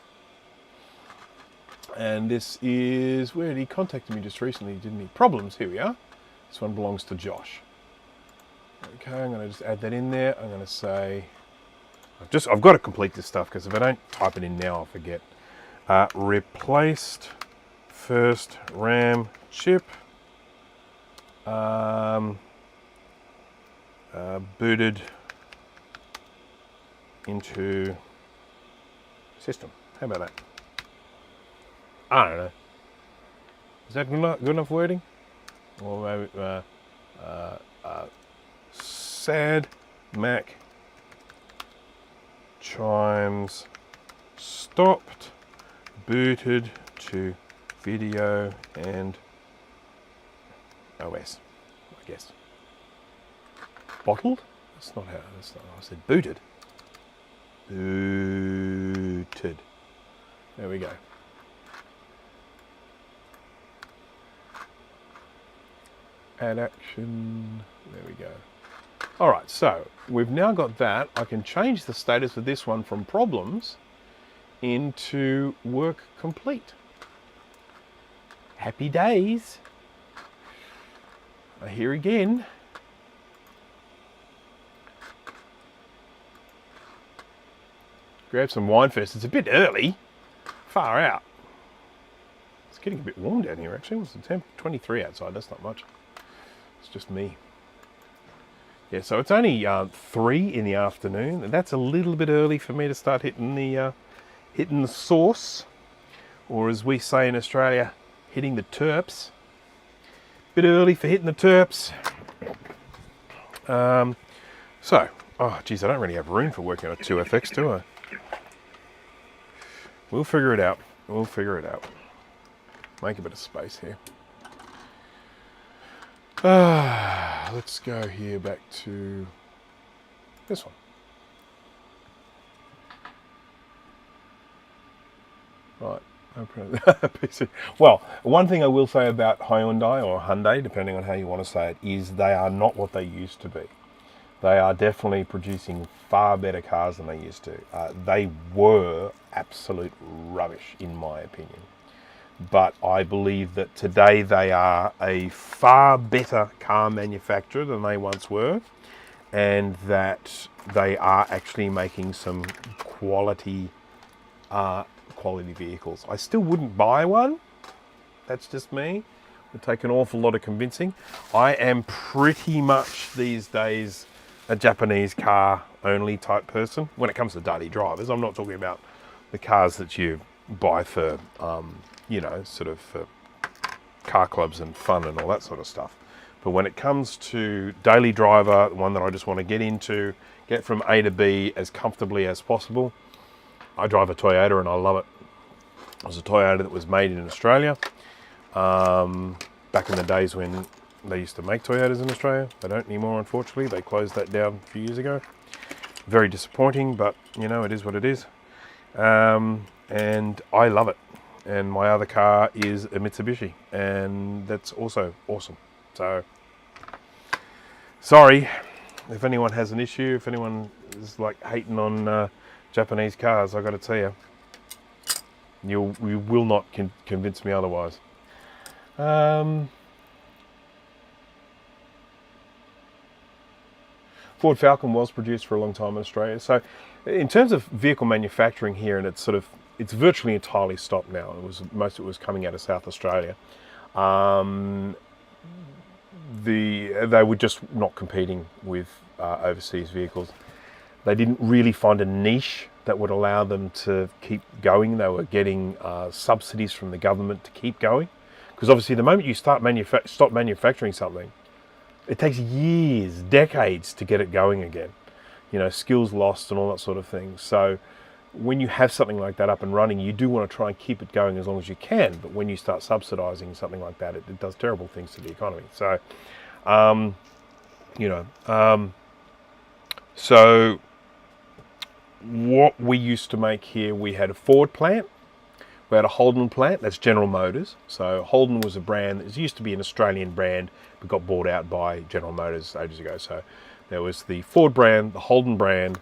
And this is, where he contacted me just recently, didn't he? Problems, here we are. This one belongs to Josh. Okay, I'm going to just add that in there. I'm going to say, I've got to complete this stuff because if I don't type it in now, I'll forget. Replaced first RAM chip. Booted into system. How about that? I don't know. Is that good enough wording? Or maybe sad Mac chimes stopped, booted to video and OS, I guess. Bottled? That's not how, I said booted. Booted. There we go. Add action, there we go. All right, so we've now got that. I can change the status of this one from problems into work complete. Happy days. Here again. Grab some wine first. It's a bit early. Far out. It's getting a bit warm down here actually. What's the temp? 23 outside, that's not much. It's just me. Yeah, so it's only 3 in the afternoon, and that's a little bit early for me to start hitting the sauce, or as we say in Australia, hitting the terps. Bit early for hitting the terps. So, oh geez, I don't really have room for working on a 2FX, do I? We'll figure it out. We'll figure it out. Make a bit of space here. Let's go here back to this one. Right. Well, one thing I will say about Hyundai or Hyundai, depending on how you want to say it, is they are not what they used to be. They are definitely producing far better cars than they used to. They were absolute rubbish, in my opinion. But I believe that today they are a far better car manufacturer than they once were, and that they are actually making some quality vehicles. I still wouldn't buy one. That's just me. It would take an awful lot of convincing. I am pretty much these days a Japanese car only type person when it comes to daily drivers. I'm not talking about the cars that you buy for you know, sort of for car clubs and fun and all that sort of stuff. But when it comes to daily driver, the one that I just want to get into, get from A to B as comfortably as possible, I drive a Toyota and I love it. It was a Toyota that was made in Australia back in the days when they used to make Toyotas in Australia. They don't anymore, unfortunately. They closed that down a few years ago. Very disappointing, but you know, it is what it is. And I love it. And my other car is a Mitsubishi, and that's also awesome. So, sorry if anyone has an issue, if anyone is like hating on Japanese cars, I got to tell you, you will not convince me otherwise. Ford Falcon was produced for a long time in Australia. So, in terms of vehicle manufacturing here, and it's virtually entirely stopped now. Most of it was coming out of South Australia. They were just not competing with overseas vehicles. They didn't really find a niche that would allow them to keep going. They were getting subsidies from the government to keep going, because obviously the moment you stop manufacturing something, it takes years, decades to get it going again. You know, skills lost and all that sort of thing. So when you have something like that up and running, you do want to try and keep it going as long as you can. But when you start subsidizing something like that, it does terrible things to the economy. So, so what we used to make here, we had a Ford plant, we had a Holden plant, that's General Motors. So Holden was a brand, it used to be an Australian brand, but got bought out by General Motors ages ago. So there was the Ford brand, the Holden brand,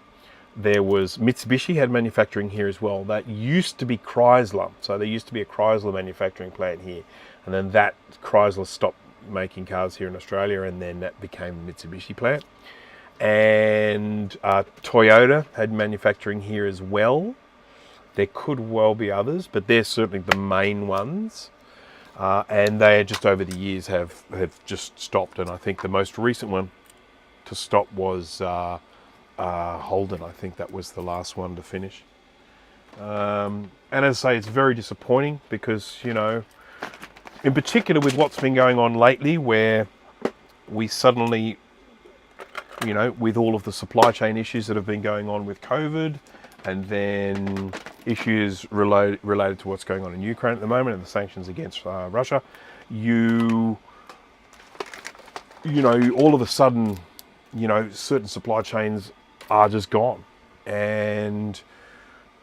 there was Mitsubishi had manufacturing here as well. That used to be Chrysler. So there used to be a Chrysler manufacturing plant here. And then that Chrysler stopped making cars here in Australia, and then that became the Mitsubishi plant. And Toyota had manufacturing here as well. There could well be others, but they're certainly the main ones. And they just over the years have just stopped. And I think the most recent one to stop was Holden. I think that was the last one to finish. And as I say, it's very disappointing because, you know, in particular with what's been going on lately, where we suddenly, you know, with all of the supply chain issues that have been going on with COVID, and then issues related to what's going on in Ukraine at the moment and the sanctions against Russia, you know, all of a sudden, you know, certain supply chains are just gone. And,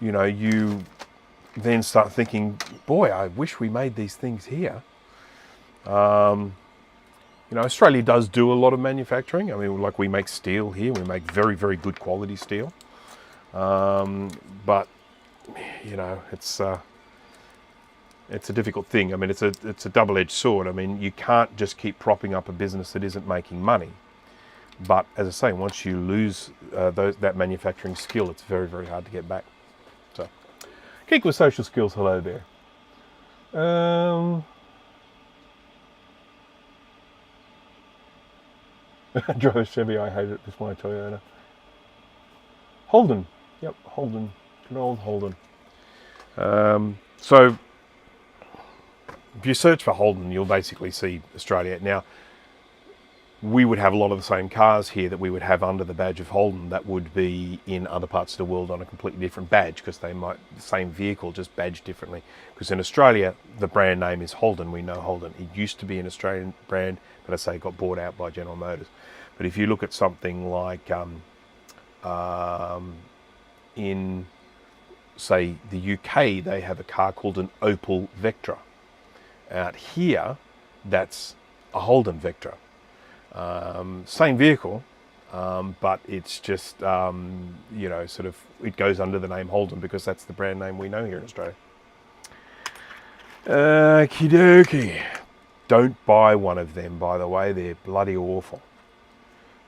you know, you then start thinking, boy, I wish we made these things here. You know, Australia does do a lot of manufacturing. I mean, like we make steel here. We make very, very good quality steel. But, you know, it's a difficult thing. I mean, it's a double-edged sword. I mean, you can't just keep propping up a business that isn't making money. But as I say, once you lose that manufacturing skill, it's very, very hard to get back. So, Geek with Social Skills, hello there. I drove a Chevy, I hate it, it's my Toyota. Holden, yep, Holden, good old Holden. So, if you search for Holden, you'll basically see Australia. Now, we would have a lot of the same cars here that we would have under the badge of Holden that would be in other parts of the world on a completely different badge, because they might, the same vehicle, just badged differently. Because in Australia, the brand name is Holden, we know Holden. It used to be an Australian brand, but I say got bought out by General Motors. But if you look at something like in, say, the UK, they have a car called an Opel Vectra. Out here, that's a Holden Vectra. Same vehicle, but it's just, you know, sort of, it goes under the name Holden because that's the brand name we know here in Australia. Okie dokie. Don't buy one of them, by the way. They're bloody awful.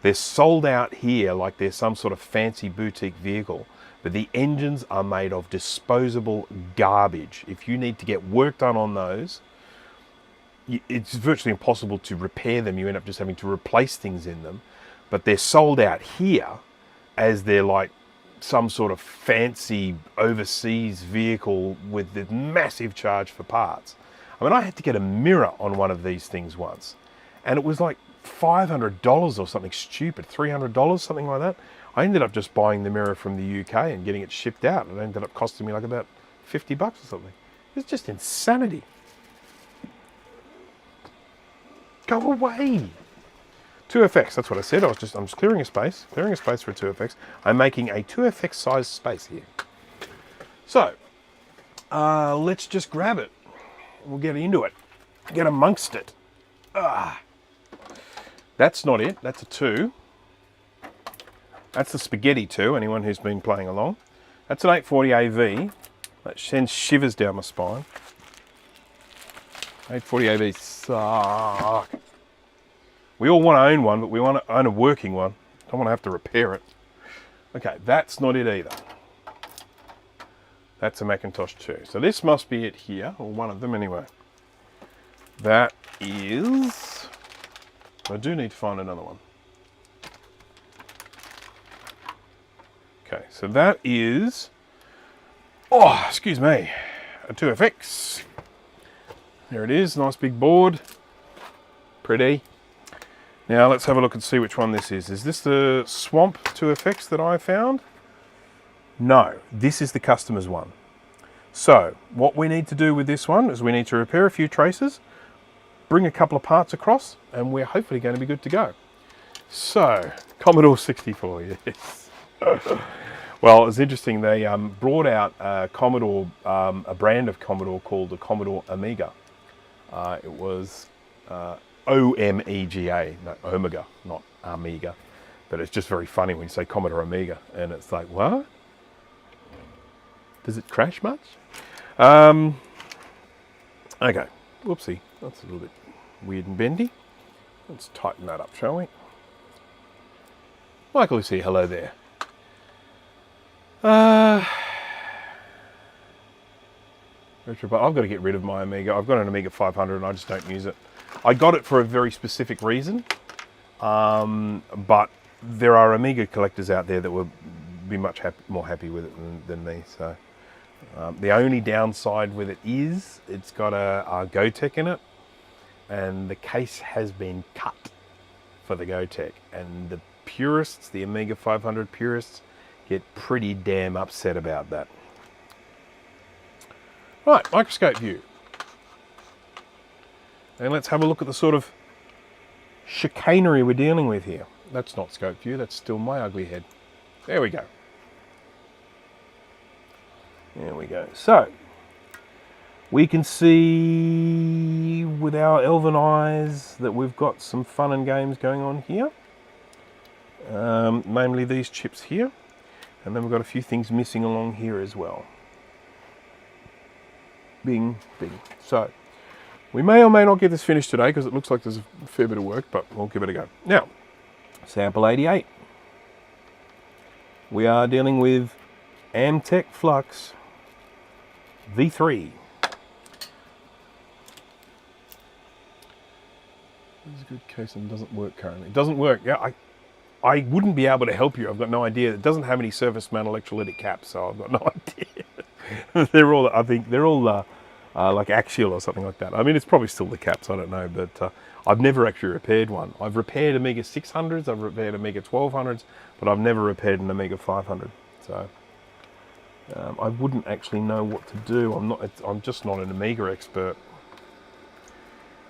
They're sold out here like they're some sort of fancy boutique vehicle, but the engines are made of disposable garbage. If you need to get work done on those, it's virtually impossible to repair them. You end up just having to replace things in them. But they're sold out here as they're like some sort of fancy overseas vehicle with the massive charge for parts. I mean, I had to get a mirror on one of these things once, and it was like $500 or something stupid, $300, something like that. I ended up just buying the mirror from the UK and getting it shipped out. It ended up costing me like about $50 or something. It's just insanity. Go away. 2FX, that's what I said. I'm just clearing a space for a 2FX. I'm making a 2FX size space here. So, let's just grab it. We'll get into it. Get amongst it. That's not it. That's a 2. That's the Spaghetti 2, anyone who's been playing along. That's an 840 AV. That sends shivers down my spine. 840 AV suck. We all want to own one, but we want to own a working one. Don't want to have to repair it. Okay, that's not it either. That's a Macintosh 2. So this must be it here, or one of them anyway. That is... I do need to find another one. Okay, so that is... Oh, excuse me. A 2FX. There it is, nice big board. Pretty. Now let's have a look and see which one this is. Is this the Swamp 2FX that I found? No, this is the customer's one. So what we need to do with this one is we need to repair a few traces, bring a couple of parts across, and we're hopefully going to be good to go. So, Commodore 64, yes. Well, it's interesting. They brought out a Commodore, a brand of Commodore called the Commodore Amiga. It was OMEGA, no, Omega, not Amiga. But it's just very funny when you say Commodore Amiga, and it's like, what? Does it crash much? Okay, whoopsie, that's a little bit weird and bendy. Let's tighten that up, shall we? Michael is here, hello there. I've got to get rid of my Amiga. I've got an Amiga 500 and I just don't use it. I got it for a very specific reason, but there are Amiga collectors out there that will be much more happy with it than me. So the only downside with it is it's got a GoTech in it, and the case has been cut for the GoTech, and the purists, the Amiga 500 purists, get pretty damn upset about that. Right, microscope view. And let's have a look at the sort of chicanery we're dealing with here. That's not scope view, that's still my ugly head. There we go. There we go. So, we can see with our elven eyes that we've got some fun and games going on here. Namely these chips here. And then we've got a few things missing along here as well. Bing, bing. So, we may or may not get this finished today because it looks like there's a fair bit of work, but we'll give it a go. Now, sample 88. We are dealing with Amtech Flux V3. This is a good case and doesn't work currently. It doesn't work. Yeah, I wouldn't be able to help you. I've got no idea. It doesn't have any surface mount electrolytic caps, so I've got no idea. They're all, I think, they're all like axial or something like that. I mean, it's probably still the caps, I don't know, but I've never actually repaired one. I've repaired Amiga 600s, I've repaired Amiga 1200s, but I've never repaired an Amiga 500. So I wouldn't actually know what to do. I'm just not an Amiga expert.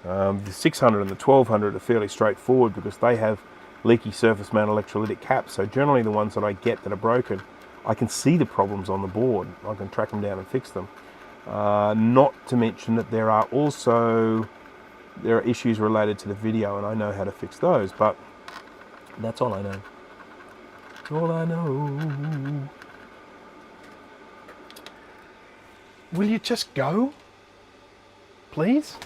The 600 and the 1200 are fairly straightforward because they have leaky surface mount electrolytic caps. So generally the ones that I get that are broken, I can see the problems on the board. I can track them down and fix them. Not to mention that there are issues related to the video, and I know how to fix those, but that's all I know. That's all I know. Will you just go? Please?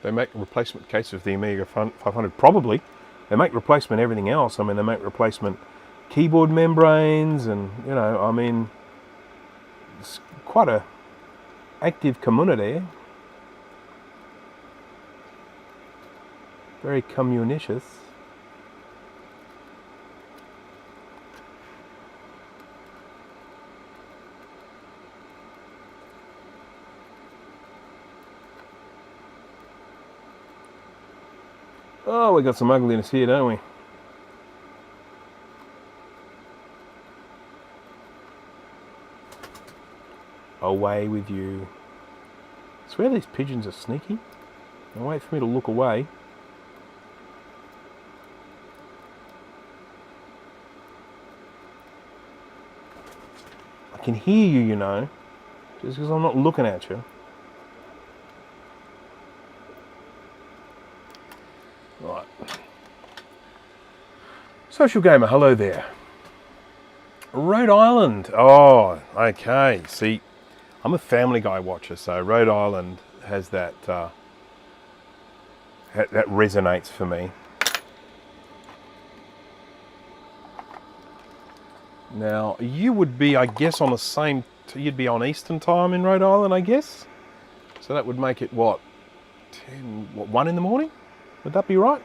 They make a replacement case of the Amiga 500, probably. They make replacement everything else. I mean, they make replacement keyboard membranes and, you know, I mean, it's quite a active community. Very communicious. Oh, we got some ugliness here, don't we? Away with you. I swear these pigeons are sneaky. They wait for me to look away. I can hear you, you know, just because I'm not looking at you. Right. Social Gamer, hello there. Rhode Island. Oh, okay. See, I'm a Family Guy watcher, so Rhode Island has that, that resonates for me. Now, you would be, I guess, on the same, you'd be on Eastern time in Rhode Island, I guess. So that would make it, what, 1 in the morning? Would that be right?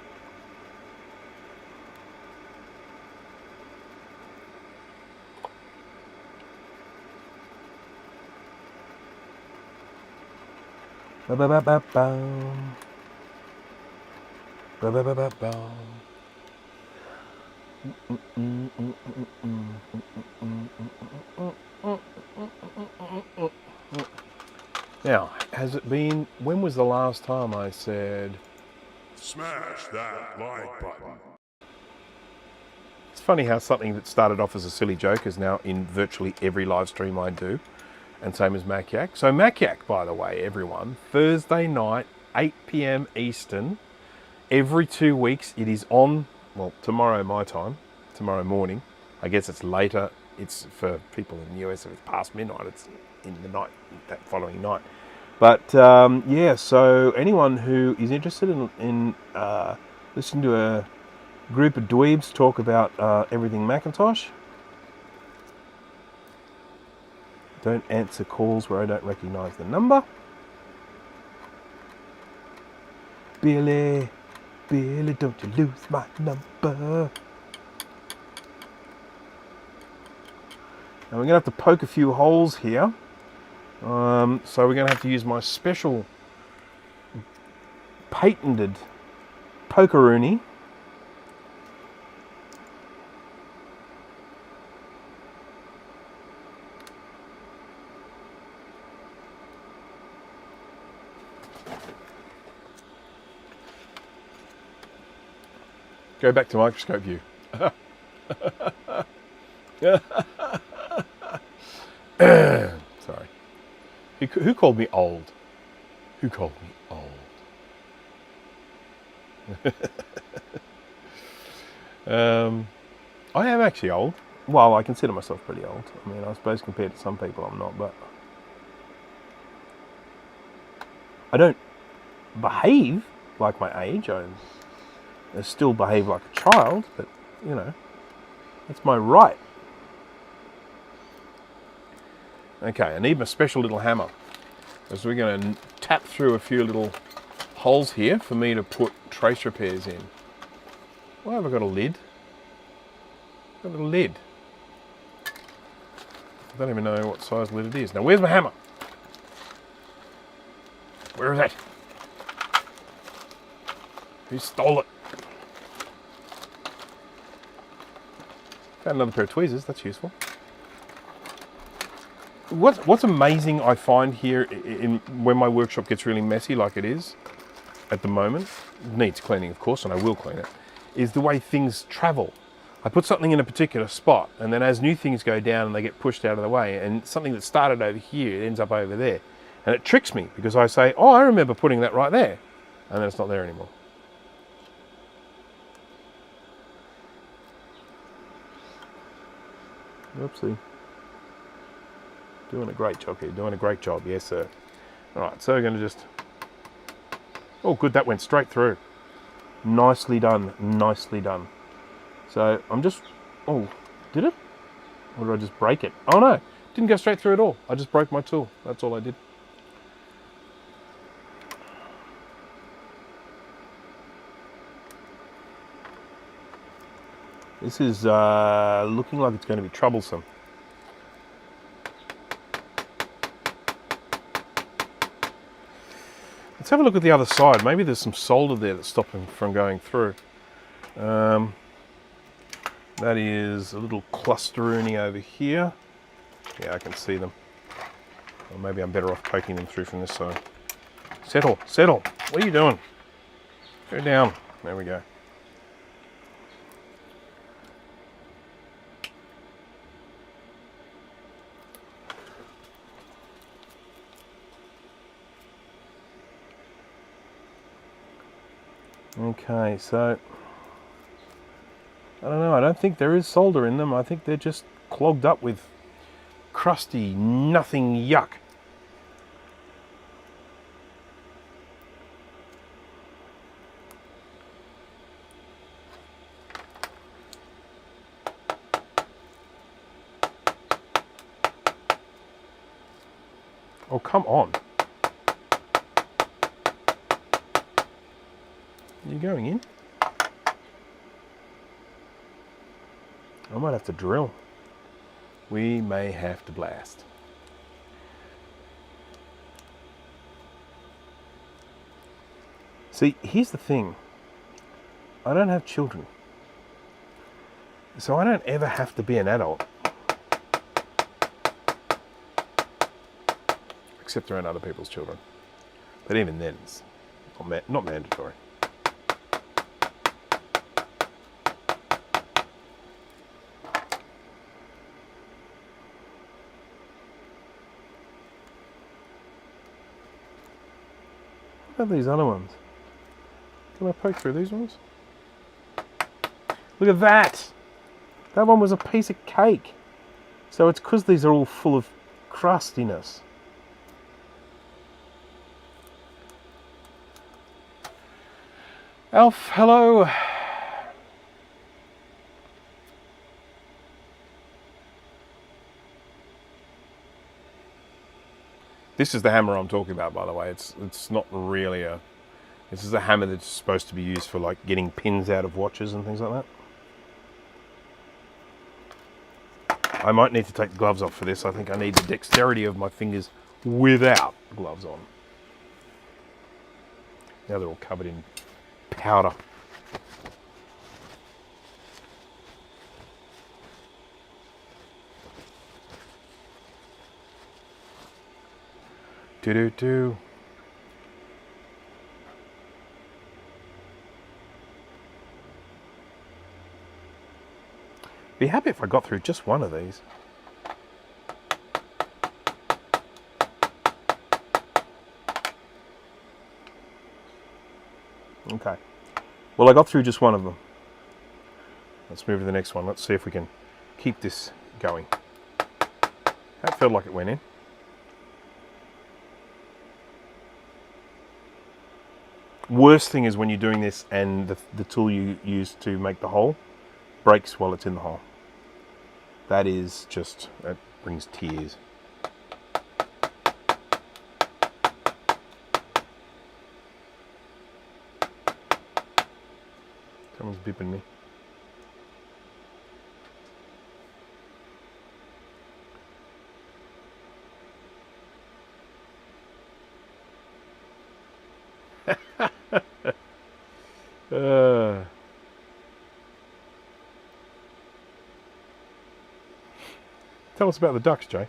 Ba-ba-ba-ba-bum. Ba-ba-ba-ba-bum. Now, has it been, when was the last time I said, Smash that like button. it's funny how something that started off as a silly joke is now in virtually every live stream I do, and same as Mac-Yak. So Mac-Yak, by the way, everyone, Thursday night, 8 p.m. Eastern, every 2 weeks, it is on, well, tomorrow my time, tomorrow morning. I guess it's later. It's for people in the US, if it's past midnight, it's in the night, that following night. But yeah, so anyone who is interested in listening to a group of dweebs talk about everything Macintosh, don't answer calls where I don't recognise the number. Billy, Billy, don't you lose my number. Now we're going to have to poke a few holes here. So we're going to have to use my special patented pokeroonie. Go back to microscope view. Sorry. Who called me old? Who called me old? I am actually old. Well, I consider myself pretty old. I mean, I suppose compared to some people I'm not, but I don't behave like my age. I still behave like a child, but, you know, that's my right. Okay, I need my special little hammer, because we're going to tap through a few little holes here for me to put trace repairs in. Why have I got a lid? I've got a little lid. I don't even know what size lid it is. Now, where's my hammer? Where is it? Who stole it? Found another pair of tweezers, that's useful. What's amazing I find here when my workshop gets really messy like it is at the moment, it needs cleaning of course, and I will clean it, is the way things travel. I put something in a particular spot, and then as new things go down and they get pushed out of the way, and something that started over here, it ends up over there. And it tricks me, because I say, oh, I remember putting that right there, and then it's not there anymore. Oopsie. Doing a great job here, doing a great job, yes sir. Alright, so we're going to just, oh good, that went straight through. Nicely done, nicely done. So I'm just, oh, did it? Or did I just break it? Oh no, didn't go straight through at all. I just broke my tool, that's all I did. This is looking like it's going to be troublesome. Let's have a look at the other side. Maybe there's some solder there that's stopping from going through. That is a little clusteroonie over here. Yeah, I can see them. Or maybe I'm better off poking them through from this side. Settle, settle. What are you doing? Go down. There we go. Okay, so I don't know, I don't think there is solder in them. I think they're just clogged up with crusty, nothing yuck. Oh, come on. Are you going in? I might have to drill. We may have to blast. See, here's the thing. I don't have children. So I don't ever have to be an adult. Except around other people's children. But even then, it's not mandatory. What about these other ones? Can I poke through these ones? Look at that! That one was a piece of cake. So it's because these are all full of crustiness. Alf, hello. This is the hammer I'm talking about, by the way. It's not really a... This is a hammer that's supposed to be used for like getting pins out of watches and things like that. I might need to take the gloves off for this. I think I need the dexterity of my fingers without gloves on. Now they're all covered in powder. Do-do-do. Be happy if I got through just one of these. Okay. Well, I got through just one of them. Let's move to the next one. Let's see if we can keep this going. That felt like it went in. Worst thing is when you're doing this and the tool you use to make the hole breaks while it's in the hole. That is just, that brings tears. Someone's bipping me. Tell us about the ducks, Jay.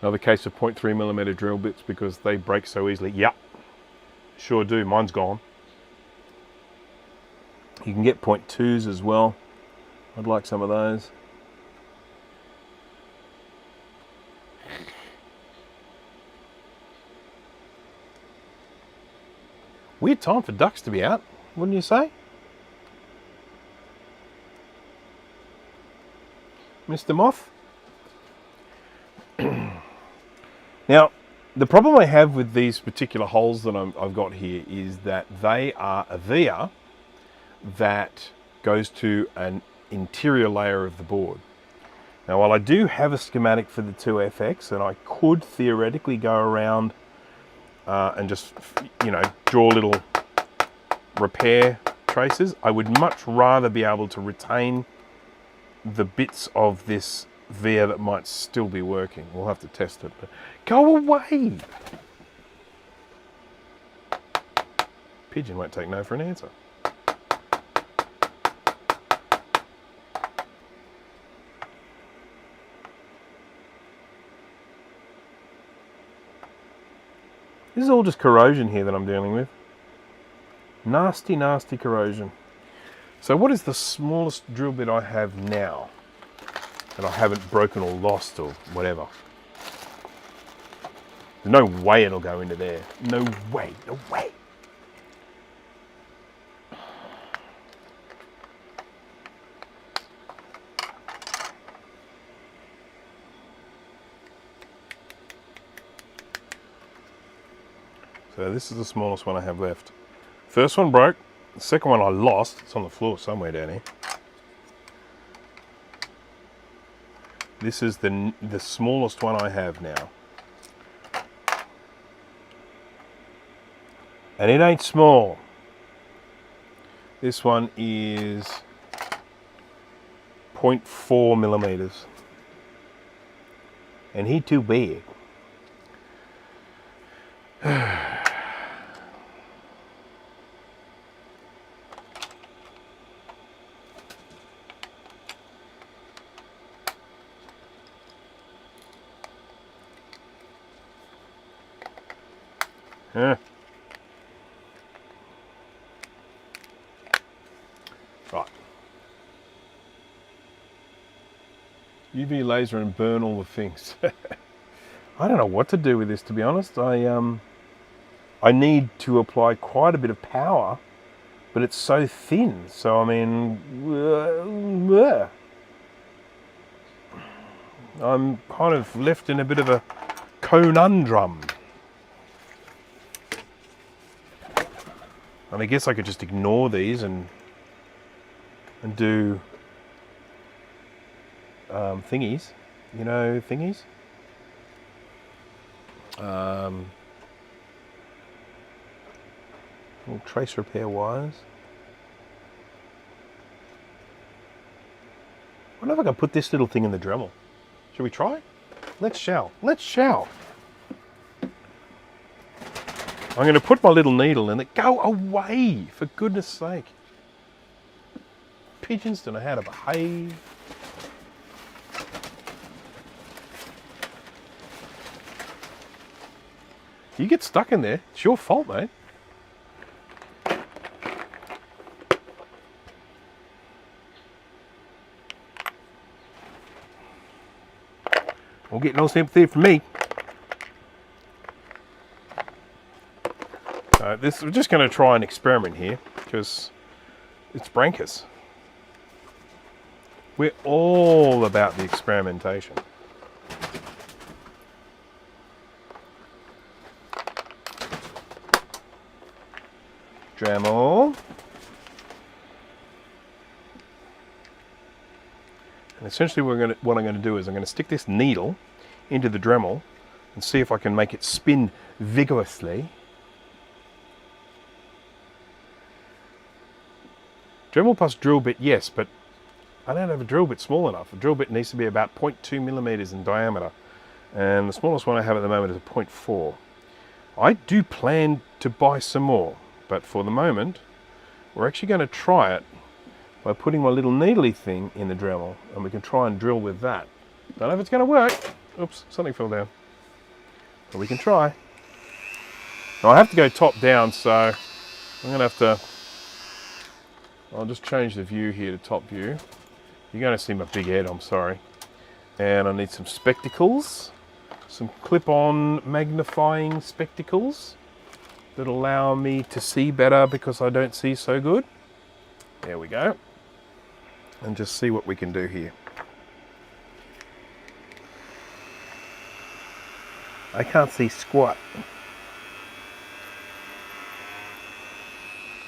Another case of 0.3mm drill bits because they break so easily. Yep, sure do. Mine's gone. You can get 0.2s as well. I'd like some of those. Weird time for ducks to be out, wouldn't you say? Mr. Moth? Now, the problem I have with these particular holes that I've got here is that they are a via that goes to an interior layer of the board. Now, while I do have a schematic for the 2FX, and I could theoretically go around and just, you know, draw little repair traces, I would much rather be able to retain the bits of this via that might still be working. We'll have to test it. But go away! Pigeon won't take no for an answer. This is all just corrosion here that I'm dealing with. Nasty, nasty corrosion. So what is the smallest drill bit I have now that I haven't broken or lost or whatever? There's no way it'll go into there. No way, no way. So this is the smallest one I have left. First one broke, the second one I lost. It's on the floor somewhere down here. This is the smallest one I have now. And it ain't small. This one is 0.4 millimeters. And he too big. Right. UV laser and burn all the things. I don't know what to do with this, to be honest. I need to apply quite a bit of power, but it's so thin. So I mean, I'm kind of left in a bit of a conundrum. And I guess I could just ignore these and do thingies, you know, thingies. Little trace repair wires. I wonder if I can put this little thing in the Dremel. Shall we try? Let's shall. Let's shall. I'm going to put my little needle in it. Go away, for goodness sake. Pigeons don't know how to behave. You get stuck in there. It's your fault, mate. Won't get no sympathy from me. We're just going to try an experiment here because it's Brankus. We're all about the experimentation. Dremel. And essentially what I'm going to do is I'm going to stick this needle into the Dremel and see if I can make it spin vigorously. Dremel plus drill bit, yes, but I don't have a drill bit small enough. A drill bit needs to be about 0.2 millimeters in diameter, and the smallest one I have at the moment is a 0.4. I do plan to buy some more, but for the moment, we're actually going to try it by putting my little needly thing in the Dremel, and we can try and drill with that. Don't know if it's going to work. Oops, something fell down. But we can try. Now I have to go top down, so I'm going to have to... I'll just change the view here to top view. You're going to see my big head, I'm sorry. And I need some spectacles, some clip-on magnifying spectacles that allow me to see better because I don't see so good. There we go. And just see what we can do here. I can't see squat.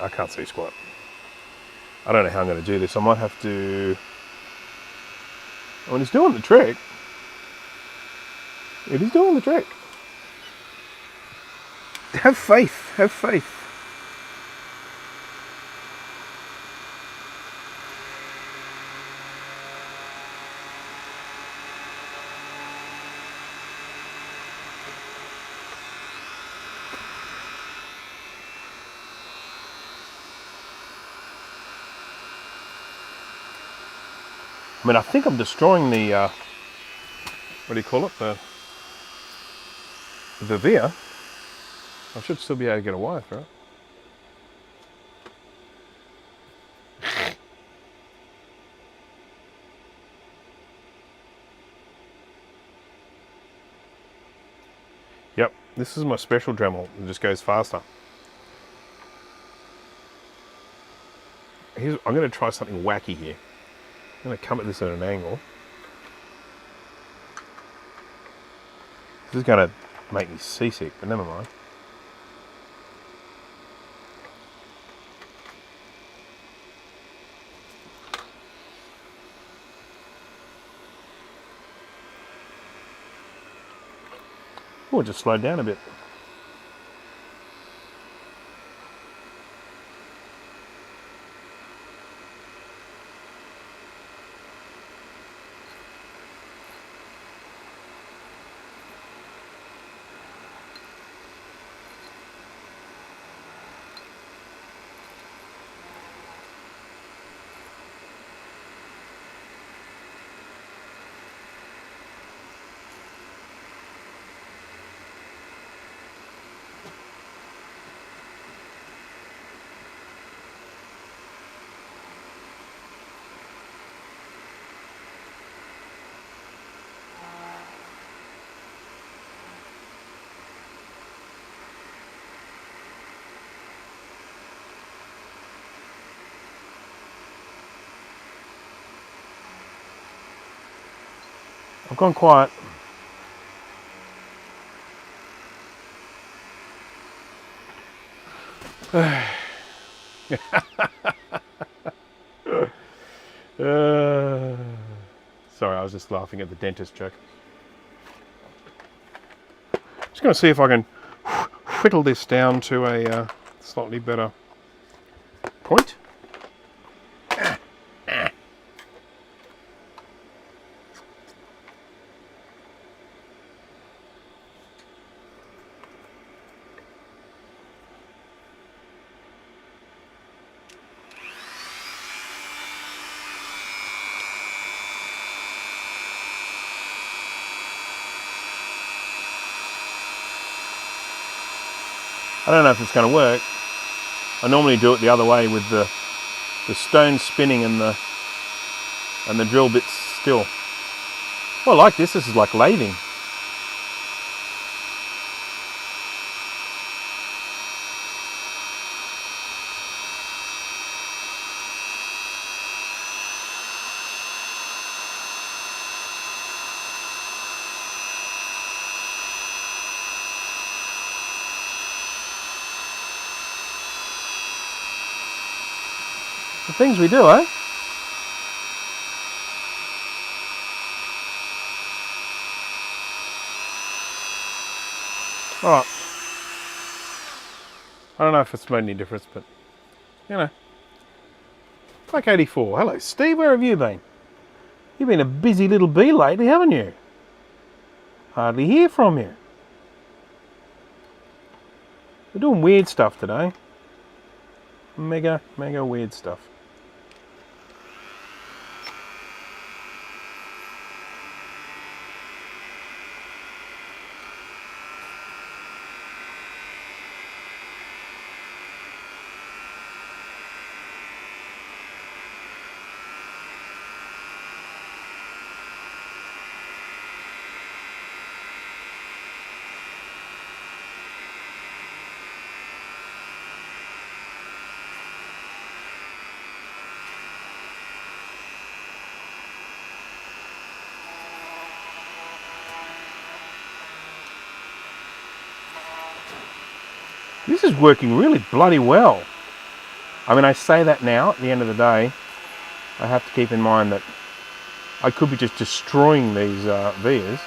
I can't see squat. I don't know how I'm going to do this. I might have to... I mean, it's doing the trick. It is doing the trick. Have faith. Have faith. I mean, I think I'm destroying the, what do you call it, the via. I should still be able to get a wire through it. Yep, this is my special Dremel. It just goes faster. I'm going to try something wacky here. I'm going to come at this at an angle. This is going to make me seasick, but never mind. Oh, it just slowed down a bit. I've gone quiet. Sorry, I was just laughing at the dentist joke. Just going to see if I can whittle this down to a slightly better point. I don't know if it's going to work. I normally do it the other way with the stone spinning and the drill bits still. Well, I like this. This is like lathing. The things we do, eh? Alright. I don't know if it's made any difference, but, you know. Like 84. Hello, Steve. Where have you been? You've been a busy little bee lately, haven't you? Hardly hear from you. We're doing weird stuff today. Mega weird stuff. This is working really bloody well. I mean, I say that now, at the end of the day, I have to keep in mind that I could be just destroying these vias.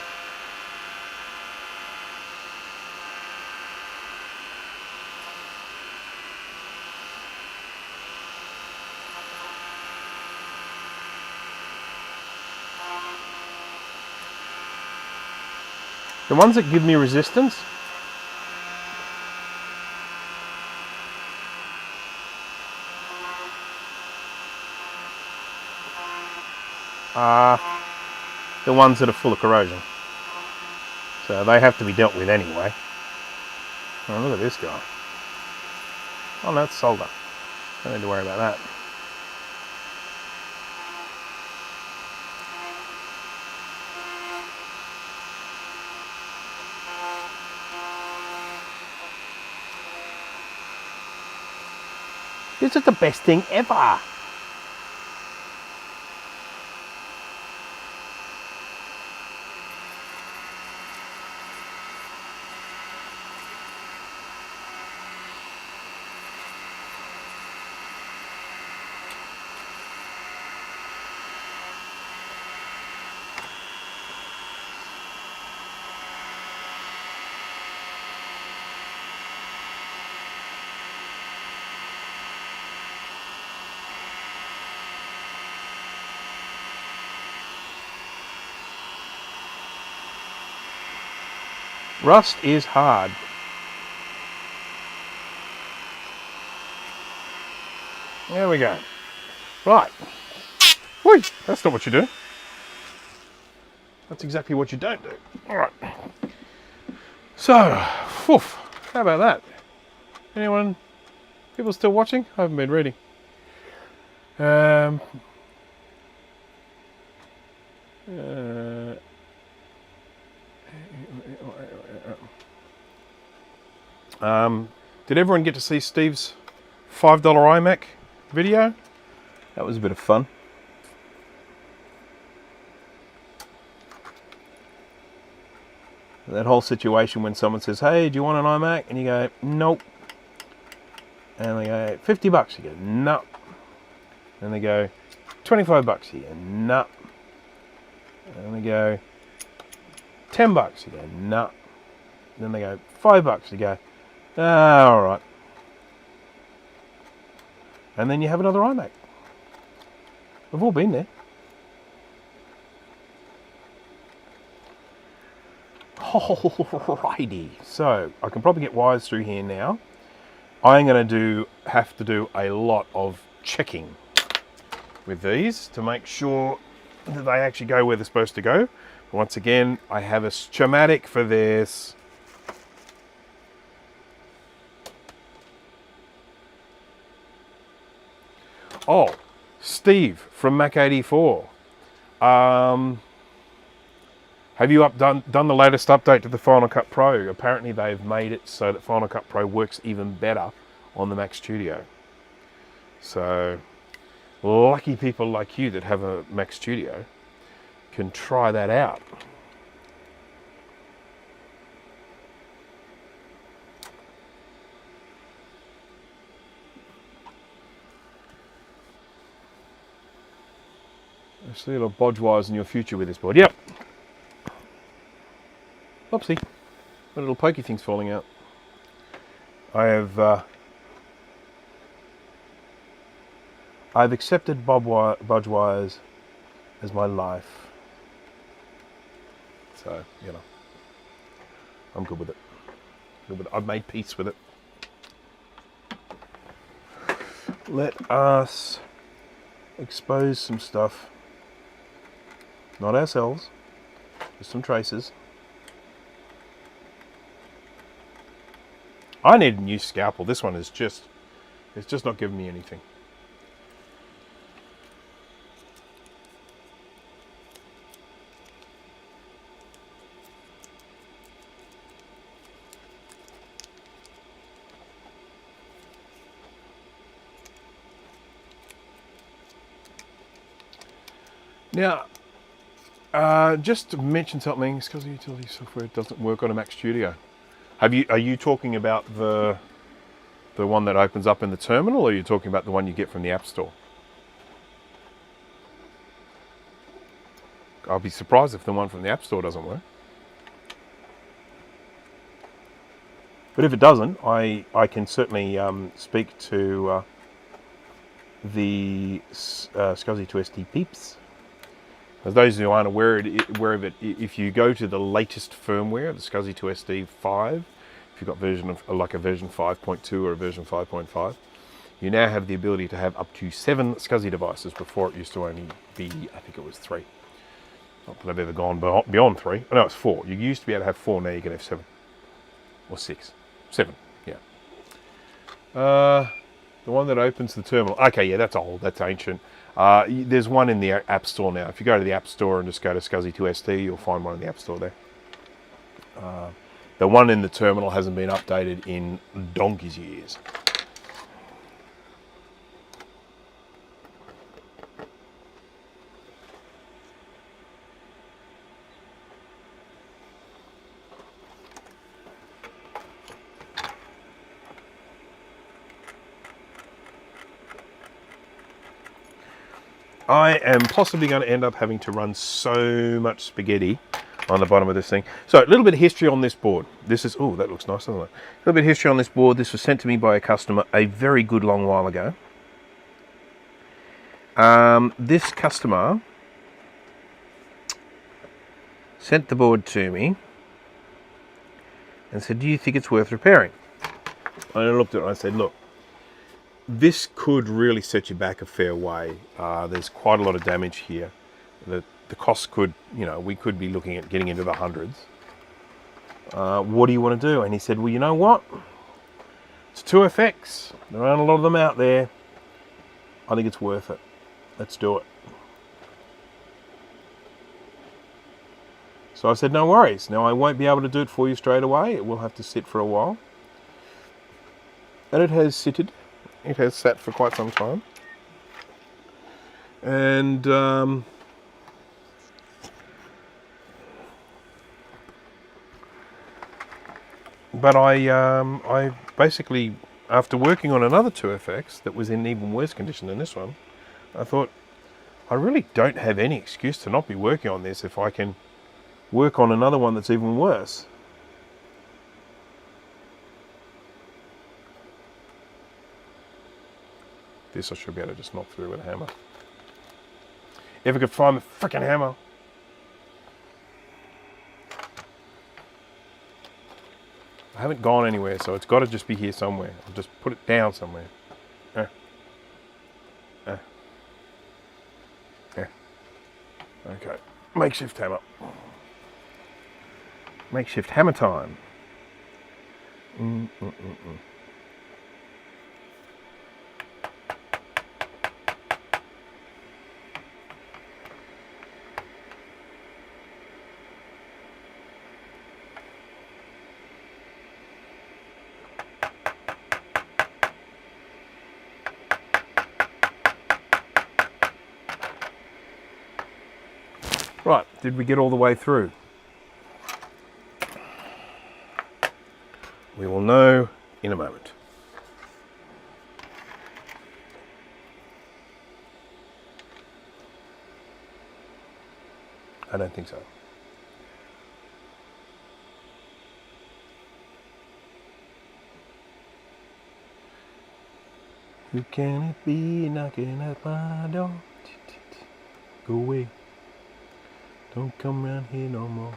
The ones that give me resistance, are the ones that are full of corrosion. So they have to be dealt with anyway. Oh, look at this guy. Oh, that's solder. Don't need to worry about that. This is the best thing ever. Rust is hard. There we go. Right. Whee! That's not what you do. That's exactly what you don't do. All right. So, woof, how about that? Anyone? People still watching? I haven't been reading. Did everyone get to see Steve's $5 iMac video? That was a bit of fun. That whole situation when someone says, hey, do you want an iMac? And you go, nope. And they go, $50. You go, no. And they go, $25. You go, no. And they go, $10. You go, no. Then they go, $5. You go, ah, all right. And then you have another iMac. We've all been there. Alrighty. So I can probably get wires through here now. I'm going to have to do a lot of checking with these to make sure that they actually go where they're supposed to go. But once again, I have a schematic for this. Oh, Steve from Mac84. Have you done the latest update to the Final Cut Pro? Apparently they've made it so that Final Cut Pro works even better on the Mac Studio. So lucky people like you that have a Mac Studio can try that out. I see a lot of bodge wires in your future with this board. Yep. Oopsie. My little pokey thing's falling out. I've accepted bodge wires as my life. So, you know, I'm good with it. I've made peace with it. Let us expose some stuff. Not ourselves, just some traces. I need a new scalpel. This one is it's just not giving me anything. Now, just to mention something, SCSI utility software doesn't work on a Mac Studio. Are you talking about the one that opens up in the terminal, or are you talking about the one you get from the App Store? I'll be surprised if the one from the App Store doesn't work. But if it doesn't, I can certainly speak to the SCSI IIsi peeps. As those who aren't aware of it, if you go to the latest firmware, the SCSI IIsi 5, if you've got a version 5.2 or a version 5.5, you now have the ability to have up to 7 SCSI devices. Before it used to only be, I think it was 3. Not that I've ever gone beyond 3. Oh, no, it's 4. You used to be able to have 4, now you can have 7. Or 6. 7, yeah. The one that opens the terminal. Okay, yeah, that's old, that's ancient. There's one in the App Store now. If you go to the App Store and just go to SCSI IIsi, you'll find one in the App Store there. The one in the terminal hasn't been updated in donkey's years. I am possibly going to end up having to run so much spaghetti on the bottom of this thing. So a little bit of history on this board. This is, oh, that looks nice, doesn't it? A little bit of history on this board. This was sent to me by a customer a very good long while ago. This customer sent the board to me and said, do you think it's worth repairing? And I looked at it and I said, look, this could really set you back a fair way. There's quite a lot of damage here. The costs could, we could be looking at getting into the hundreds. What do you want to do? And he said, well, you know what? It's 2FX. There aren't a lot of them out there. I think it's worth it. Let's do it. So I said, no worries. Now, I won't be able to do it for you straight away. It will have to sit for a while. And it has sitted. It has sat for quite some time. And but I basically, after working on another 2FX that was in even worse condition than this one, I thought, I really don't have any excuse to not be working on this if I can work on another one that's even worse. This I should be able to just knock through with a hammer. If I could find the frickin' hammer. I haven't gone anywhere, so it's got to just be here somewhere. I'll just put it down somewhere. Okay, makeshift hammer. Makeshift hammer time. Right, did we get all the way through? We will know in a moment. I don't think so. Who can it be knocking at my door? Go away. Don't come around here no more.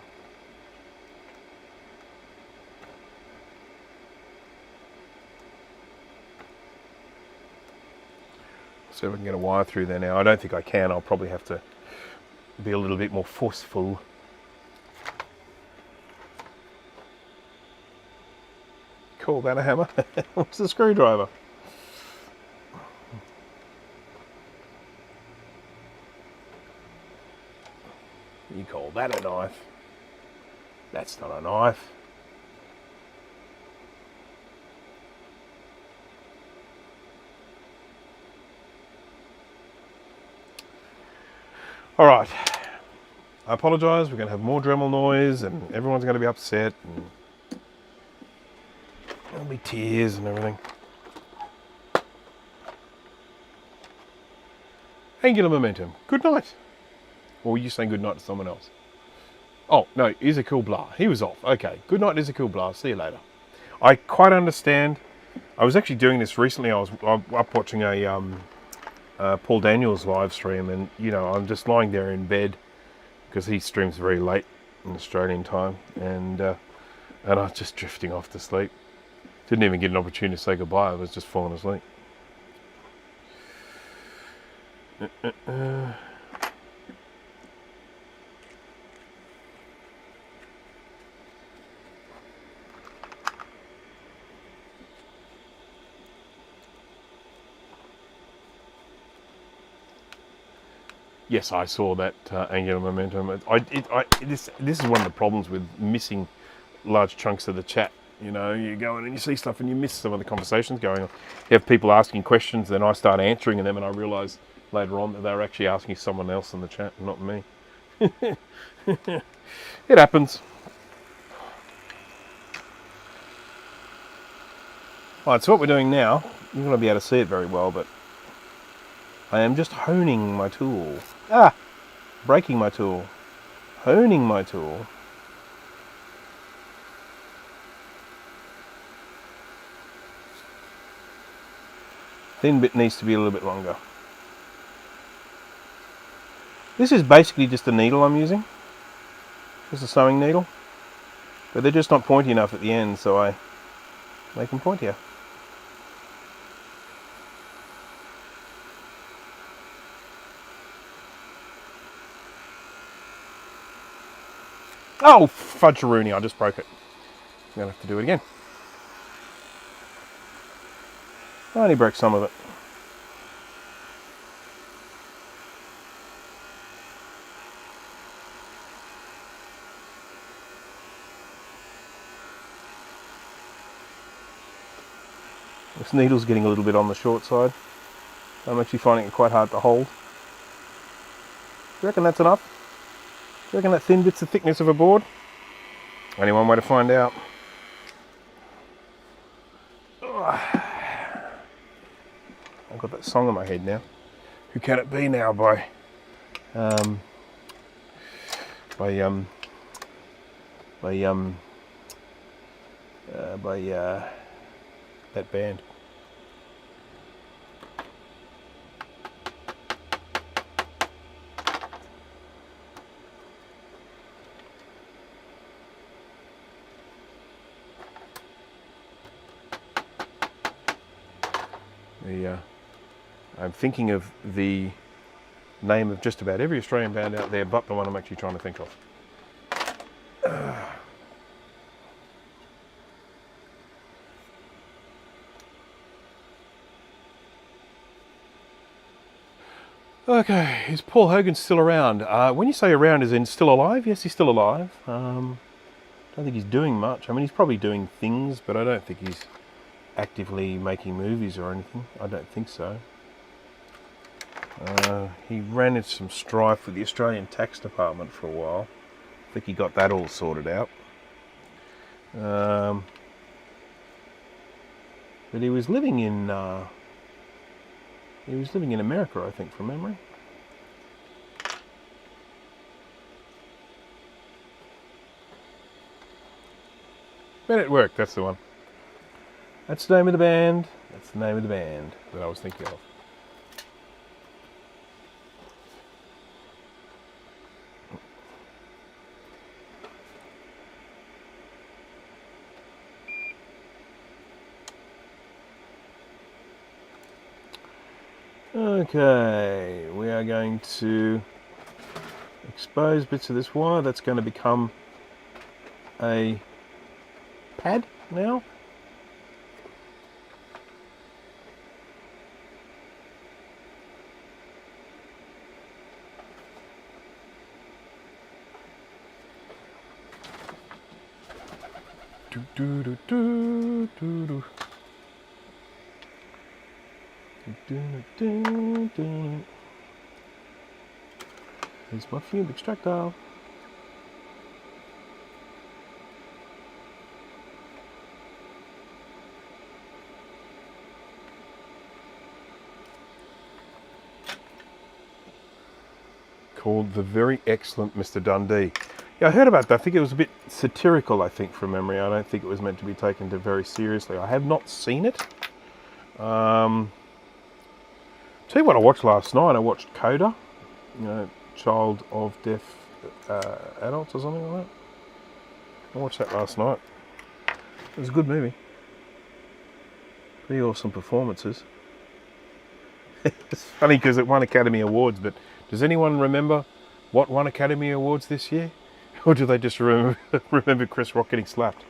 See if I can get a wire through there now. I don't think I can. I'll probably have to be a little bit more forceful. Call that a hammer? What's the screwdriver? You call that a knife? That's not a knife. All right. I apologise. We're going to have more Dremel noise, and everyone's going to be upset, and there'll be tears and everything. Angular momentum. Good night. Or were you saying good night to someone else? Oh, no, Isikul Blah. He was off. Okay, good night, Isikul Blah. See you later. I quite understand. I was actually doing this recently. I was up watching a Paul Daniels live stream, and, I'm just lying there in bed because he streams very late in Australian time, and I was just drifting off to sleep. Didn't even get an opportunity to say goodbye. I was just falling asleep. Yes, I saw that angular momentum. This is one of the problems with missing large chunks of the chat. You go in and you see stuff and you miss some of the conversations going on. You have people asking questions, then I start answering them, and I realise later on that they were actually asking someone else in the chat, not me. It happens. Right, so what we're doing now, you're not going to be able to see it very well, but I am just honing my tool. Breaking my tool. Honing my tool. Thin bit needs to be a little bit longer. This is basically just a needle I'm using. Just a sewing needle. But they're just not pointy enough at the end, so I make them pointier. Oh, fudge-a-rooney, I just broke it. I'm going to have to do it again. I only broke some of it. This needle's getting a little bit on the short side. I'm actually finding it quite hard to hold. Do you reckon that's enough? Do you reckon that thin bit's the thickness of a board? Only one way to find out. I've got that song in my head now. Who Can It Be Now by that band. I'm thinking of the name of just about every Australian band out there, but the one I'm actually trying to think of. Okay, is Paul Hogan still around? When you say around, is in still alive? Yes, he's still alive. I don't think he's doing much. I mean, he's probably doing things, but I don't think he's actively making movies or anything. I don't think so. He ran into some strife with the Australian Tax Department for a while. I think he got that all sorted out. But he was living in America, I think, from memory. Men at Work, that's the one. That's the name of the band. That's the name of the band that I was thinking of. Okay, we are going to expose bits of this wire. That's going to become a pad now. Here's my fume extractor. Called The Very Excellent Mr. Dundee. Yeah, I heard about that. I think it was a bit satirical, I think, from memory. I don't think it was meant to be taken very seriously. I have not seen it. Tell you what I watched last night. I watched Coda, Child of Deaf Adults or something like that. I watched that last night. It was a good movie. Pretty awesome performances. It's funny because it won Academy Awards, but does anyone remember what won Academy Awards this year? Or do they just remember Chris Rock getting slapped?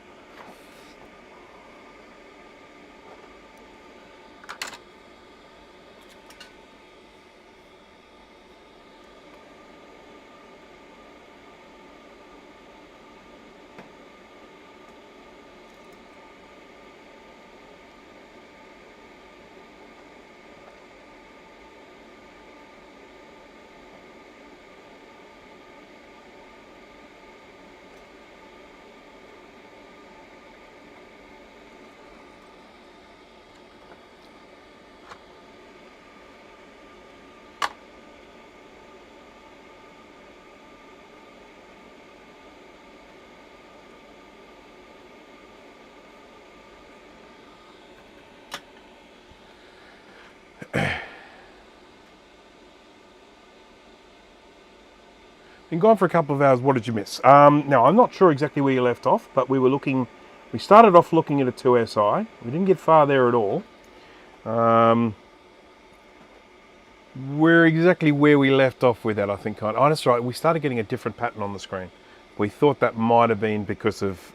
Been gone for a couple of hours. What did you miss? Now, I'm not sure exactly where you left off, but we started off looking at a 2SI. We didn't get far there at all. We're exactly where we left off with that, I think. Oh, that's right. We started getting a different pattern on the screen. We thought that might have been because of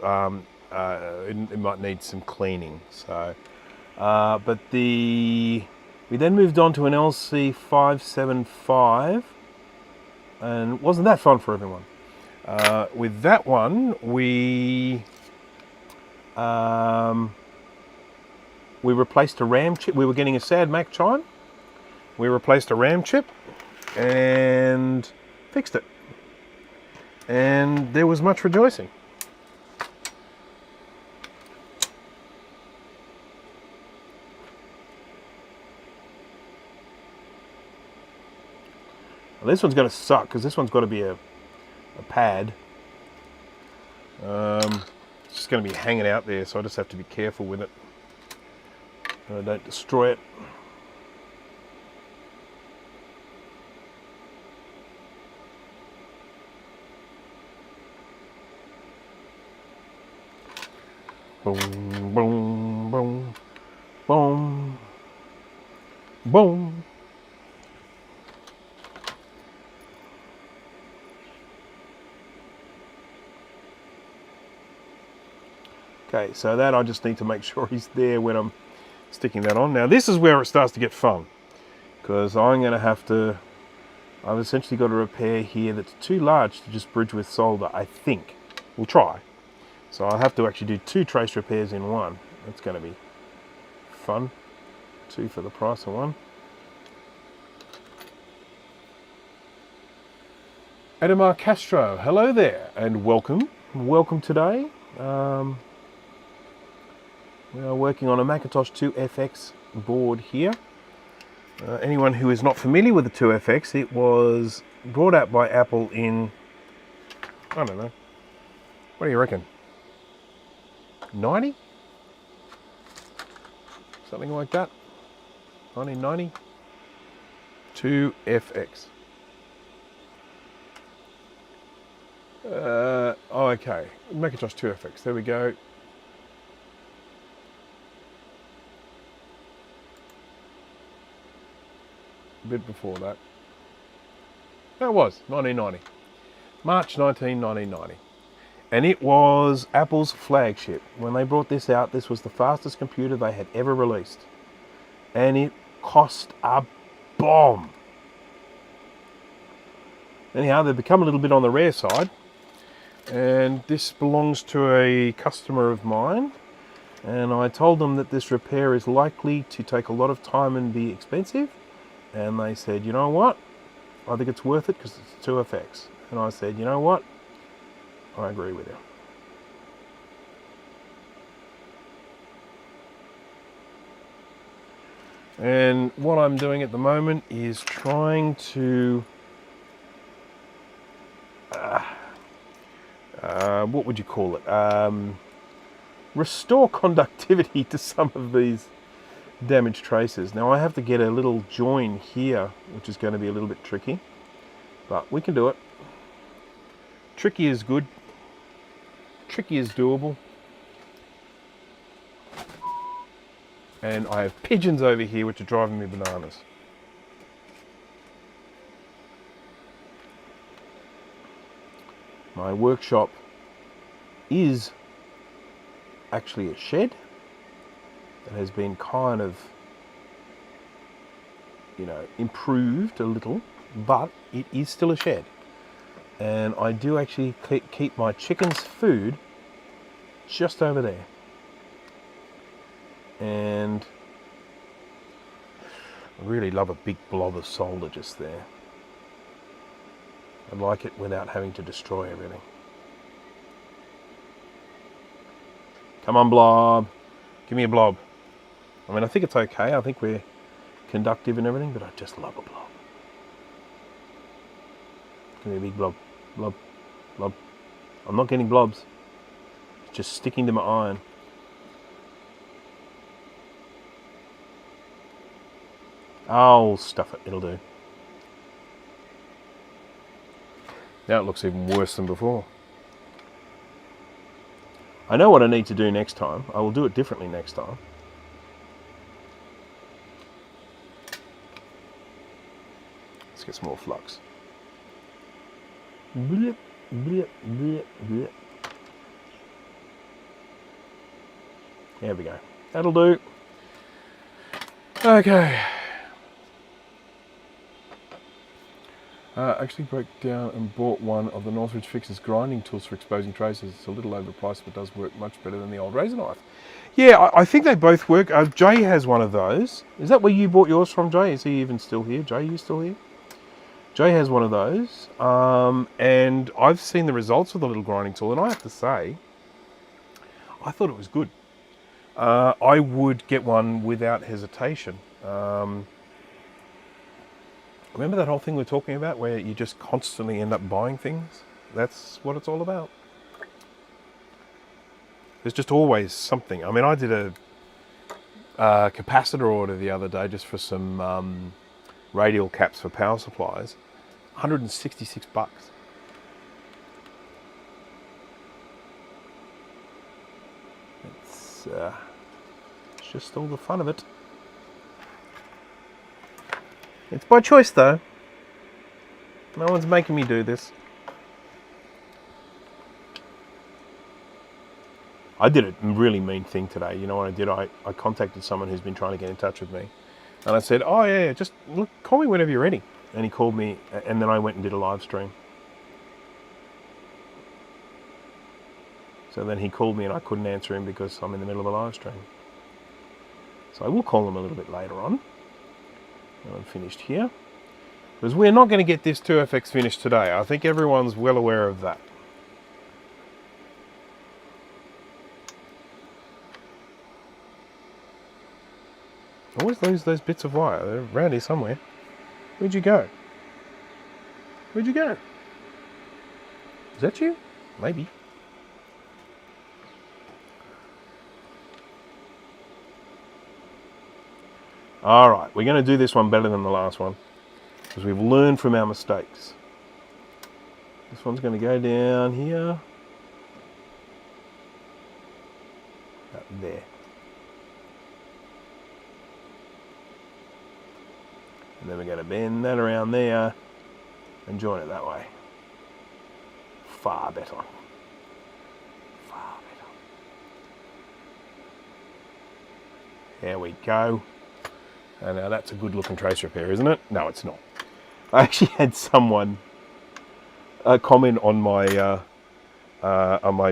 it might need some cleaning. So, we then moved on to an LC575, and wasn't that fun for everyone? With that one, we replaced a RAM chip. We were getting a sad Mac chime. We replaced a RAM chip and fixed it. And there was much rejoicing. Well, this one's going to suck because this one's got to be a pad. It's just going to be hanging out there, so I just have to be careful with it. So I don't destroy it. Boom, boom, boom, boom, boom. Okay, so that I just need to make sure he's there when I'm sticking that on. Now this is where it starts to get fun, because I'm going to have to, I've essentially got a repair here that's too large to just bridge with solder, I think. We'll try. So I'll have to actually do 2 trace repairs in one. That's going to be fun. 2 for the price of 1. Ademar Castro, hello there and welcome. Welcome today. We are working on a Macintosh IIfx board here. Anyone who is not familiar with the 2FX, it was brought out by Apple in, I don't know, what do you reckon? 90? Something like that. 1990. 2FX. Okay, Macintosh 2FX, there we go. A bit before that. That was 1990. March 1990. And it was Apple's flagship. When they brought this out, this was the fastest computer they had ever released. And it cost a bomb. Anyhow, they've become a little bit on the rare side. And this belongs to a customer of mine. And I told them that this repair is likely to take a lot of time and be expensive. And they said, you know what? I think it's worth it because it's 2FX. And I said, you know what? I agree with you. And what I'm doing at the moment is trying to, what would you call it? Restore conductivity to some of these damaged traces. Now I have to get a little join here, which is going to be a little bit tricky, but we can do it. Tricky is good. Tricky is doable. And I have pigeons over here which are driving me bananas. My workshop is actually a shed that has been kind of, you know, improved a little, but it is still a shed. And I do actually keep my chicken's food just over there. And I really love a big blob of solder just there. I like it without having to destroy everything. Come on, blob. Give me a blob. I mean, I think it's okay. I think we're conductive and everything, but I just love a blob. Give me a big blob. Blob. Blob. I'm not getting blobs. It's just sticking to my iron. Oh, stuff it. It'll do. Now it looks even worse than before. I know what I need to do next time. I will do it differently next time. Let's get some more flux. Blip, blip, blip, blip. There we go. That'll do. Okay. Actually broke down and bought one of the Northridge Fix's grinding tools for exposing traces. It's a little overpriced, but does work much better than the old razor knife. Yeah, I think they both work. Jay has one of those. Is that where you bought yours from, Jay? Is he even still here? Jay, you still here? Jay has one of those. And I've seen the results of the little grinding tool, and I have to say, I thought it was good. I would get one without hesitation. Remember that whole thing we're talking about where you just constantly end up buying things? That's what it's all about. There's just always something. I mean, I did a capacitor order the other day just for some radial caps for power supplies. 166 bucks. It's just all the fun of it. It's by choice though. No one's making me do this. I did a really mean thing today. You know what I did? I contacted someone who's been trying to get in touch with me. And I said, oh yeah, just look, call me whenever you're ready. And he called me, and then I went and did a live stream. So then he called me and I couldn't answer him because I'm in the middle of a live stream. So I will call him a little bit later on. I'm finished here. Because we're not going to get this 2FX finished today. I think everyone's well aware of that. Always lose those bits of wire. They're around here somewhere. Where'd you go? Where'd you go? Is that you? Maybe. Alright, we're going to do this one better than the last one. Because we've learned from our mistakes. This one's going to go down here. Up there. And then we're going to bend that around there and join it that way. Far better. Far better. There we go. And now that's a good looking trace repair, isn't it? No, it's not. I actually had someone comment on my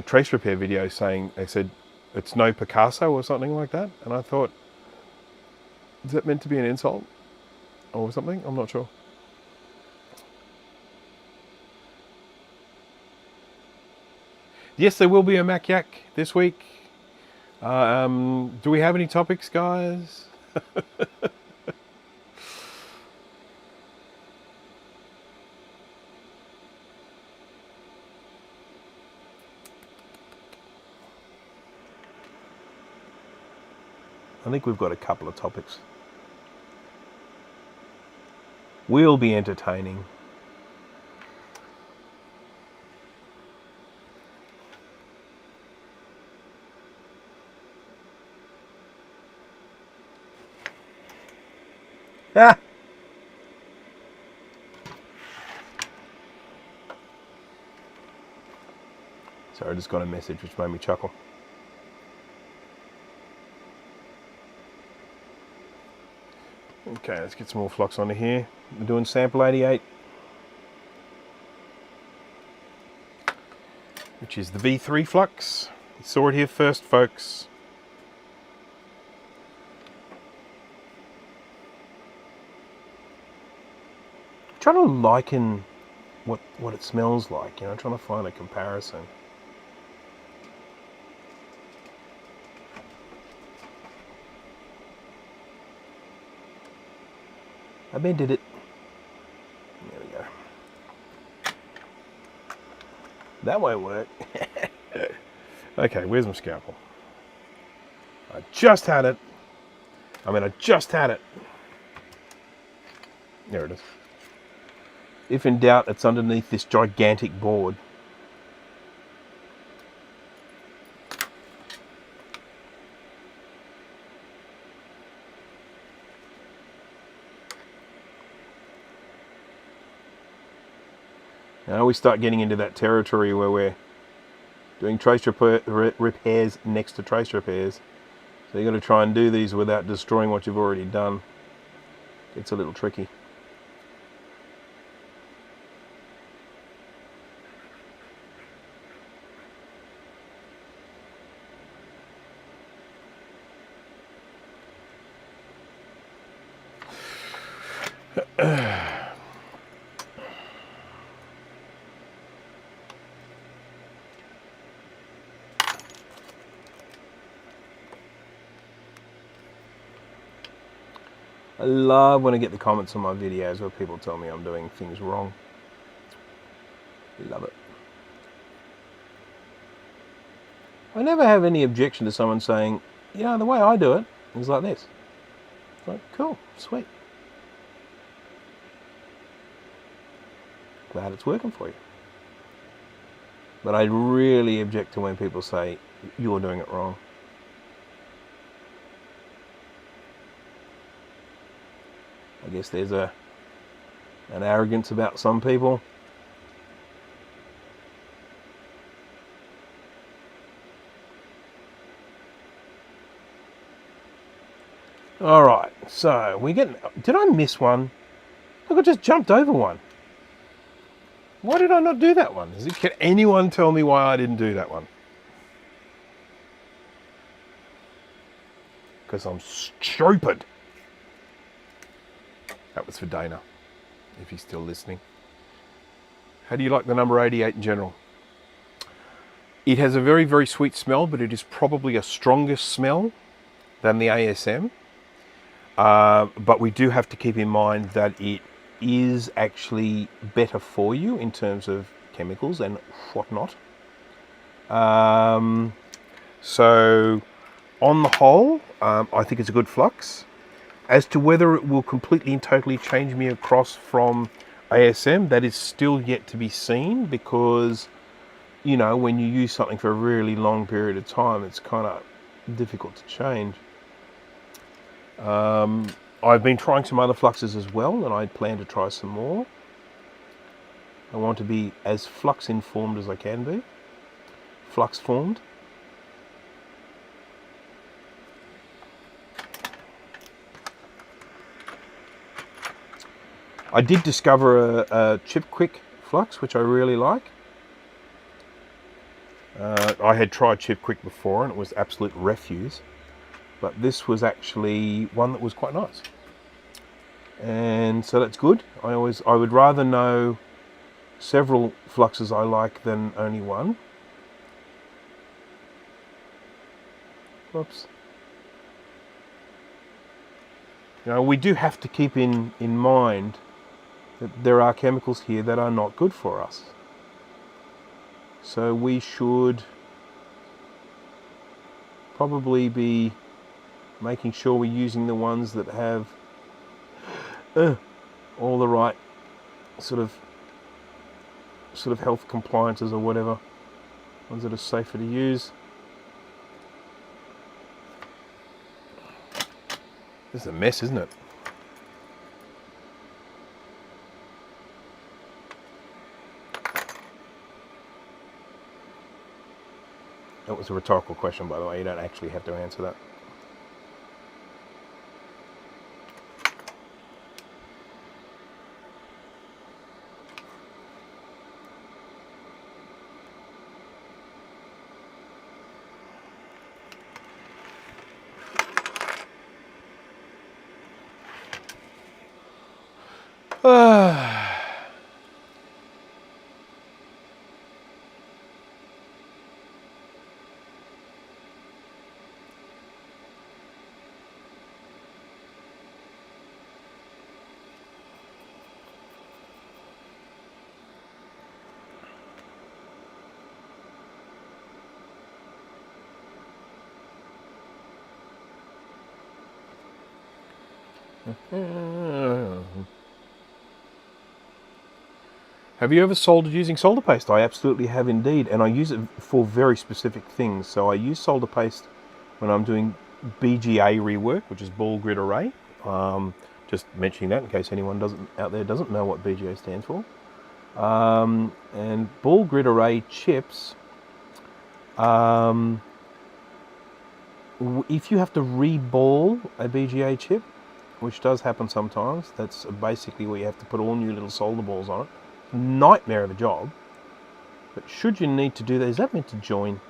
trace repair video saying, they said, it's no Picasso or something like that. And I thought, is that meant to be an insult or something? I'm not sure. Yes, there will be a Mac Yak this week. Do we have any topics, guys? I think we've got a couple of topics. We'll be entertaining. Ah! Sorry, I just got a message which made me chuckle. Okay, let's get some more flux onto here. We're doing sample 88, which is the V3 flux. You saw it here first, folks. I'm trying to liken what it smells like, you know, trying to find a comparison. I bended it. There we go. That won't work. Okay, where's my scalpel? I just had it. I just had it. There it is. If in doubt, it's underneath this gigantic board. Now we start getting into that territory where we're doing trace repairs next to trace repairs. So you've got to try and do these without destroying what you've already done. It's a little tricky. I love when I get the comments on my videos where people tell me I'm doing things wrong. Love it. I never have any objection to someone saying, you know, the way I do it is like this. It's like, cool, sweet. Glad it's working for you. But I really object to when people say, you're doing it wrong. I guess there's an arrogance about some people. All right, so we get. Did I miss one? Look, I just jumped over one. Why did I not do that one? Can anyone tell me why I didn't do that one? Because I'm stupid. That was for Dana, if he's still listening. How do you like the number 88 in general? It has a very, very sweet smell, but it is probably a stronger smell than the ASM. But we do have to keep in mind that it is actually better for you in terms of chemicals and whatnot. So on the whole, I think it's a good flux. As to whether it will completely and totally change me across from ASM, that is still yet to be seen, because, you know, when you use something for a really long period of time, it's kind of difficult to change. I've been trying some other fluxes as well, and I plan to try some more. I want to be as flux informed as I can be. Flux formed. I did discover a chip quick flux, which I really like. I had tried chip quick before and it was absolute refuse, but this was actually one that was quite nice, and so that's good. I would rather know several fluxes I like than only one. Whoops. Now we do have to keep in mind that there are chemicals here that are not good for us. So we should probably be making sure we're using the ones that have all the right sort of health compliances or whatever, ones that are safer to use. This is a mess, isn't it? That was a rhetorical question, by the way. You don't actually have to answer that. Have you ever soldered using solder paste? I absolutely have indeed, and I use it for very specific things. So I use solder paste when I'm doing BGA rework, which is ball grid array. Just mentioning that in case anyone out there doesn't know what BGA stands for. And ball grid array chips, if you have to reball a BGA chip, which does happen sometimes, that's basically where you have to put all new little solder balls on it. Nightmare of a job. But should you need to do that, is that meant to join?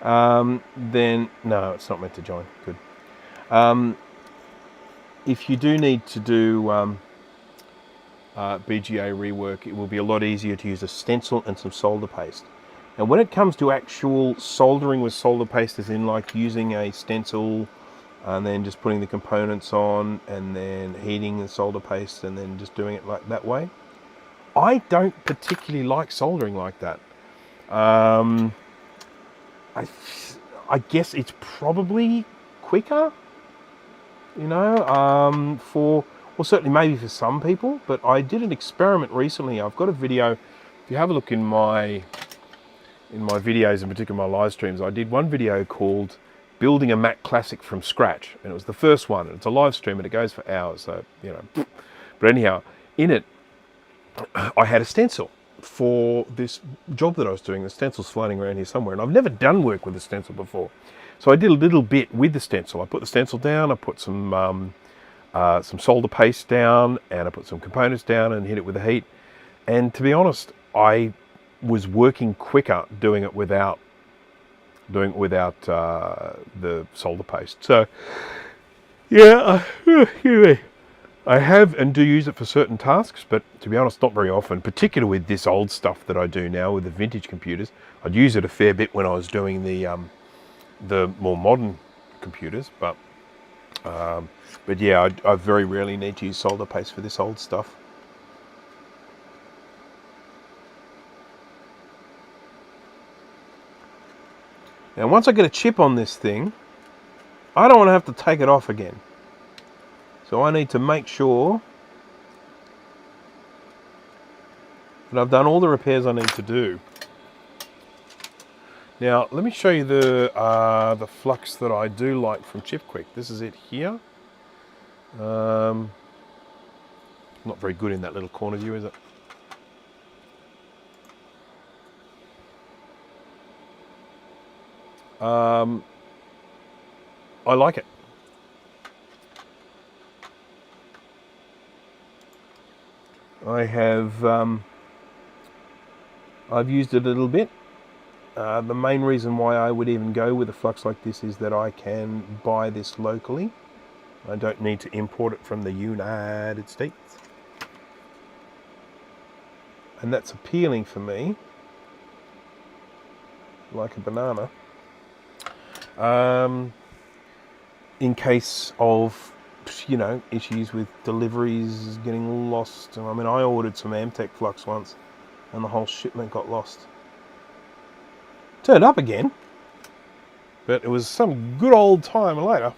Then no, it's not meant to join. Good. If you do need to do BGA rework, it will be a lot easier to use a stencil and some solder paste. And when it comes to actual soldering with solder paste, as in like using a stencil and then just putting the components on and then heating the solder paste and then just doing it like that way, I don't particularly like soldering like that. I guess it's probably quicker, you know, well, certainly maybe for some people, but I did an experiment recently. I've got a video. If you have a look in my videos, in particular my live streams, I did one video called Building a Mac Classic from Scratch, and it was the first one. It's a live stream and it goes for hours, so, you know. But anyhow, in it, I had a stencil for this job that I was doing. The stencil's floating around here somewhere, and I've never done work with a stencil before. So I did a little bit with the stencil. I put the stencil down, I put some solder paste down, and I put some components down and hit it with the heat. And to be honest, I was working quicker doing it without the solder paste. So yeah, I have and do use it for certain tasks, but to be honest, not very often, particularly with this old stuff that I do now with the vintage computers. I'd use it a fair bit when I was doing the more modern computers, but yeah, I very rarely need to use solder paste for this old stuff. Now, once I get a chip on this thing, I don't want to have to take it off again. So I need to make sure that I've done all the repairs I need to do. Now, let me show you the Flux that I do like from ChipQuick. This is it here. Not very good in that little corner view, is it? I like it. I've used it a little bit. The main reason why I would even go with a Flux like this is that I can buy this locally. I don't need to import it from the United States. And that's appealing for me, like a banana. In case of, you know, issues with deliveries getting lost. I mean, I ordered some Amtech Flux once and the whole shipment got lost. Turned up again, but it was some good old time later.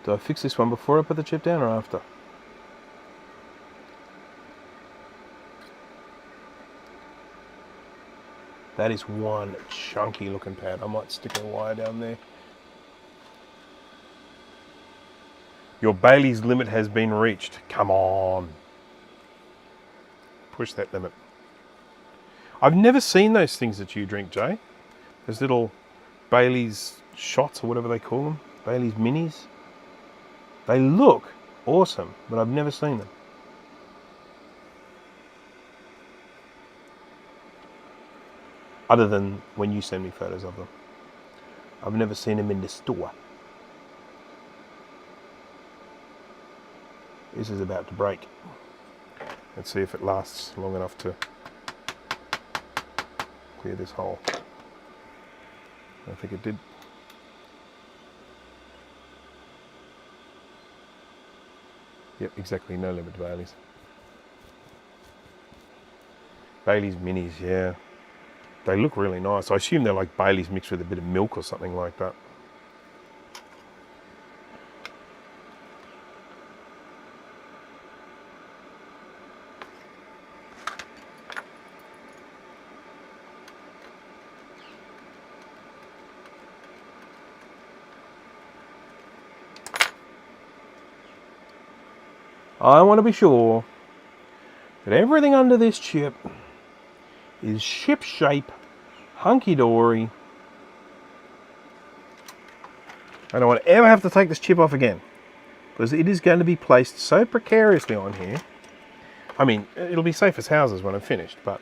Do I fix this one before I put the chip down or after? That is one chunky looking pad. I might stick a wire down there. Your Bailey's limit has been reached. Come on. Push that limit. I've never seen those things that you drink, Jay. Those little Bailey's shots or whatever they call them. Bailey's minis. They look awesome, but I've never seen them. Other than when you send me photos of them. I've never seen them in the store. This is about to break. Let's see if it lasts long enough to clear this hole. I think it did. Yep, exactly, no limit to Baileys. Baileys minis, yeah. They look really nice. I assume they're like Baileys mixed with a bit of milk or something like that. I want to be sure that everything under this chip is ship shape, hunky-dory. I don't want to ever have to take this chip off again, because it is going to be placed so precariously on here. I mean, it'll be safe as houses when I'm finished, but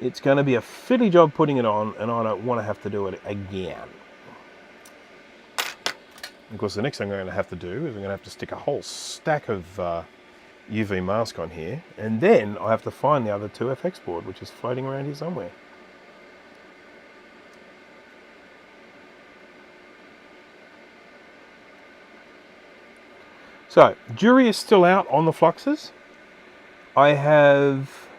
it's going to be a fiddly job putting it on, and I don't want to have to do it again. Of course, the next thing I'm going to have to do is I'm going to have to stick a whole stack of UV mask on here, and then I have to find the other 2FX board, which is floating around here somewhere. So, jury is still out on the Fluxes. I have,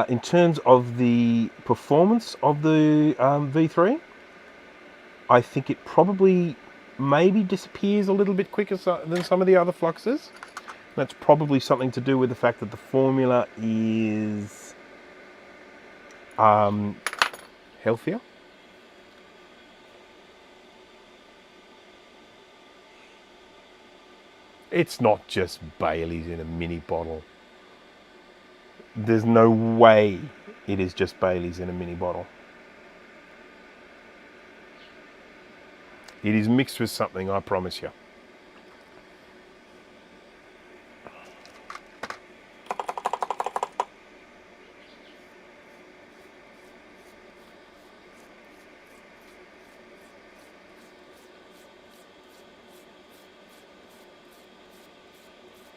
in terms of the performance of the V3, I think it probably maybe disappears a little bit quicker than some of the other Fluxes. That's probably something to do with the fact that the formula is healthier. It's not just Baileys in a mini bottle. There's no way it is just Baileys in a mini bottle. It is mixed with something, I promise you.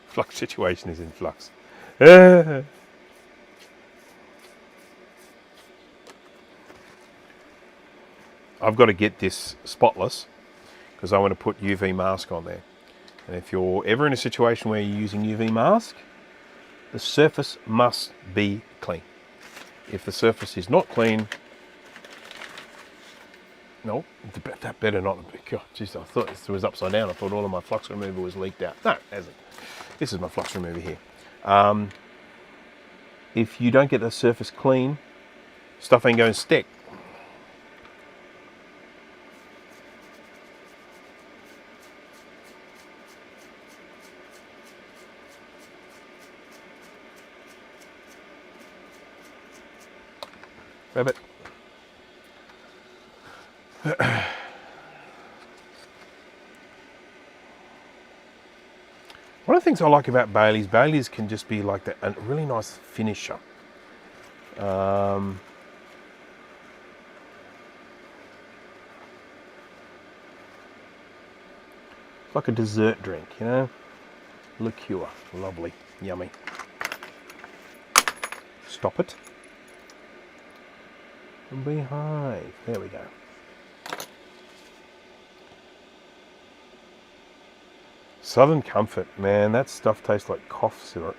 Flux situation is in flux. I've got to get this spotless because I want to put UV mask on there. And if you're ever in a situation where you're using UV mask, the surface must be clean. If the surface is not clean, no, that better not be. God, geez, I thought this was upside down. I thought all of my flux remover was leaked out. No, it hasn't. This is my flux remover here. If you don't get the surface clean, stuff ain't going to stick. Rabbit. One of the things I like about Baileys can just be like that, a really nice finisher. It's like a dessert drink, you know? Liqueur, lovely, yummy. Stop it. Behind, there we go. Southern Comfort, man, that stuff tastes like cough syrup.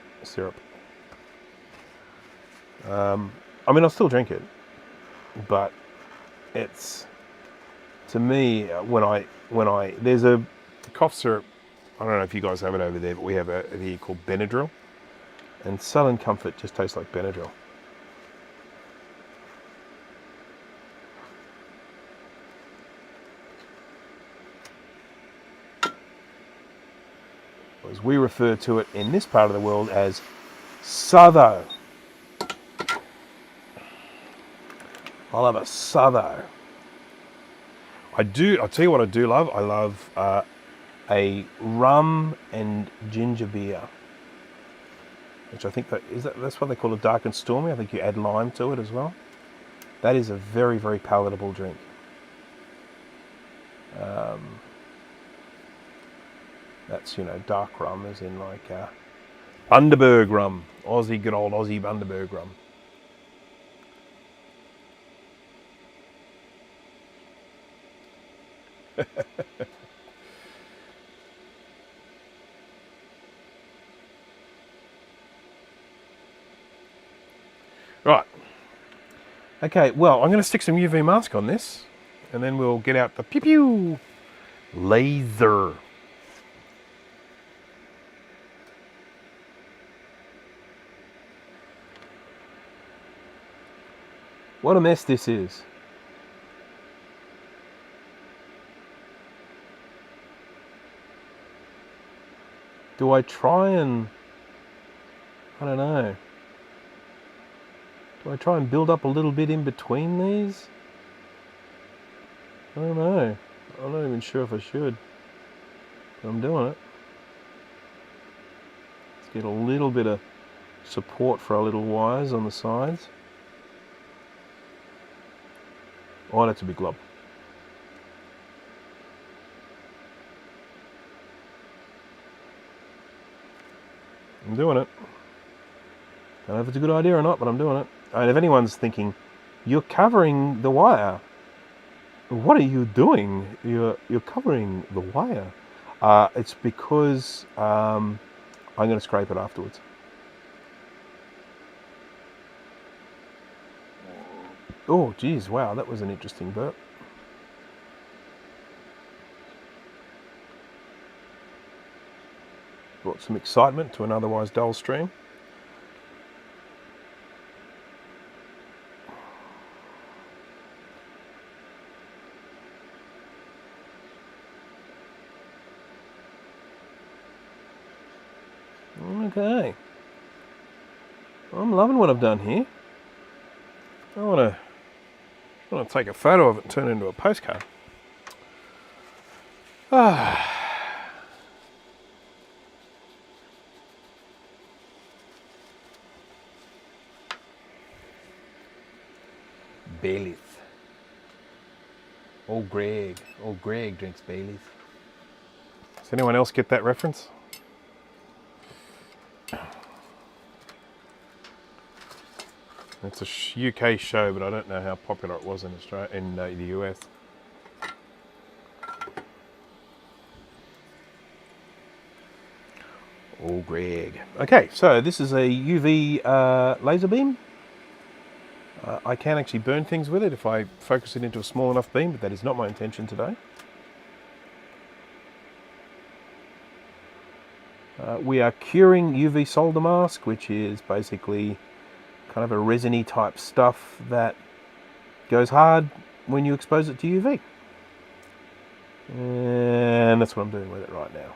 I mean, I'll still drink it, but it's, to me, there's a cough syrup. I don't know if you guys have it over there, but we have it here called Benadryl, and Southern Comfort just tastes like Benadryl. As we refer to it in this part of the world as Southo. I love a Southo. I'll tell you what I do love. I love a rum and ginger beer, which I think that's what they call a dark and stormy. I think you add lime to it as well. That is a very, very palatable drink. That's, dark rum, as in like Bundaberg rum. Aussie, good old Aussie Bundaberg rum. Okay, well, I'm going to stick some UV mask on this, and then we'll get out the pew pew laser. What a mess this is. Do I try and, I don't know, do I try and build up a little bit in between these? I don't know. I'm not even sure if I should. But I'm doing it. Let's get a little bit of support for our little wires on the sides. Oh, that's a big glob. I'm doing it. I don't know if it's a good idea or not, but I'm doing it. And if anyone's thinking, you're covering the wire, what are you doing? You're covering the wire. It's because I'm going to scrape it afterwards. Oh, geez, wow, that was an interesting burp. Brought some excitement to an otherwise dull stream. Okay. I'm loving what I've done here. I want to take a photo of it and turn it into a postcard. Baileys. Old Greg drinks Baileys. Does anyone else get that reference? It's a UK show, but I don't know how popular it was in Australia, in the US. Oh, Greg. Okay, so this is a UV laser beam. I can actually burn things with it if I focus it into a small enough beam, but that is not my intention today. We are curing UV solder mask, which is basically kind of a resiny type stuff that goes hard when you expose it to UV. And that's what I'm doing with it right now.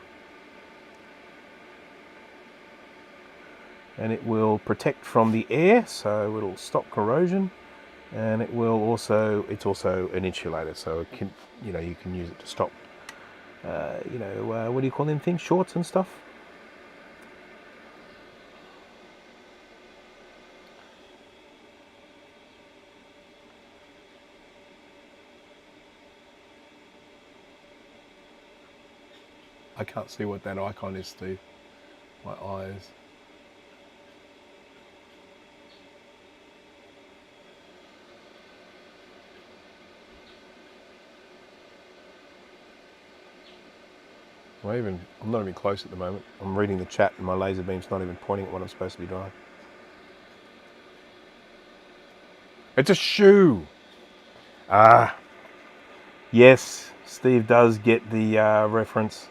And it will protect from the air, so it'll stop corrosion, and it will also, it's also an insulator, so it can, you know, you can use it to stop, what do you call them things, shorts and stuff. I can't see what that icon is, Steve. My eyes. I'm not even close at the moment. I'm reading the chat and my laser beam's not even pointing at what I'm supposed to be doing. It's a shoe! Ah. Yes, Steve does get the reference.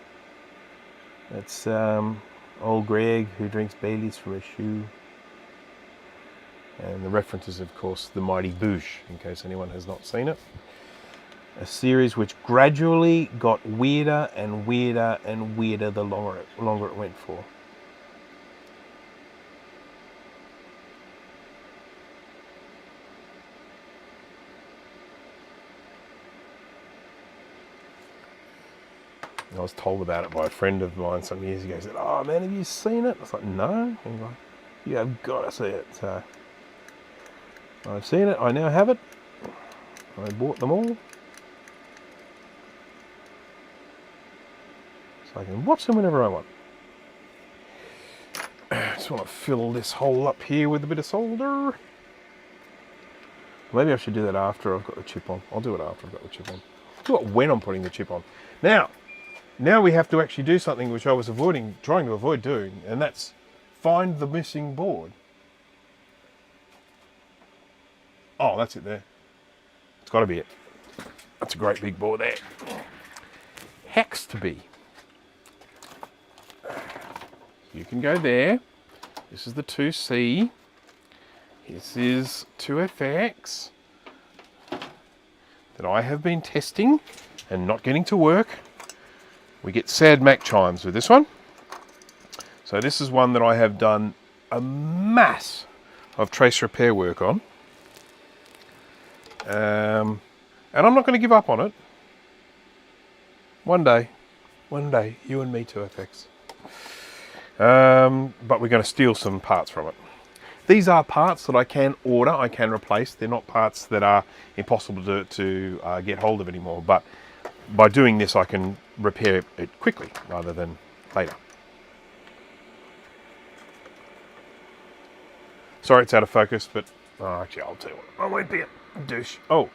It's old Greg who drinks Baileys from a shoe. And the reference is, of course, the Mighty Boosh, in case anyone has not seen it. A series which gradually got weirder and weirder and weirder the longer it went for. I was told about it by a friend of mine some years ago. He said, "Oh man, have you seen it?" I was like, "No." He's like, "You have got to see it." So I've seen it. I now have it. I bought them all, so I can watch them whenever I want. I just want to fill this hole up here with a bit of solder. Maybe I should do that after I've got the chip on. I'll do it after I've got the chip on. I'll do it when I'm putting the chip on. Now we have to actually do something which I was trying to avoid doing, and that's find the missing board. Oh, that's it there. It's got to be it. That's a great big board there. Hex to be. You can go there. This is the 2C. This is 2FX that I have been testing and not getting to work. We get sad Mac chimes with this one. So this is one that I have done a mass of trace repair work on. And I'm not going to give up on it. One day, you and me 2FX. But we're going to steal some parts from it. These are parts that I can order, I can replace. They're not parts that are impossible to get hold of anymore. But by doing this, I can repair it quickly rather than later. Sorry it's out of focus, but actually I'll tell you what, I won't be a douche. Oh.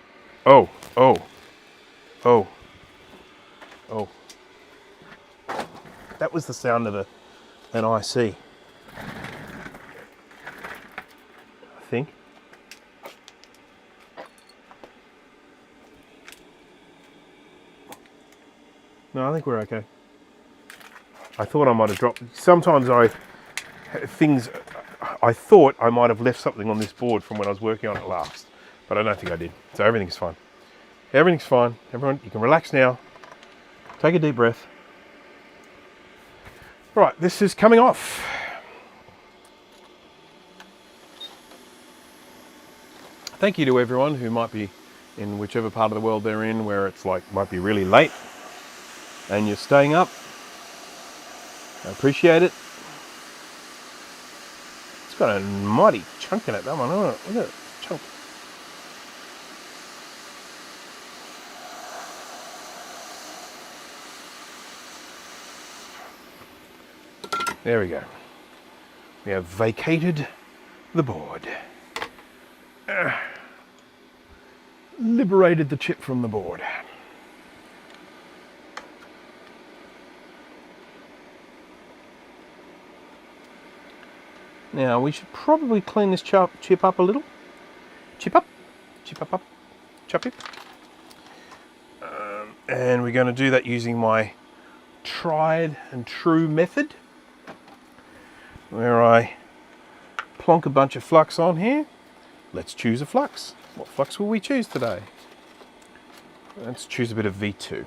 That was the sound of an IC. I think. No, I think we're okay. I thought I might have dropped. Sometimes I thought I might have left something on this board from when I was working on it last, but I don't think I did. So everything's fine. Everything's fine. Everyone, you can relax now. Take a deep breath. Right, this is coming off. Thank you to everyone who might be in whichever part of the world they're in where it's like might be really late and you're staying up. I appreciate it. It's got a mighty chunk in it, that one. Oh, look at it, chunk. There we go. We have vacated the board. Liberated the chip from the board. Now we should probably clean this chip up a little. Chip up, chop it. And we're going to do that using my tried and true method, where I plonk a bunch of flux on here. Let's choose a flux. What flux will we choose today? Let's choose a bit of V2.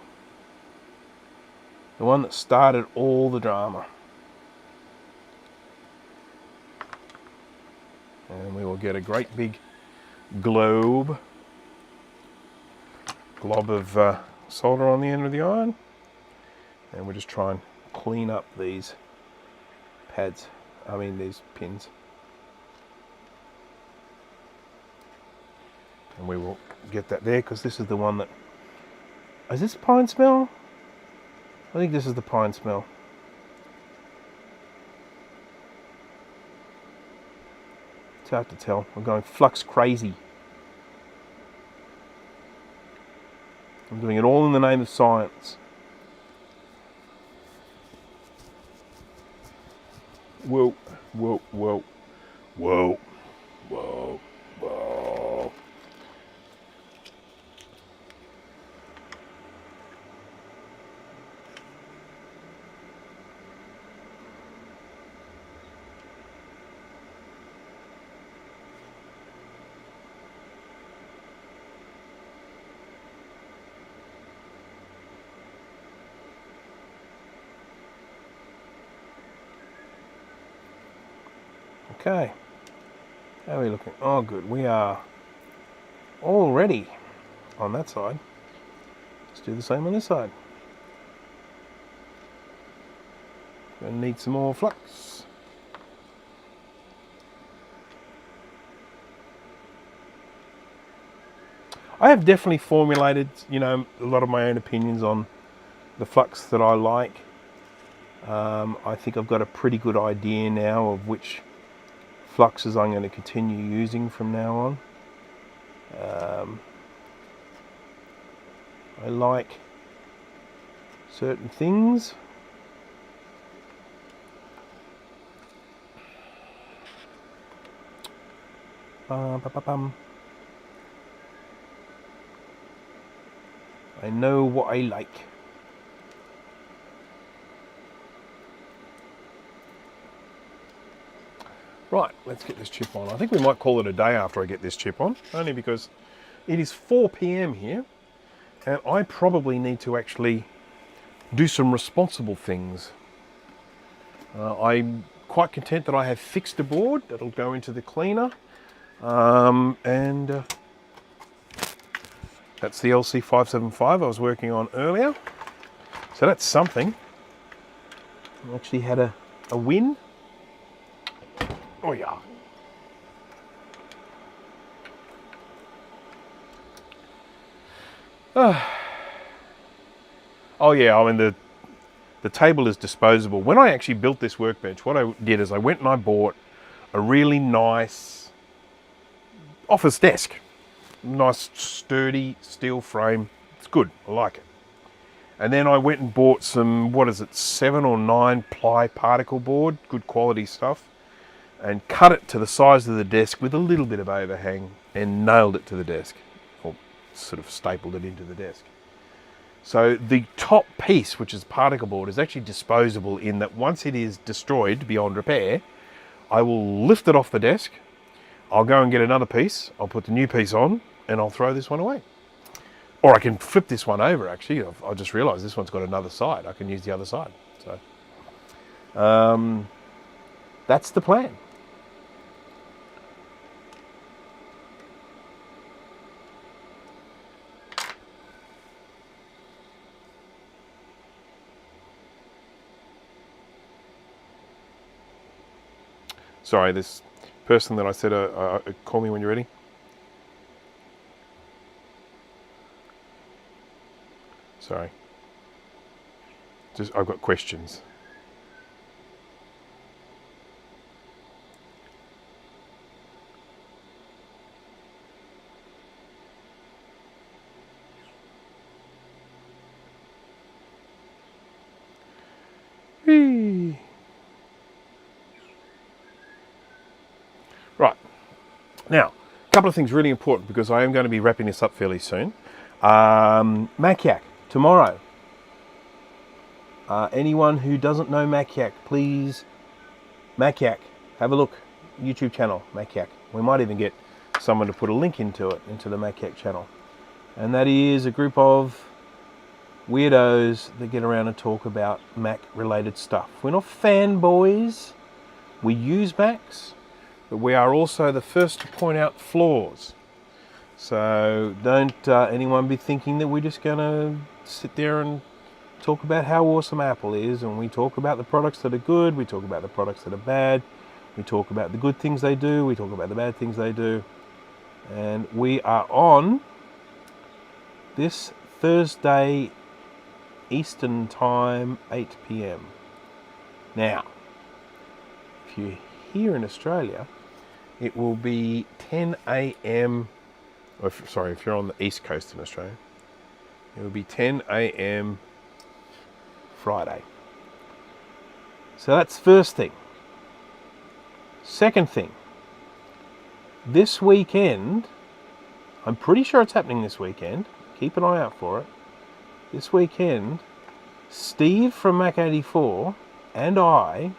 The one that started all the drama. And we will get a great big glob of solder on the end of the iron. And we'll just try and clean up these pads, these pins. And we will get that there because this is the one that... Is this pine smell? I think this is the pine smell. It's hard to tell. I'm going flux crazy. I'm doing it all in the name of science. Whoa, whoa, whoa, whoa, whoa, whoa. Okay, how are we looking? Oh good, we are all ready on that side. Let's do the same on this side. Gonna need some more flux. I have definitely formulated, a lot of my own opinions on the flux that I like. I think I've got a pretty good idea now of which fluxes I'm going to continue using from now on. I like certain things. I know what I like. Right, let's get this chip on. I think we might call it a day after I get this chip on, only because it is 4 p.m. here, and I probably need to actually do some responsible things. I'm quite content that I have fixed a board that'll go into the cleaner, and that's the LC575 I was working on earlier. So that's something. I actually had a win. Oh yeah. Oh yeah, I mean the table is disposable. When I actually built this workbench, what I did is I went and I bought a really nice office desk. Nice sturdy steel frame. It's good, I like it. And then I went and bought some, 7 or 9 ply particle board, good quality stuff, and cut it to the size of the desk with a little bit of overhang and nailed it to the desk, or sort of stapled it into the desk. So the top piece, which is particle board, is actually disposable in that once it is destroyed beyond repair, I will lift it off the desk, I'll go and get another piece, I'll put the new piece on, and I'll throw this one away. Or I can flip this one over, actually. I just realised this one's got another side. I can use the other side. So that's the plan. Sorry, this person that I said, call me when you're ready. Sorry. I've got questions. Whee. Right. Now, a couple of things really important because I am going to be wrapping this up fairly soon. Mac-Yak, tomorrow. Anyone who doesn't know Mac-Yak, please, Mac-Yak, have a look. YouTube channel, Mac-Yak. We might even get someone to put a link into it, into the Mac-Yak channel. And that is a group of weirdos that get around and talk about Mac-related stuff. We're not fanboys. We use Macs, but we are also the first to point out flaws. So don't anyone be thinking that we're just going to sit there and talk about how awesome Apple is, and we talk about the products that are good, we talk about the products that are bad, we talk about the good things they do, we talk about the bad things they do. And we are on this Thursday Eastern Time, 8 p.m. Now, if you're here in Australia, it will be 10 a.m. Sorry, if you're on the East Coast in Australia, it will be 10 a.m. Friday. So that's first thing. Second thing, this weekend, I'm pretty sure it's happening this weekend, keep an eye out for it. This weekend, Steve from Mac84 and I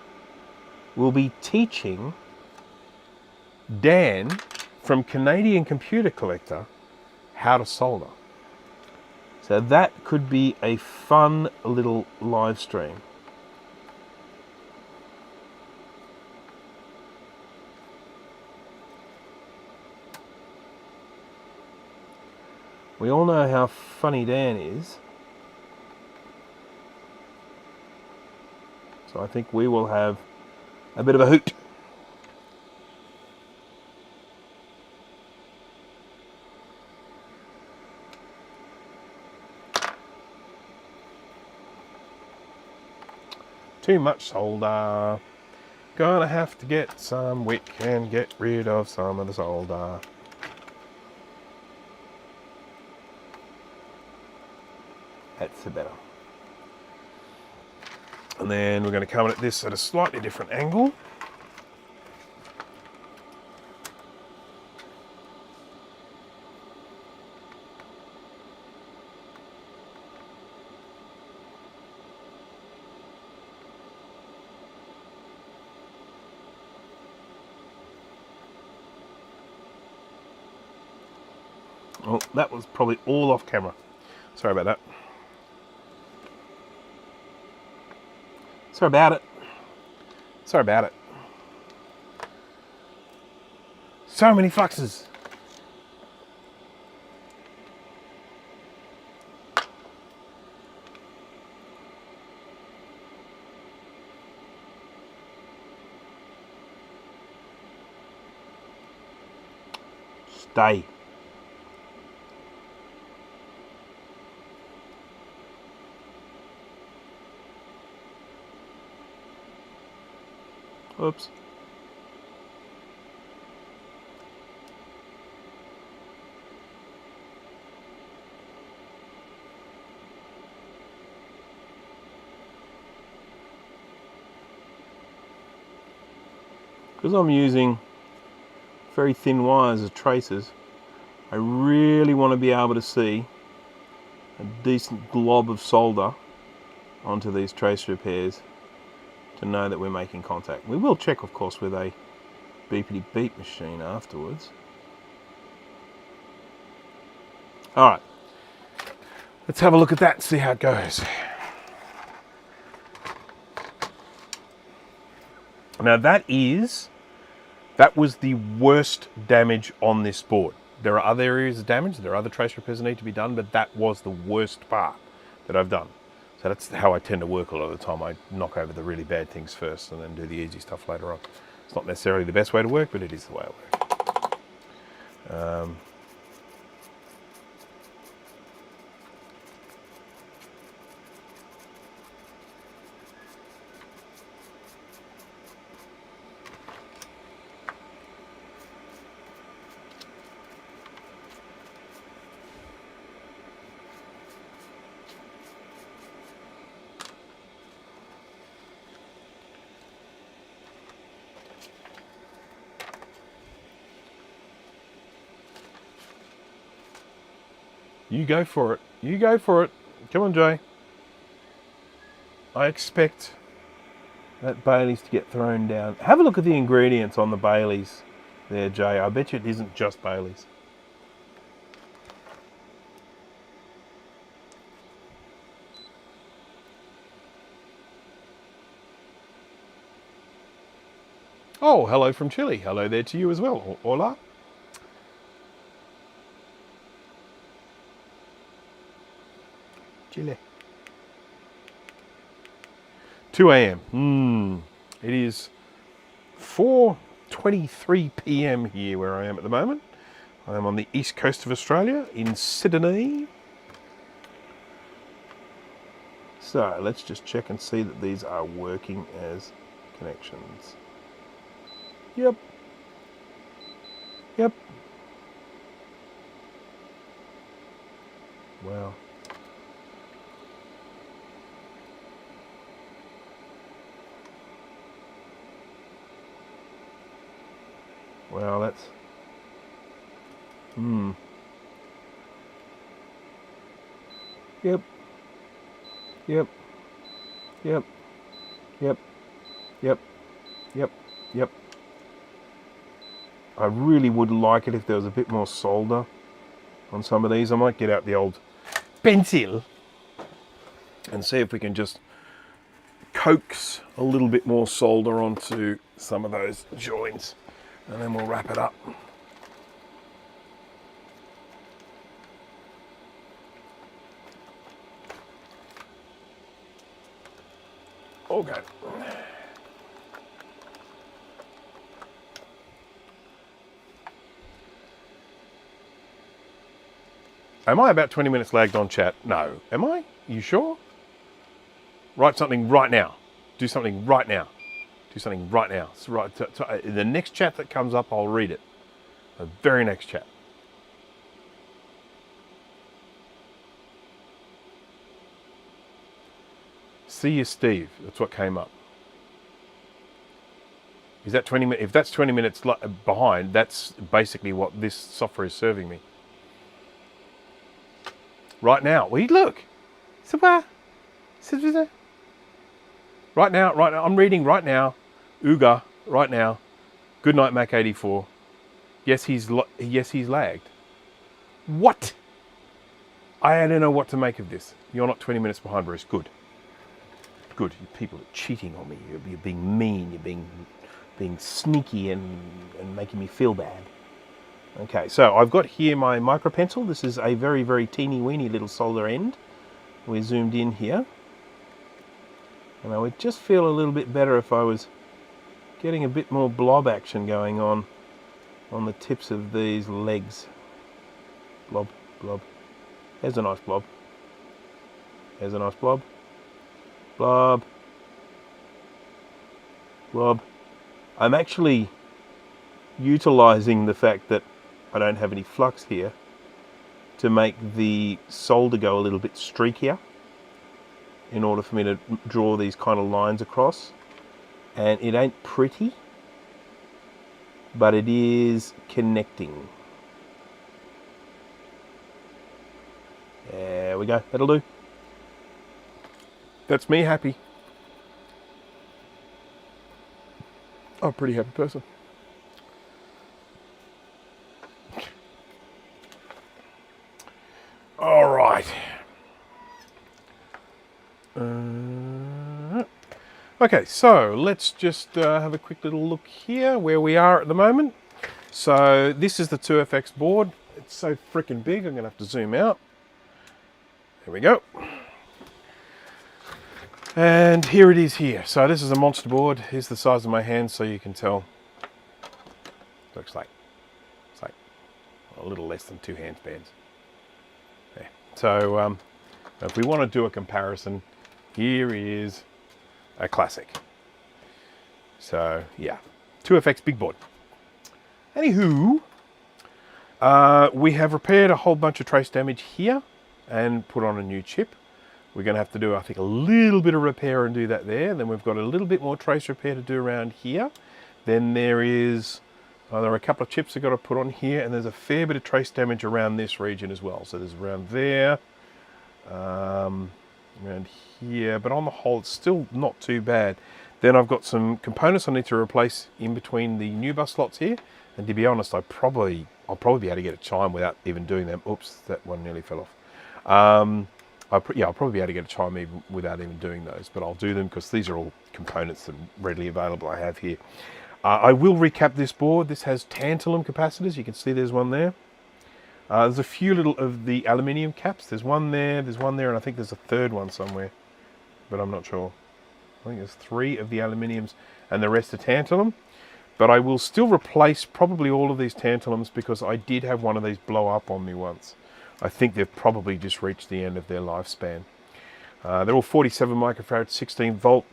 will be teaching Dan from Canadian Computer Collector how to solder. So that could be a fun little live stream. We all know how funny Dan is. So I think we will have a bit of a hoot. Too much solder. Gonna have to get some wick and get rid of some of the solder. That's the better. And then we're going to come at this at a slightly different angle. Oh, that was probably all off camera. Sorry about that. Sorry about it. Sorry about it. So many fluxes. Stay. Oops. Because I'm using very thin wires as traces, I really want to be able to see a decent glob of solder onto these trace repairs to know that we're making contact. We will check, of course, with a beepity beep machine afterwards. Alright, let's have a look at that and see how it goes. Now that was the worst damage on this board. There are other areas of damage, there are other trace repairs that need to be done, but that was the worst part that I've done. So that's how I tend to work a lot of the time. I knock over the really bad things first and then do the easy stuff later on. It's not necessarily the best way to work, but it is the way I work. You go for it. You go for it. Come on, Jay. I expect that Bailey's to get thrown down. Have a look at the ingredients on the Bailey's there, Jay. I bet you it isn't just Bailey's. Oh, hello from Chile. Hello there to you as well. Hola. Chile. 2 a.m. It is 4:23 p.m. here where I am at the moment. I am on the east coast of Australia in Sydney. So let's just check and see that these are working as connections. Yep. Yep. Wow. Wow, that's... Yep. Yep. Yep. Yep. Yep. Yep. Yep. I really would like it if there was a bit more solder on some of these. I might get out the old pencil and see if we can just coax a little bit more solder onto some of those joints, and then we'll wrap it up. Okay. Am I about 20 minutes lagged on chat? No. Am I? You sure? Write something right now. Do something right now. Do something right now. So the next chat that comes up, I'll read it. The very next chat. See you, Steve. That's what came up. Is that 20 minutes? If that's 20 minutes behind, that's basically what this software is serving me. Right now. Well, look. Right now, I'm reading right now. Uga, right now. Good night, Mac 84. Yes, he's lagged. What? I don't know what to make of this. You're not 20 minutes behind, Bruce. Good. Good. You people are cheating on me. You're being mean. You're being sneaky and making me feel bad. Okay, so I've got here my micro pencil. This is a very, very teeny weeny little solder end. We're zoomed in here. And I would just feel a little bit better if I was getting a bit more blob action going on the tips of these legs. Blob, blob. There's a nice blob. There's a nice blob. Blob. Blob. I'm actually utilizing the fact that I don't have any flux here to make the solder go a little bit streakier in order for me to draw these kind of lines across. And it ain't pretty, but it is connecting. There we go, that'll do. That's me happy. I'm a pretty happy person. All right. Okay, so let's just have a quick little look here where we are at the moment. So this is the IIfx board. It's so freaking big, I'm gonna have to zoom out. There we go. And here it is here. So this is a monster board. Here's the size of my hand so you can tell. Looks like it's like a little less than 2 handspans. There. So if we want to do a comparison, here is a classic. So yeah, IIfx big board. Anywho, we have repaired a whole bunch of trace damage here and put on a new chip. We're going to have to do, I think, a little bit of repair and do that there. Then we've got a little bit more trace repair to do around here. Then there are a couple of chips I've got to put on here, and there's a fair bit of trace damage around this region as well. So there's around there, around here, but on the whole, it's still not too bad. Then I've got some components I need to replace in between the new bus slots here. And to be honest, I'll probably be able to get a chime without even doing them. Oops, that one nearly fell off. I'll probably be able to get a chime even without even doing those, but I'll do them because these are all components that are readily available I have here. I will recap this board. This has tantalum capacitors. You can see there's one there. There's a few little of the aluminium caps. There's one there, and I think there's a third one somewhere, but I'm not sure. I think there's 3 of the aluminiums and the rest are tantalum. But I will still replace probably all of these tantalums because I did have one of these blow up on me once. I think they've probably just reached the end of their lifespan. They're all 47 microfarad, 16 volt,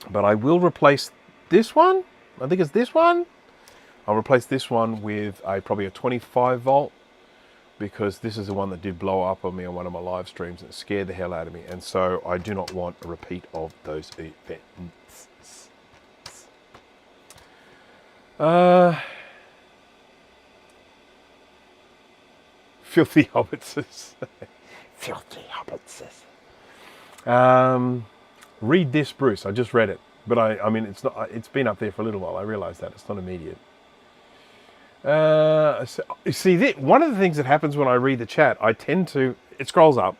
but I will replace this one. I think it's this one. I'll replace this one with probably a 25 volt because this is the one that did blow up on me on one of my live streams and it scared the hell out of me. And so I do not want a repeat of those events. Filthy hobbitses. Filthy hobbitses. Read this, Bruce. I just read it, but I mean, it's not. It's been up there for a little while. I realise that it's not immediate. See, one of the things that happens when I read the chat, I tend to it scrolls up,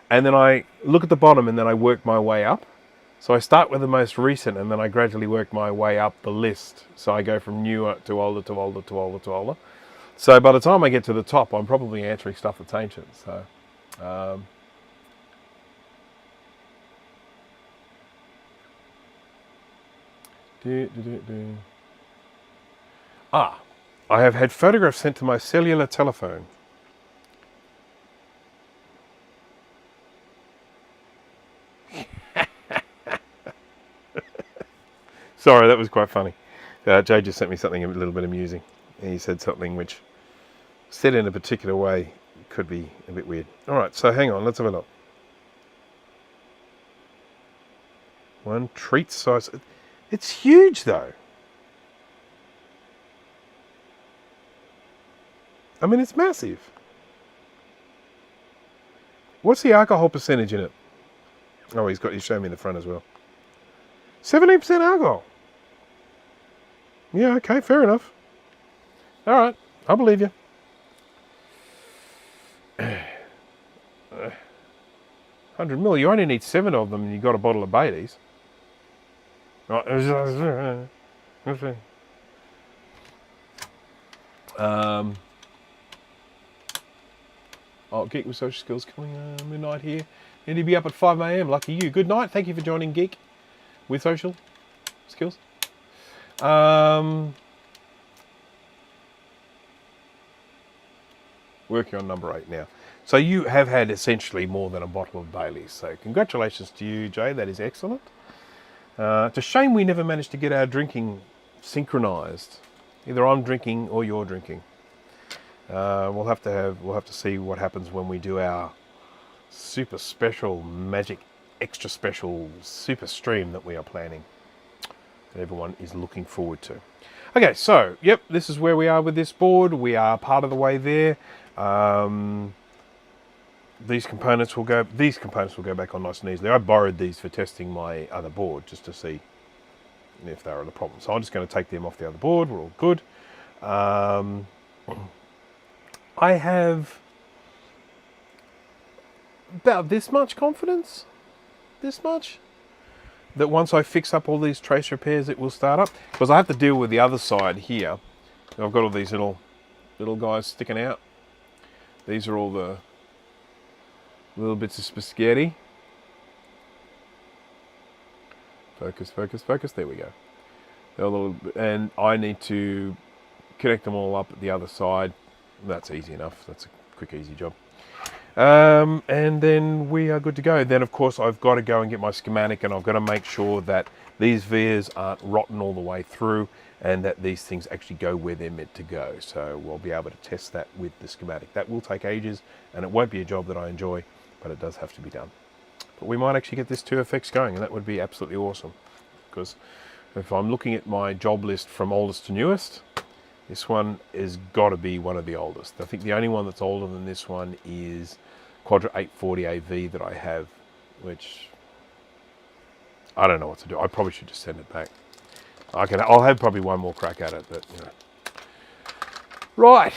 and then I look at the bottom, and then I work my way up. So I start with the most recent, and then I gradually work my way up the list. So I go from newer to older to older to older to older. So by the time I get to the top, I'm probably answering stuff that's ancient. So, I have had photographs sent to my cellular telephone. Sorry, that was quite funny. Jay just sent me something a little bit amusing. He said something which, said in a particular way, could be a bit weird. All right, so hang on, let's have a look. One treat size. It's huge, though. I mean, it's massive. What's the alcohol percentage in it? Oh, he's showing me in the front as well. 17% alcohol. Yeah, okay, fair enough. All right, I believe you. 100 mil. You only need 7 of them and you've got a bottle of Baileys. Right. Oh, Geek with Social Skills coming midnight here. Need to be up at 5 a.m. Lucky you. Good night. Thank you for joining Geek with Social Skills. Working on number 8 now. So you have had essentially more than a bottle of Baileys. So congratulations to you, Jay. That is excellent. It's a shame we never managed to get our drinking synchronized. Either I'm drinking or you're drinking. We'll have to see what happens when we do our super special magic extra special super stream that we are planning, that everyone is looking forward to. Okay, so yep, this is where we are with this board. We are part of the way there. These components will go back on nice and easily. I borrowed these for testing my other board just to see if they were the problem. So I'm just going to take them off the other board. We're all good. I have about this much confidence, that once I fix up all these trace repairs, it will start up. Because I have to deal with the other side here. I've got all these little guys sticking out. These are all the little bits of spaghetti. Focus, focus, focus. There we go. They're a little, and I need to connect them all up at the other side. That's easy enough. That's a quick, easy job. And then we are good to go. Then, of course, I've got to go and get my schematic, and I've got to make sure that these vias aren't rotten all the way through and that these things actually go where they're meant to go. So we'll be able to test that with the schematic. That will take ages, and it won't be a job that I enjoy, but it does have to be done. But we might actually get this IIfx going, and that would be absolutely awesome. Because if I'm looking at my job list from oldest to newest, this one has got to be one of the oldest. I think the only one that's older than this one is Quadra 840 AV that I have, which I don't know what to do. I probably should just send it back. I'll have probably one more crack at it, but you know. Right.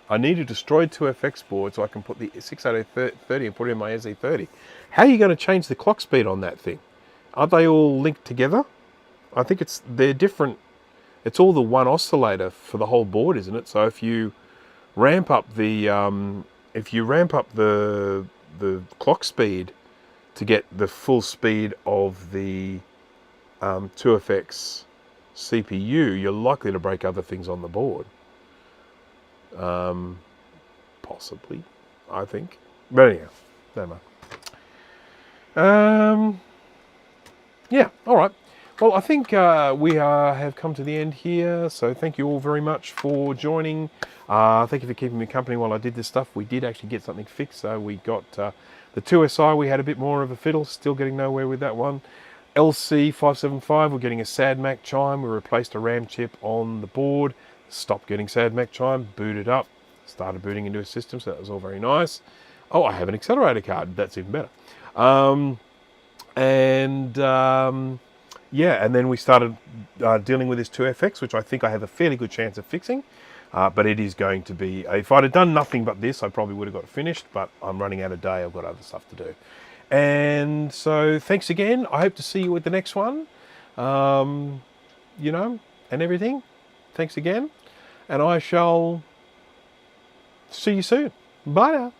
I need a destroyed IIfx board so I can put the 68030 and put it in my SE30. How are you going to change the clock speed on that thing? Aren't they all linked together? I think they're different. It's all the one oscillator for the whole board, isn't it? So if you ramp up the clock speed to get the full speed of the IIfx CPU, you're likely to break other things on the board. Possibly, I think. But anyhow, never mind. Yeah, all right. Well, I think we have come to the end here, so thank you all very much for joining. Thank you for keeping me company while I did this stuff. We did actually get something fixed, so we got the IIsi, we had a bit more of a fiddle, still getting nowhere with that one. LC575, we're getting a SAD-Mac chime, we replaced a RAM chip on the board, stopped getting SAD-Mac chime, booted up, started booting into a system, so that was all very nice. Oh, I have an accelerator card, that's even better. Yeah, and then we started dealing with this IIfx, which I think I have a fairly good chance of fixing. But it is going to be, if I'd have done nothing but this, I probably would have got it finished, but I'm running out of day. I've got other stuff to do. And so thanks again. I hope to see you at the next one, you know, and everything. Thanks again. And I shall see you soon. Bye now.